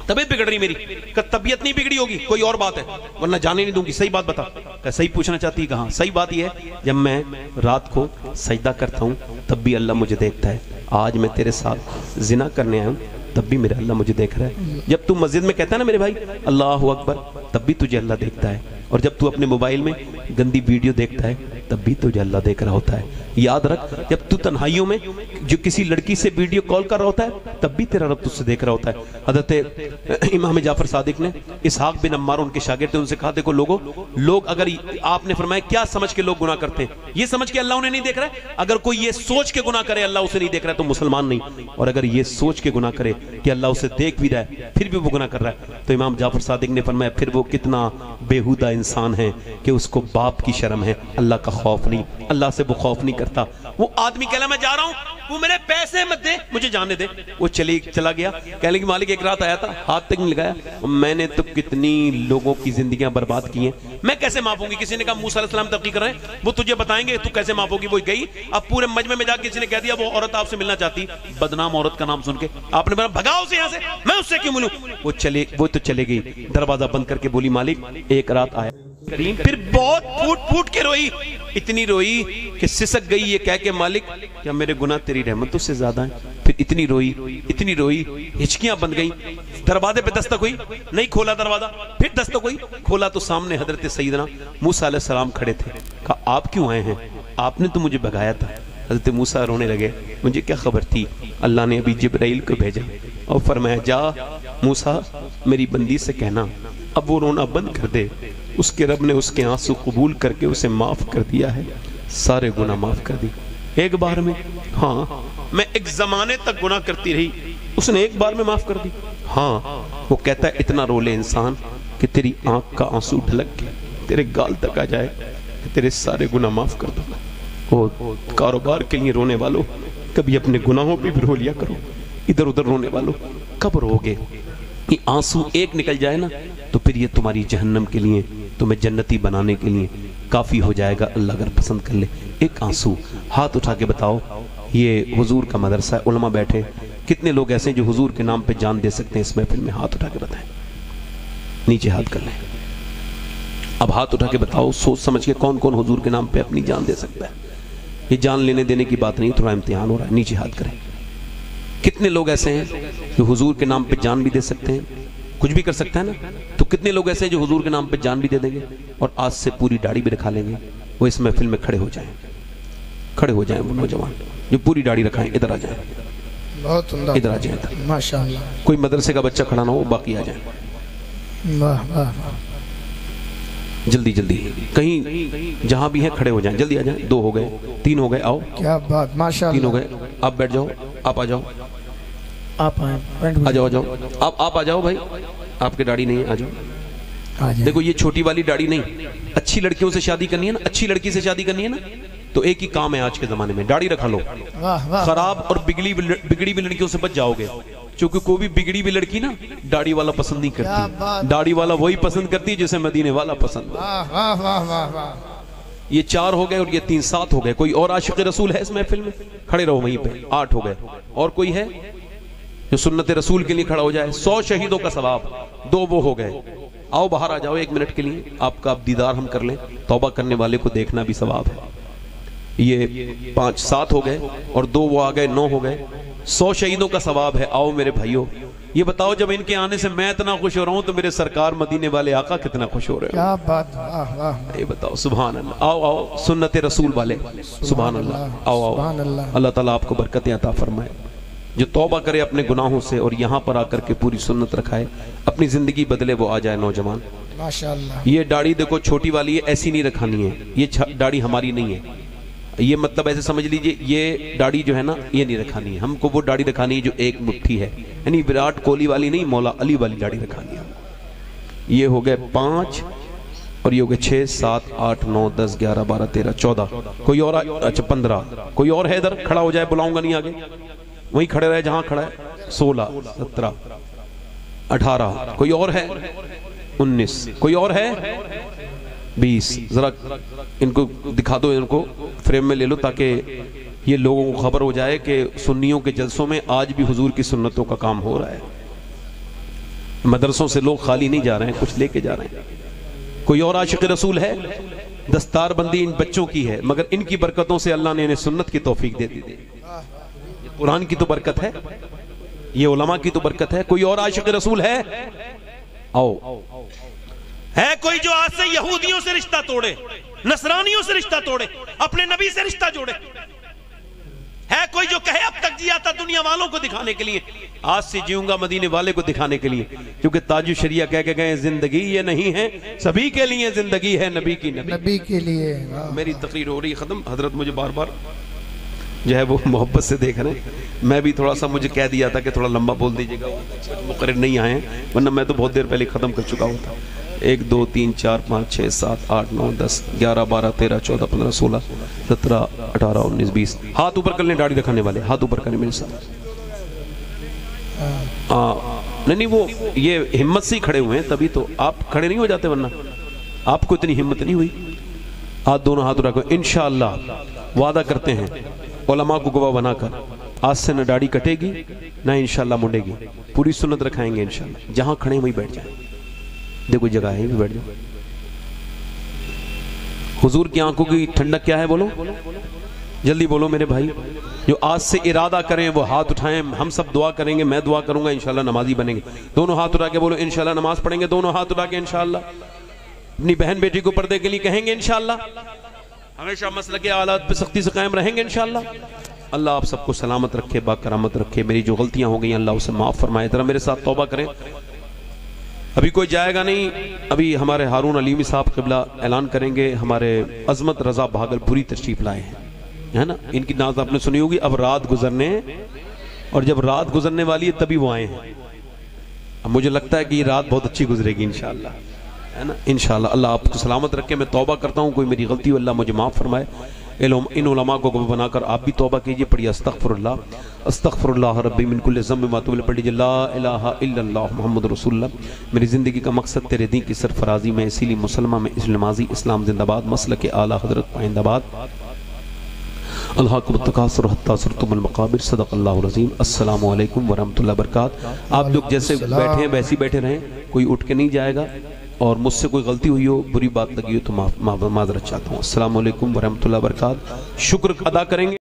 A: طبیعت بگڑ رہی میری. کہ طبیعت نہیں بگڑی ہوگی, کوئی اور بات ہے, ورنہ جانے نہیں دوں گی. صحیح بات بتا. کہ صحیح پوچھنا چاہتی ہے. کہاں صحیح بات یہ ہے, جب میں رات کو سجدہ کرتا ہوں تب بھی اللہ مجھے دیکھتا ہے. آج میں تیرے ساتھ زنا کرنے آیا ہوں تب بھی میرا اللہ مجھے دیکھ رہا ہے. جب تو مسجد میں کہتا ہے نا میرے بھائی اللہ اکبر, تب بھی تجھے اللہ دیکھتا ہے. اور جب تو اپنے موبائل میں گندی ویڈیو دیکھتا ہے تب بھی تجھے اللہ دیکھ رہا ہوتا ہے. یاد رکھ, جب تو تنہائیوں میں جو کسی لڑکی سے ویڈیو کال کر رہا ہوتا ہے تب بھی تیرا رب تجھ سے دیکھ رہا ہوتا ہے. حضرت امام جعفر صادق نے اسحاق بن عمار ان کے شاگرد تھے, ان سے کہا دیکھو لوگ اگر آپ نے فرمایا کیا سمجھ کے لوگ گناہ کرتے ہیں, یہ سمجھ کے اللہ انہیں نہیں دیکھ رہا ہے. اگر کوئی یہ سوچ کے گناہ کرے اللہ اسے نہیں دیکھ رہا ہے تو مسلمان نہیں, اور اگر یہ سوچ کے گناہ کرے کہ اللہ اسے دیکھ بھی رہا ہے پھر بھی وہ گناہ کر رہا ہے, تو امام جعفر صادق نے فرمایا پھر وہ کتنا بےہودہ انسان ہے کہ اس کو باپ کی شرم ہے, اللہ کا خوف نہیں, اللہ سے وہ خوف نہیں کرتا. وہ آدمی کہلا میں جا رہا ہوں, وہ میرے پیسے مت دے, مجھے جانے دے. وہ چلا گیا. کہنے لگی مالک ایک رات آیا تھا, ہاتھ تک نہیں لگایا, میں نے تو کتنی لوگوں کی زندگیاں برباد کی ہیں, میں کیسے معاف ہوں گی. کسی نے کہا موسیٰ علیہ السلام تحقیق کر رہے ہیں, وہ تجھے بتائیں گے تو کیسے معاف ہوگی. وہ گئی, اب پورے مجمع میں جا کے کسی نے کہہ دیا وہ عورت آپ سے ملنا چاہتی, بدنام عورت کا نام سن کے آپ نے بولا بھگاؤ اسے یہاں سے, میں اس سے کیوں ملوں. وہ تو چلے گئی, دروازہ بند کر کے بولی مالک ایک رات آیا کریم. پھر بہت پھوٹ پھوٹ کے روئی, اتنی روئی کہ سسک گئی یہ کہہ کے مالک کیا میرے گناہ تیری رحمت سے زیادہ ہیں. پھر اتنی روئی ہچکیاں بند گئیں. دروازے پہ دستک ہوئی, نہیں کھولا دروازہ, پھر دستک ہوئی, کھولا تو سامنے حضرت سیدنا موسیٰ علیہ السلام کھڑے تھے. کہا آپ کیوں آئے ہیں, آپ نے تو مجھے بھگایا تھا. حضرت موسیٰ رونے لگے, مجھے کیا خبر تھی, اللہ نے ابھی جبرائیل کو بھیجا اور فرمایا جا موسیٰ میری بندی سے کہنا اب وہ رونا بند کر دے, اس کے رب نے اس کے آنسو قبول کر کے اسے معاف کر دیا ہے, سارے گناہ معاف کر دی. ایک بار میں, ہاں میں ایک زمانے تک گناہ کرتی رہی, اس نے ایک بار میں معاف کر دی. ہاں وہ کہتا ہے اتنا رو لے انسان کہ تیری آنکھ کا آنسو ڈھلک کے تیرے گال تک آ جائے کہ تیرے سارے گناہ معاف کر دوں. وہ کاروبار کے لیے رونے والوں کبھی اپنے گناہوں پہ بھی رو لیا کرو. ادھر ادھر رونے والوں کب رو گے, یہ آنسو ایک نکل جائے نا تو پھر یہ تمہاری جہنم کے لیے, تمہیں جنتی بنانے کے لیے کافی ہو جائے گا, اللہ اگر پسند کر لے. ایک آنسو, ہاتھ اٹھا کے بتاؤ, یہ حضور کا مدرسہ ہے, علماء بیٹھے, کتنے لوگ ایسے ہیں جو حضور کے نام پہ جان دے سکتے ہیں اس محفل میں, ہاتھ اٹھا کے بتائیں, نیچے ہاتھ کر لیں. اب ہاتھ اٹھا کے بتاؤ سوچ سمجھ کے کون کون حضور کے نام پہ اپنی جان دے سکتا ہے. یہ جان لینے دینے کی بات نہیں, تھوڑا امتحان ہو رہا ہے, نیچے ہاتھ کریں. کتنے لوگ ایسے ہیں جو حضور کے نام پہ جان بھی دے سکتے ہیں, کچھ بھی کر سکتا ہے نا, تو کتنے لوگ ایسے ہیں جو حضور کے نام پہ جان بھی دے دیں گے اور آج سے پوری داڑھی بھی رکھا لیں گے. وہ اس محفل میں کھڑے ہو جائیں وہ نوجوان جو پوری داڑھی رکھائیں, ادھر آ جائیں,
C: بہت عمدہ,
A: ادھر آ جائیں.
C: ماشاءاللہ,
A: کوئی مدرسے کا بچہ کھڑا نہ ہو, باقی آ جائیں
C: واہ واہ,
A: جلدی کہیں جہاں بھی ہیں کھڑے ہو جائیں, جلدی آ جائیں. 2 ہو گئے, 3 ہو گئے, آؤ,
C: کیا بات, ماشاءاللہ,
A: 3 ہو گئے, آپ بیٹھ جاؤ, آپ آ جاؤ,
C: آپ
A: آ جاؤ, آپ آ جاؤ بھائی, آپ کے داڑھی نہیں ہے, آ جاؤ. دیکھو یہ چھوٹی والی داڑھی نہیں, اچھی لڑکیوں سے شادی کرنی ہے نا, اچھی لڑکی سے شادی کرنی ہے نا, تو ایک ہی کام ہے آج کے زمانے میں, داڑھی رکھا لو. خراب اور بگڑی بھی لڑکیوں سے بچ جاؤ گے, کیونکہ کوئی بھی بگڑی بھی لڑکی نا داڑھی والا پسند نہیں کرتی, داڑھی والا وہی پسند کرتی جسے مدینے والا پسند. یہ 4 ہو گئے اور یہ 3, 7 ہو گئے. کوئی اور عاشق رسول ہے اس محفل میں, کھڑے رہو وہیں پہ, 8 ہو گئے. اور کوئی ہے جو سنت رسول کے لیے کھڑا ہو جائے, 100 شہیدوں کا ثواب, 2 وہ ہو گئے. آؤ باہر آ جاؤ 1 منٹ کے لیے, آپ کا دیدار ہم کر لیں, توبہ کرنے والے کو دیکھنا بھی ثواب ہے. یہ 5, 7 ہو گئے اور 2 وہ آ گئے, 9 ہو گئے. 100 شہیدوں کا ثواب ہے. آؤ میرے بھائیوں, یہ بتاؤ جب ان کے آنے سے میں اتنا خوش ہو رہا ہوں تو میرے سرکار مدینے والے آقا کتنا خوش ہو رہے ہیں.
C: کیا بات. واہ واہ.
A: یہ بتاؤ. سبحان اللہ. آؤ آؤ سنت رسول والے. سبحان اللہ. آؤ آؤ. اللہ تعالیٰ آپ کو برکتیں عطا فرمائے. جو توبہ کرے اپنے گناہوں سے اور یہاں پر آ کر کے پوری سنت رکھائے, اپنی زندگی بدلے, وہ آ جائے نوجوان.
C: ماشاءاللہ.
A: یہ داڑھی دیکھو چھوٹی والی ہے, ایسی نہیں رکھانی ہے. یہ داڑھی ہماری نہیں ہے. یہ مطلب ایسے سمجھ لیجئے یہ داڑھی جو ہے نا یہ نہیں رکھانی ہے. ہم کو وہ داڑھی رکھانی ہے جو ایک مٹھی ہے, یعنی وراٹ کوہلی والی نہیں, مولا علی والی داڑھی رکھانی ہے. یہ ہو گئے 5 اور یہ ہو گئے 6 7 8 9 10 11 12 13 14. کوئی اور؟ اچھا 15. کوئی اور ہے ادھر کھڑا ہو جائے, بلاؤں گا نہیں آگے, وہیں کھڑے رہے جہاں کھڑا ہے. 16 17 18. کوئی اور ہے؟ 19. کوئی اور ہے؟ 20. ذرا ان کو دکھا دو, ان کو فریم میں لے لو تاکہ یہ لوگوں کو خبر ہو جائے کہ سنیوں کے جلسوں میں آج بھی حضور کی سنتوں کا کام ہو رہا ہے. مدرسوں سے لوگ خالی نہیں جا رہے ہیں, کچھ لے کے جا رہے ہیں. کوئی اور عاشق رسول ہے؟ دستار بندی ان بچوں کی ہے, مگر ان کی برکتوں سے اللہ نے انہیں سنت کی توفیق دے دی. قرآن کی تو برکت ہے, یہ علماء کی تو برکت ہے. کوئی اور عاشق رسول ہے؟ آؤ. ہے کوئی جو آج سے یہودیوں سے رشتہ توڑے, نصرانیوں سے رشتہ توڑے, اپنے نبی سے رشتہ جوڑے؟ ہے کوئی جو کہے اب تک جیا تھا دنیا والوں کو دکھانے کے لیے, آج سے جیوں گا مدینے والے کو دکھانے کے لیے؟ کیونکہ تاج الشریعہ کہہ کے گئے زندگی یہ نہیں ہے سبھی کے لیے, زندگی ہے نبی کی,
C: نبی کے لیے.
A: میری تقریر ہو رہی ختم. حضرت مجھے بار بار جو ہے وہ محبت سے دیکھ رہے ہیں. میں بھی تھوڑا سا مجھے کہہ دیا تھا کہ تھوڑا لمبا بول دیجئے گا, مقرر نہیں آئے ہیں, ورنہ میں تو بہت دیر پہلے ختم کر چکا ہوتا. 1 2 3 4 5 6 7 8 9 10 11 12 13 14 15 16 17 18 19 20. ہاتھ اوپر کر لیں داڑھی رکھنے والے, ہاتھ اوپر کریں میرے ساتھ. نہیں وہ یہ ہمت سے ہی کھڑے ہوئے ہیں, تبھی تو آپ کھڑے نہیں ہو جاتے, ورنہ آپ کو اتنی ہمت نہیں ہوئی. ہاتھ دونوں ہاتھ رکھو. انشاءاللہ وعدہ کرتے ہیں علماء کو گواہ بنا کر, آج سے نہ داڑھی کٹے گی نہ انشاءاللہ مڑے گی, پوری سنت رکھائیں گے انشاءاللہ. جہاں کھڑے وہیں بیٹھ جائیں, دیکھو جگہ ہے بھی بیٹھ جائیں. حضور کی آنکھوں کی ٹھنڈک کیا ہے بولو, جلدی بولو میرے بھائی. جو آج سے ارادہ کریں وہ ہاتھ اٹھائیں, ہم سب دعا کریں گے, میں دعا کروں گا, انشاءاللہ نمازی بنیں گے. دونوں ہاتھ اٹھا کے بولو انشاءاللہ نماز پڑھیں گے, دونوں ہاتھ اٹھا کے انشاءاللہ. اپنی بہن بیٹی کو پردے کے لیے کہیں گے انشاءاللہ, ہمیشہ مسلک اعلیٰ پہ سختی سے قائم رہیں گے انشاءاللہ. اللہ آپ سب کو سلامت رکھے, باکرامت رکھے. میری جو غلطیاں ہو گئی اللہ اسے معاف فرمائے. ذرا میرے ساتھ توبہ کریں. ابھی کوئی جائے گا نہیں, ابھی ہمارے ہارون علیمی صاحب قبلہ اعلان کریں گے. ہمارے عظمت رضا بھاگل پوری تشریف لائے ہیں, ہے نا, ان کی نعت آپ نے سنی ہوگی. اب رات گزرنے, اور جب رات گزرنے والی ہے تبھی وہ آئے ہیں. اب مجھے لگتا ہے کہ یہ رات بہت اچھی گزرے گی انشاءاللہ, ہے نا, انشاءاللہ. اللہ آپ کو سلامت رکھے. میں توبہ کرتا ہوں, کوئی میری غلطی ہو اللہ مجھے معاف فرمائے. ان علماء کو بنا کر آپ بھی توبہ کیجئے. پڑھیے استغفر اللہ ربی من کل ذنب ما تب. پڑھیے لا الہ الا اللہ محمد رسول اللہ. میری زندگی کا مقصد تیرے دین کی سرفرازی میں, اسی لیے مسلمہ میں اسلامازی, اسلام زندہ باد, مسلک اعلیٰ حضرت پائند آباد. الحاکم التکاثر حتی زرتم المقابر. صدق اللہ العظیم. السلام علیکم ورحمۃ اللہ وبرکاتہ. آپ لوگ جیسے بیٹھے ہیں ویسے بیٹھے رہیں, کوئی اٹھ کے نہیں جائے گا. اور مجھ سے کوئی غلطی ہوئی ہو, بری بات لگی ہو تو معذرت چاہتا ہوں. السلام علیکم ورحمۃ اللہ وبرکاتہ. شکر ادا کریں گے.